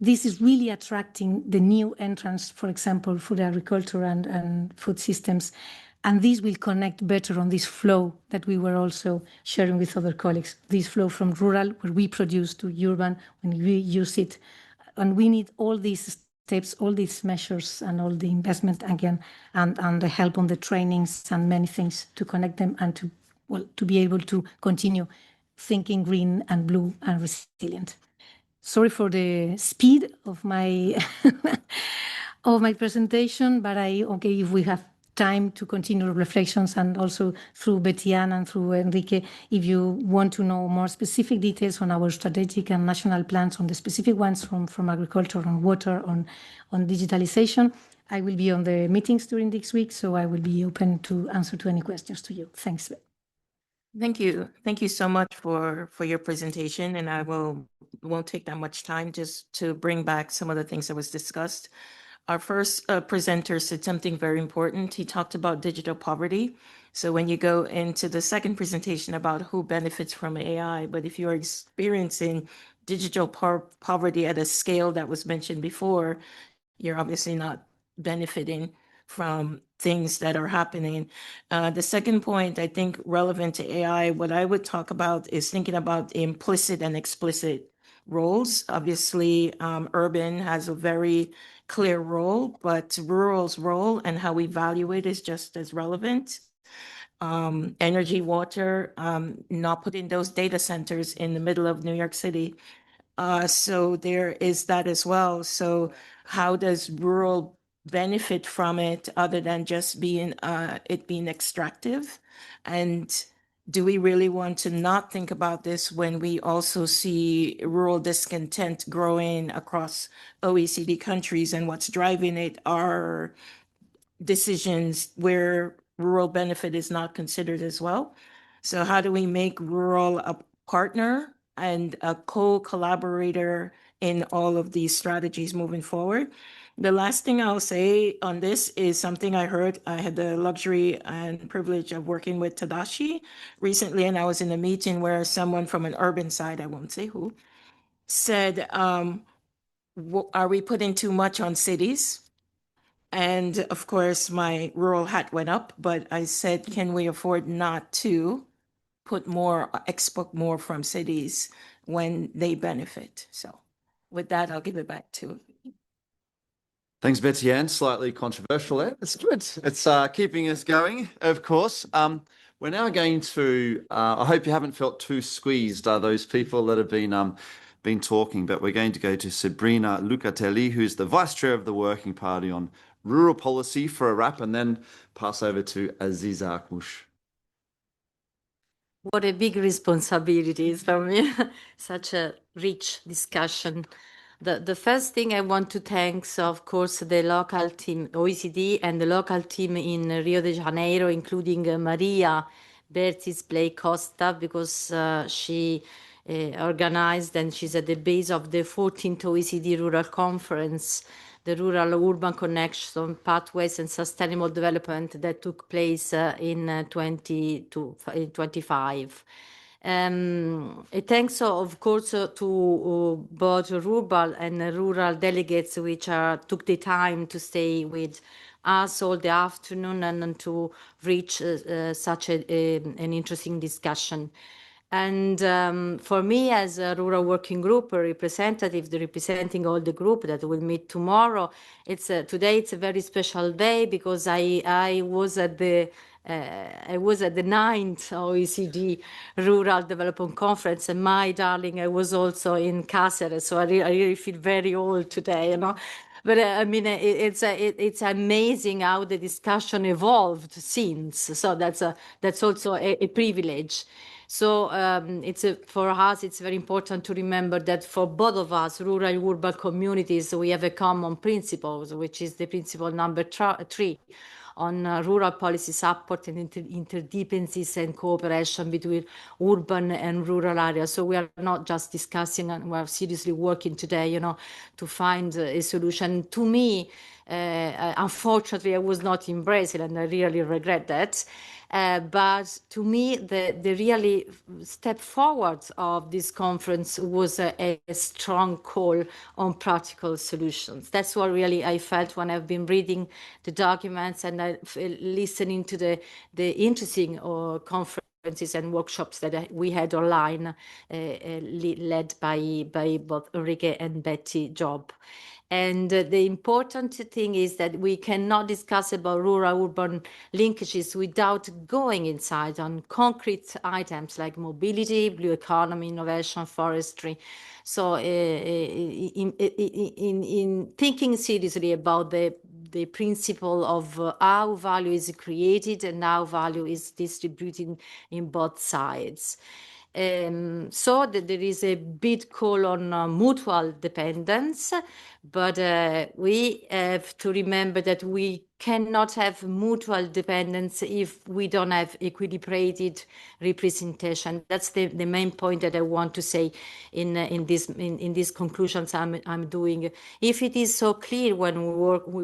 this is really attracting the new entrants, for example, food agriculture and food systems. And this will connect better on this flow that we were also sharing with other colleagues. This flow from rural, where we produce, to urban, when we use it. And we need all these steps, all these measures, and all the investment again, and the help on the trainings and many things to connect them and to be able to continue thinking green and blue and resilient. Sorry for the speed of my of my presentation, but if we have time to continue reflections, and also through Betian and through Enrique, if you want to know more specific details on our strategic and national plans, on the specific ones from agriculture, on water, on digitalization, I will be on the meetings during this week, so I will be open to answer to any questions to you. Thanks. Thank you. Thank you so much for your presentation, and I won't take that much time, just to bring back some of the things that was discussed. Our first presenter said something very important. He talked about digital poverty. So when you go into the second presentation about who benefits from AI, but if you're experiencing digital poverty at a scale that was mentioned before, you're obviously not benefiting from things that are happening. The second point, I think, relevant to AI, what I would talk about is thinking about implicit and explicit roles. Obviously, urban has a very clear role, but rural's role and how we value it is just as relevant. Energy, water, not putting those data centers in the middle of New York City. So there is that as well. So how does rural benefit from it other than just being it being extractive? And do we really want to not think about this when we also see rural discontent growing across OECD countries, and what's driving it are decisions where rural benefit is not considered as well? So how do we make rural a partner and a co-collaborator in all of these strategies moving forward? The last thing I'll say on this is something I heard. I had the luxury and privilege of working with Tadashi recently, and I was in a meeting where someone from an urban side, I won't say who, said, are we putting too much on cities? And of course, my rural hat went up, but I said, can we afford not to export more from cities when they benefit? So with that, I'll give it back to. Thanks, Betian. Slightly controversial there. It's good. It's keeping us going, of course. We're now going to, I hope you haven't felt too squeezed, those people that have been talking, but we're going to go to Sabrina Lucatelli, who's the Vice Chair of the Working Party on Rural Policy, for a wrap, and then pass over to Aziza Akmush. What a big responsibility for me, such a rich discussion. The first thing I want to thank, of course, the local team, OECD, and the local team in Rio de Janeiro, including Maria Bertis Blake Costa, because she organized, and she's at the base of the 14th OECD Rural Conference, the Rural-Urban Connection, Pathways and Sustainable Development that took place in 2025. Thanks, of course, to both urban and rural delegates, which took the time to stay with us all the afternoon and to reach such an interesting discussion. And for me, as a rural working group representative, representing all the group that will meet tomorrow, today it's a very special day, because I was at the I was at the 9th OECD Rural Development Conference, and my darling, I was also in Cáceres, so I really feel very old today, you know. But I mean, it's amazing how the discussion evolved since. So that's also a privilege. So for us, it's very important to remember that for both of us, rural urban communities, we have a common principle, which is the principle number 3 on rural policy support and interdependencies and cooperation between urban and rural areas. So we are not just discussing, and we are seriously working today, you know, to find a solution. To me, unfortunately, I was not in Brazil, and I really regret that. But to me, the really step forward of this conference was a strong call on practical solutions. That's what really I felt when I've been reading the documents and listening to the interesting conferences and workshops that we had online, led by both Ulrike and Betty Job. And the important thing is that we cannot discuss about rural-urban linkages without going inside on concrete items like mobility, blue economy, innovation, forestry. So in thinking seriously about the principle of how value is created and how value is distributed in both sides. So there is a big call on mutual dependence, but we have to remember that we cannot have mutual dependence if we don't have equilibrated representation. That's the main point that I want to say in these conclusions I'm doing. If it is so clear when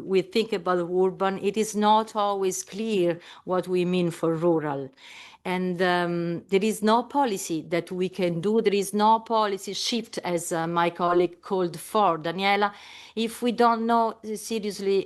we think about urban, it is not always clear what we mean for rural. And there is no policy that we can do. There is no policy shift, as my colleague called for, Daniela, if we don't know seriously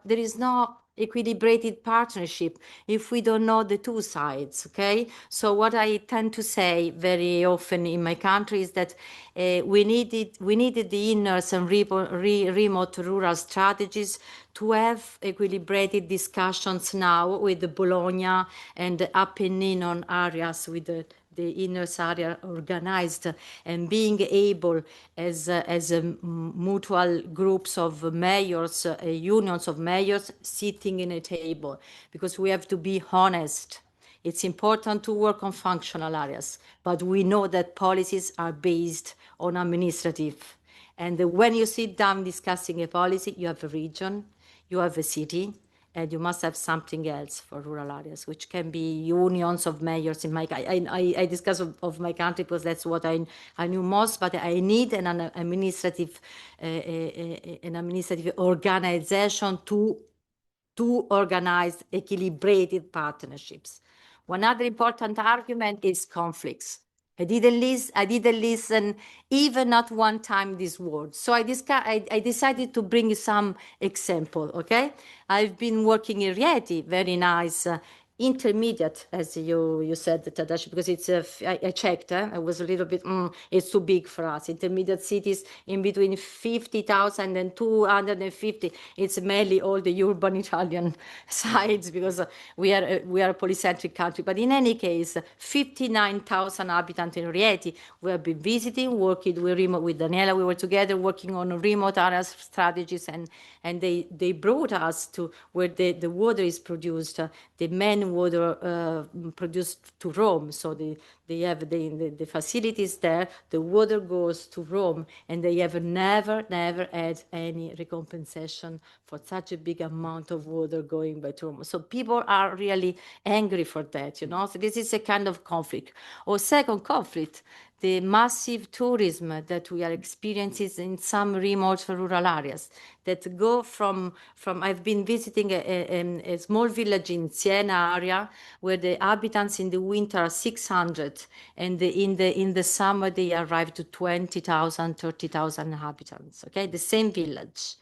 there is no equilibrated partnership if we don't know the two sides, okay? So what I tend to say very often in my country is that we needed the inner and remote rural strategies to have equilibrated discussions now with the Bologna and the Apennine areas, with the inner area organized, and being able as mutual groups of mayors, unions of mayors, sitting in a table, because we have to be honest. It's important to work on functional areas, but we know that policies are based on administrative. And when you sit down discussing a policy, you have a region, you have a city, and you must have something else for rural areas, which can be unions of mayors. In my, I discuss of my country because that's what I knew most. But I need an administrative organization to organize equilibrated partnerships. One other important argument is conflicts. I didn't listen even not one time this word. So I decided to bring you some example, okay? I've been working in Rieti, very nice, intermediate, as you said, Tadashi, because it's I checked, I was a little bit, it's too big for us. Intermediate cities in between 50,000 and 250. It's mainly all the urban Italian sides, because we are a polycentric country. But in any case, 59,000 inhabitants in Rieti. We have been visiting, working with Daniela. We were together working on remote area strategies, and they brought us to where the water is produced, the main water produced to Rome. So they have the facilities there, the water goes to Rome, and they have never had any recompensation for such a big amount of water going by to Rome. So people are really angry for that, you know. So this is a kind of conflict. Or second conflict, the massive tourism that we are experiencing in some remote rural areas that go from I've been visiting a small village in Siena area where the inhabitants in the winter are 600, and in the summer they arrive to 20,000, 30,000 inhabitants, okay? The same village.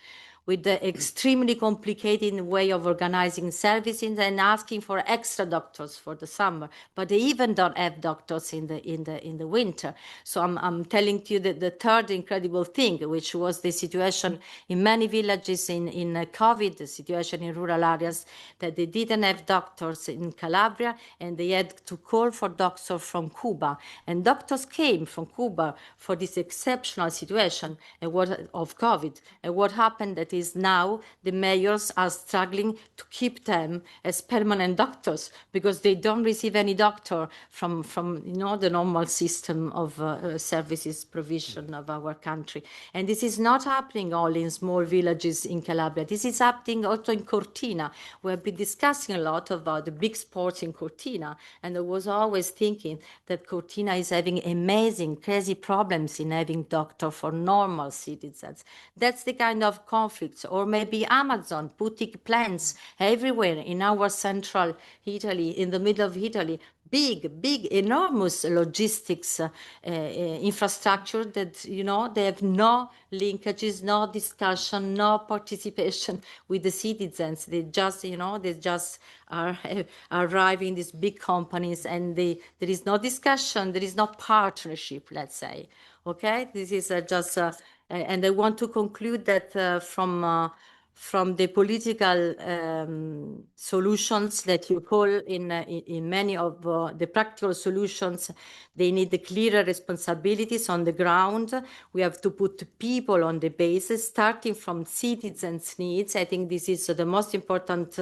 with the extremely complicated way of organizing services and asking for extra doctors for the summer, but they even don't have doctors in the winter. So I'm telling you that the third incredible thing, which was the situation in many villages in COVID, the situation in rural areas, that they didn't have doctors in Calabria, and they had to call for doctors from Cuba. And doctors came from Cuba for this exceptional situation of COVID. And what happened that is now the mayors are struggling to keep them as permanent doctors because they don't receive any doctor from the normal system of services provision of our country. And this is not happening only in small villages in Calabria. This is happening also in Cortina. We have been discussing a lot about the big sports in Cortina, and I was always thinking that Cortina is having amazing, crazy problems in having doctor for normal citizens. That's the kind of conflicts. Or maybe Amazon putting plants everywhere in our central Italy, in the middle of Italy, big, enormous logistics infrastructure that, they have no linkages, no discussion, no participation with the citizens. They just are arriving these big companies, and there is no discussion, there is no partnership, let's say. Okay, this is just, and I want to conclude that from the political solutions that you call in many of the practical solutions, they need the clearer responsibilities on the ground. We have to put people on the basis, starting from citizens' needs. I think this is the most important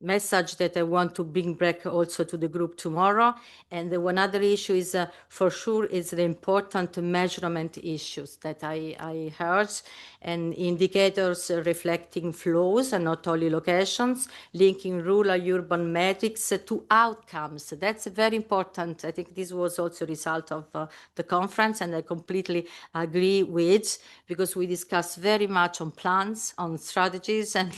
message that I want to bring back also to the group tomorrow. And one other issue is, for sure, is the important measurement issues that I heard, and indicators reflecting flows and not only locations, linking rural-urban metrics to outcomes. That's very important. I think this was also a result of the conference, and I completely agree with, because we discussed very much on plans, on strategies, and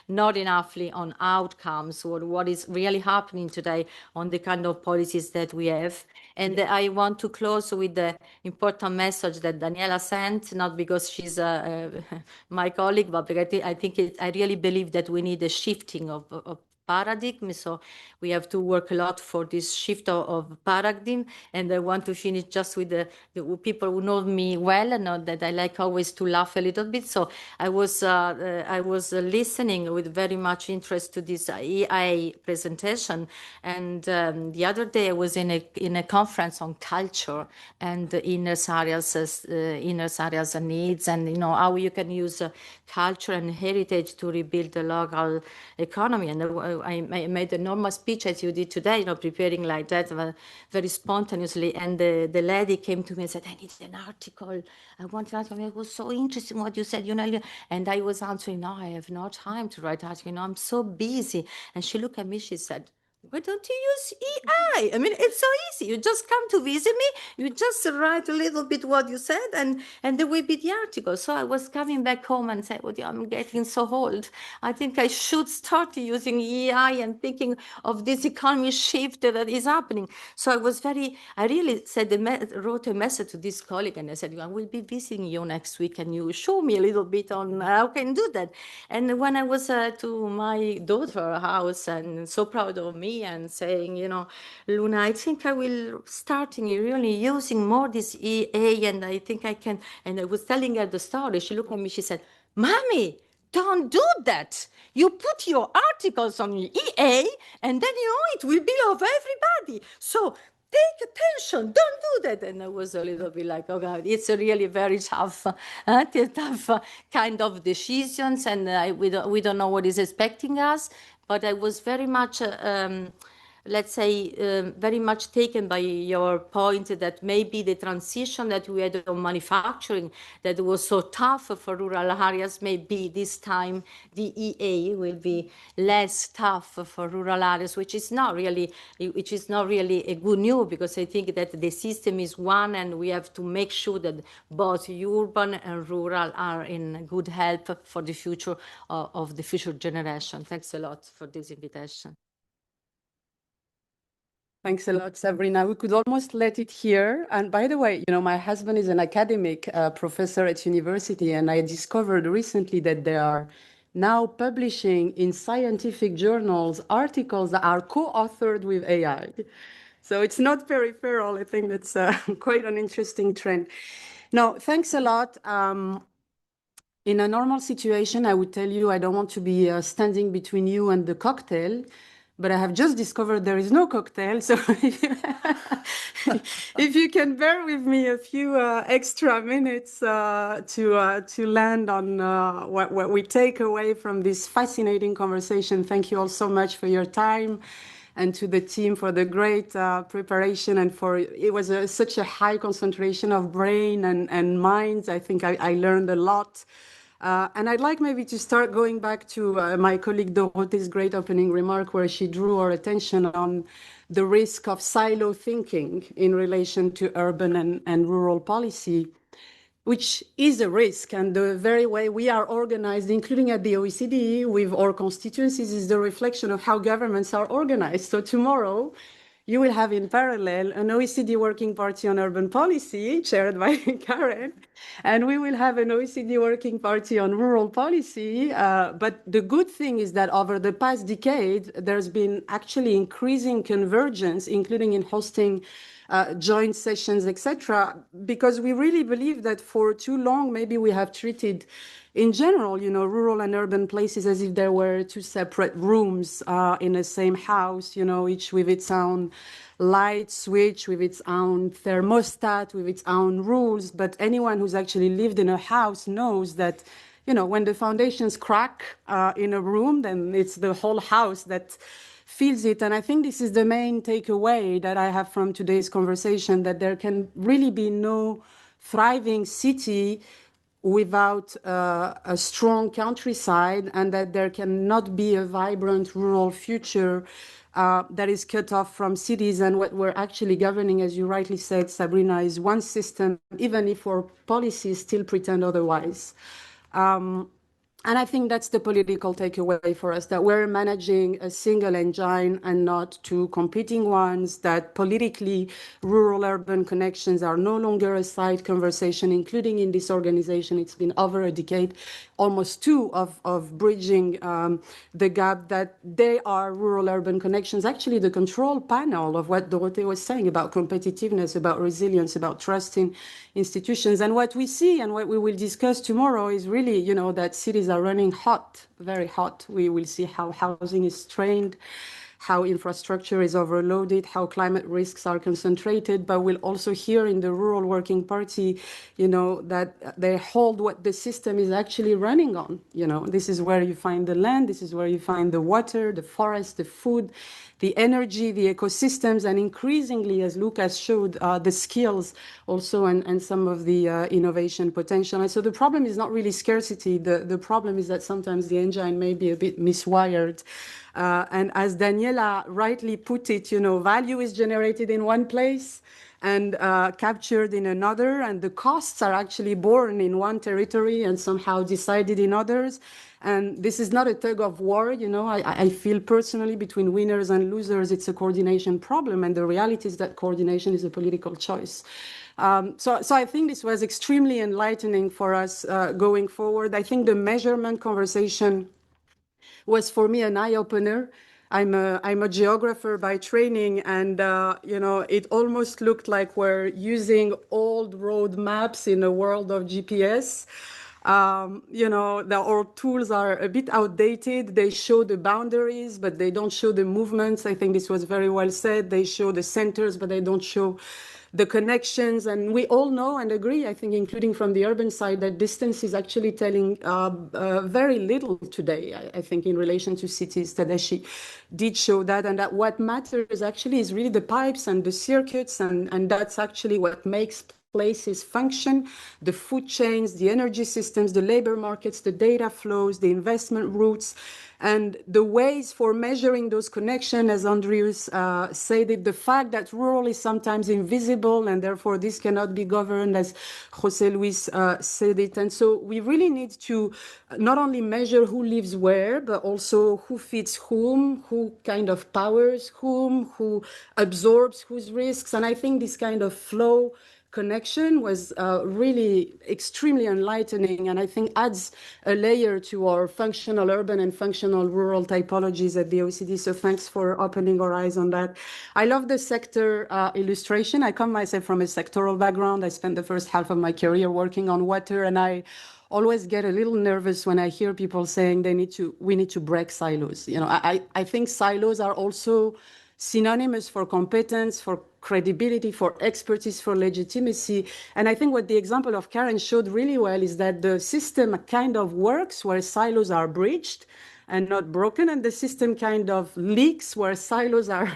not enoughly on outcomes, or what is really happening today on the kind of policies that we have. And I want to close with the important message that Daniela sent, not because she's my colleague, but because I really believe that we need a shifting of paradigm. So we have to work a lot for this shift of paradigm. And I want to finish just with the people who know me well, and know that I like always to laugh a little bit. So I was listening with very much interest to this EI presentation. And the other day I was in a conference on culture and inner areas and needs, and how you can use culture and heritage to rebuild the local economy. And I made a normal speech as you did today, preparing like that very spontaneously. And the lady came to me and said, I need an article. I want to article. It was so interesting what you said, And I was answering, no, I have no time to write article. I'm so busy. And she looked at me, she said, why don't you use EI? I mean, it's so easy. You just come to visit me, you just write a little bit what you said, and there will be the article. So I was coming back home and said, well, I'm getting so old. I think I should start using EI and thinking of this economy shift that is happening. So I really wrote a message to this colleague, and I said, I will be visiting you next week, and you show me a little bit on how I can do that. And when I was to my daughter's house, and so proud of me, and saying, Luna, I think I will start really using more this EA, and I think I can. And I was telling her the story. She looked at me, she said, Mommy, don't do that. You put your articles on EA, and then it will be of everybody. So take attention, don't do that. And I was a little bit like, oh God, it's a really very tough kind of decisions, and we don't know what is expecting us. But I was very much, let's say, very much taken by your point that maybe the transition that we had on manufacturing that was so tough for rural areas, maybe this time the EA will be less tough for rural areas, which is not really a good news, because I think that the system is one, and we have to make sure that both urban and rural are in good health for the future of the future generation. Thanks a lot for this invitation. Thanks a lot, Sabrina. We could almost let it here. And by the way, my husband is an academic professor at university, and I discovered recently that they are now publishing in scientific journals articles that are co-authored with AI. So it's not peripheral. I think that's quite an interesting trend. No, thanks a lot. In a normal situation, I would tell you I don't want to be standing between you and the cocktail, but I have just discovered there is no cocktail. So if you can bear with me a few extra minutes to land on what we take away from this fascinating conversation. Thank you all so much for your time, and to the team for the great preparation, and it was such a high concentration of brain and minds. I think I learned a lot. And I'd like maybe to start going back to my colleague Dorothée's great opening remark, where she drew our attention on the risk of silo thinking in relation to urban and rural policy, which is a risk. And the very way we are organized, including at the OECD, with our constituencies, is the reflection of how governments are organized. So tomorrow, you will have in parallel an OECD Working Party on Urban Policy, chaired by Karen, and we will have an OECD Working Party on Rural Policy. But the good thing is that over the past decade, there's been actually increasing convergence, including in hosting joint sessions, etc., because we really believe that for too long, maybe we have treated in general, rural and urban places as if there were two separate rooms in the same house, each with its own light switch, with its own thermostat, with its own rules. But anyone who's actually lived in a house knows that, when the foundations crack in a room, then it's the whole house that feels it. And I think this is the main takeaway that I have from today's conversation, that there can really be no thriving city without a strong countryside, and that there cannot be a vibrant rural future that is cut off from cities. And what we're actually governing, as you rightly said, Sabrina, is one system, even if our policies still pretend otherwise. And I think that's the political takeaway for us, that we're managing a single engine and not two competing ones, that politically rural-urban connections are no longer a side conversation, including in this organization. It's been over a decade, almost two, of bridging the gap, that they are rural-urban connections. Actually, the control panel of what Dorothée was saying about competitiveness, about resilience, about trust in institutions. And what we see and what we will discuss tomorrow is really, that cities are running hot, very hot. We will see how housing is strained, how infrastructure is overloaded, how climate risks are concentrated. But we'll also hear in the Rural Working Party, that they hold what the system is actually running on. This is where you find the land, this is where you find the water, the forest, the food, the energy, the ecosystems, and increasingly, as Lucas showed, the skills also, and some of the innovation potential. And so the problem is not really scarcity. The problem is that sometimes the engine may be a bit miswired. And as Daniela rightly put it, value is generated in one place and captured in another, and the costs are actually born in one territory and somehow decided in others. And this is not a tug of war, I feel personally between winners and losers, it's a coordination problem. And the reality is that coordination is a political choice. So I think this was extremely enlightening for us going forward. I think the measurement conversation was for me an eye-opener. I'm a geographer by training, and it almost looked like we're using old road maps in a world of GPS. Our tools are a bit outdated. They show the boundaries, but they don't show the movements. I think this was very well said. They show the centers, but they don't show the connections. And we all know and agree, I think, including from the urban side, that distance is actually telling very little today, I think, in relation to cities. Tadashi did show that, and that what matters actually is really the pipes and the circuits, and that's actually what makes places function, the food chains, the energy systems, the labor markets, the data flows, the investment routes, and the ways for measuring those connections, as Andreas said it, the fact that rural is sometimes invisible and therefore this cannot be governed, as José Luis said it. And so we really need to not only measure who lives where, but also who feeds whom, who kind of powers whom, who absorbs whose risks. And I think this kind of flow connection was really extremely enlightening, and I think adds a layer to our functional urban and functional rural typologies at the OECD. So thanks for opening our eyes on that. I love the sector illustration. I come myself from a sectoral background. I spent the first half of my career working on water, and I always get a little nervous when I hear people saying we need to break silos. You know, I think silos are also synonymous for competence, for credibility, for expertise, for legitimacy. And I think what the example of Karen showed really well is that the system kind of works where silos are bridged and not broken, and the system kind of leaks where silos are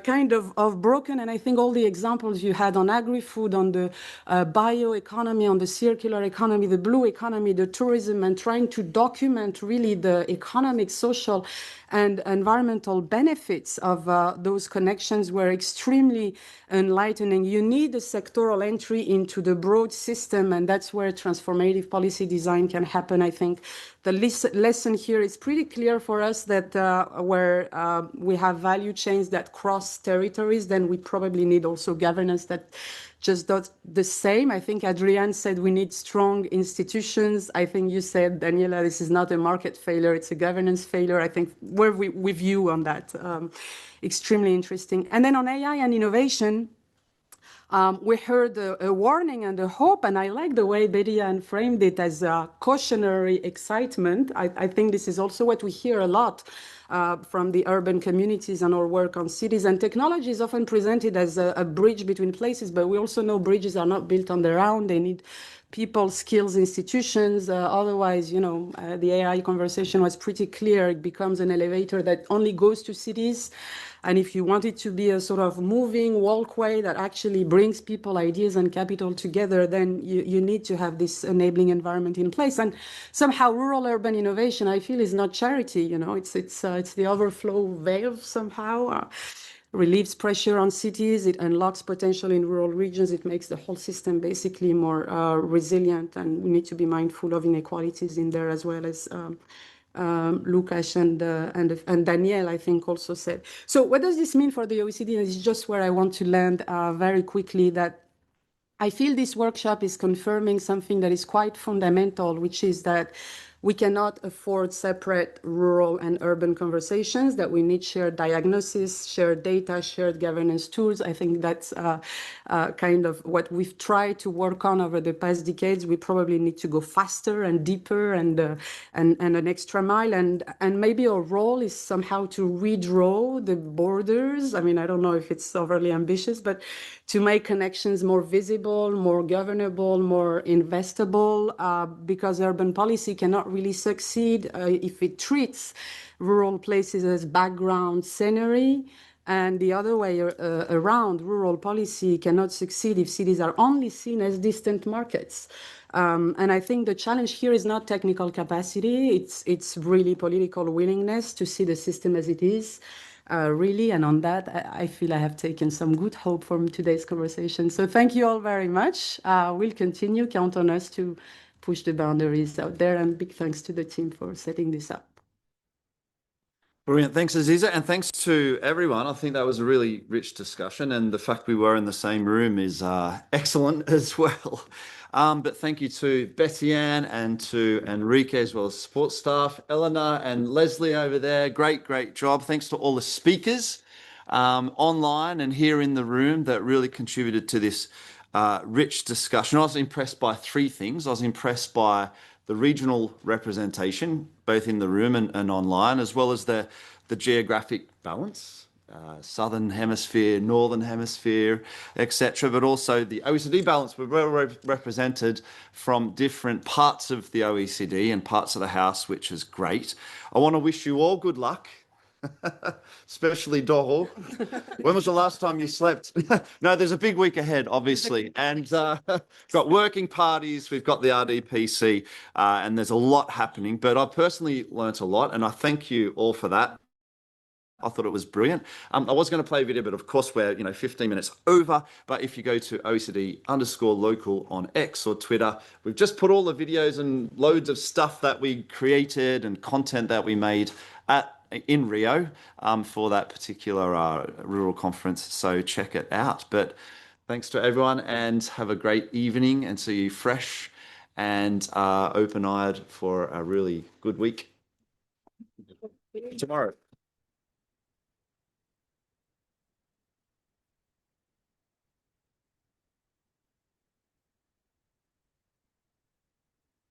kind of broken. And I think all the examples you had on agri-food, on the bioeconomy, on the circular economy, the blue economy, the tourism, and trying to document really the economic, social, and environmental benefits of those connections were extremely enlightening. You need a sectoral entry into the broad system, and that's where transformative policy design can happen. I think the lesson here is pretty clear for us that where we have value chains that cross territories, then we probably need also governance that just does the same. I think Adrienne said we need strong institutions. I think you said, Daniela, this is not a market failure, it's a governance failure. I think we're with you on that. Extremely interesting. And then on AI and innovation, we heard a warning and a hope, and I like the way Bedian framed it as a cautionary excitement. I think this is also what we hear a lot from the urban communities and our work on cities. And technology is often presented as a bridge between places, but we also know bridges are not built on their own. They need people, skills, institutions. Otherwise, you know, the AI conversation was pretty clear. It becomes an elevator that only goes to cities. And if you want it to be a sort of moving walkway that actually brings people, ideas, and capital together, then you need to have this enabling environment in place. And somehow rural-urban innovation, I feel, is not charity. You know, it's the overflow valve somehow. Relieves pressure on cities, it unlocks potential in rural regions, it makes the whole system basically more resilient, and we need to be mindful of inequalities in there as well, as Lucas and Danielle, I think, also said. So what does this mean for the OECD? And this is just where I want to land very quickly, that I feel this workshop is confirming something that is quite fundamental, which is that we cannot afford separate rural and urban conversations, that we need shared diagnosis, shared data, shared governance tools. I think that's kind of what we've tried to work on over the past decades. We probably need to go faster and deeper and an extra mile. And maybe our role is somehow to redraw the borders. I mean, I don't know if it's overly ambitious, but to make connections more visible, more governable, more investable, because urban policy cannot really succeed if it treats rural places as background scenery, and the other way around, rural policy cannot succeed if cities are only seen as distant markets. And I think the challenge here is not technical capacity, it's really political willingness to see the system as it is. Really, and on that, I feel I have taken some good hope from today's conversation. So thank you all very much. We'll continue, count on us to push the boundaries out there, and big thanks to the team for setting this up. Brilliant. Thanks, Aziza, and thanks to everyone. I think that was a really rich discussion, and the fact we were in the same room is excellent as well. But thank you to Betty-Ann and to Enrique, as well as support staff, Eleanor and Leslie over there. Great job. Thanks to all the speakers online and here in the room that really contributed to this rich discussion. I was impressed by three things. I was impressed by the regional representation, both in the room and online, as well as the geographic balance, Southern Hemisphere, Northern Hemisphere, etc., but also the OECD balance. We're well represented from different parts of the OECD and parts of the House, which is great. I want to wish you all good luck especially Doro. When was the last time you slept? No, there's a big week ahead, obviously, and got working parties. We've got the RDPC, and there's a lot happening. But I personally learnt a lot, and I thank you all for that. I thought it was brilliant. I was going to play a video, but of course we're 15 minutes over. But if you go to OECD_local on X or Twitter, we've just put all the videos and loads of stuff that we created and content that we made in Rio for that particular rural conference. So check it out. But thanks to everyone, and have a great evening, and see you fresh and open-eyed for a really good week tomorrow.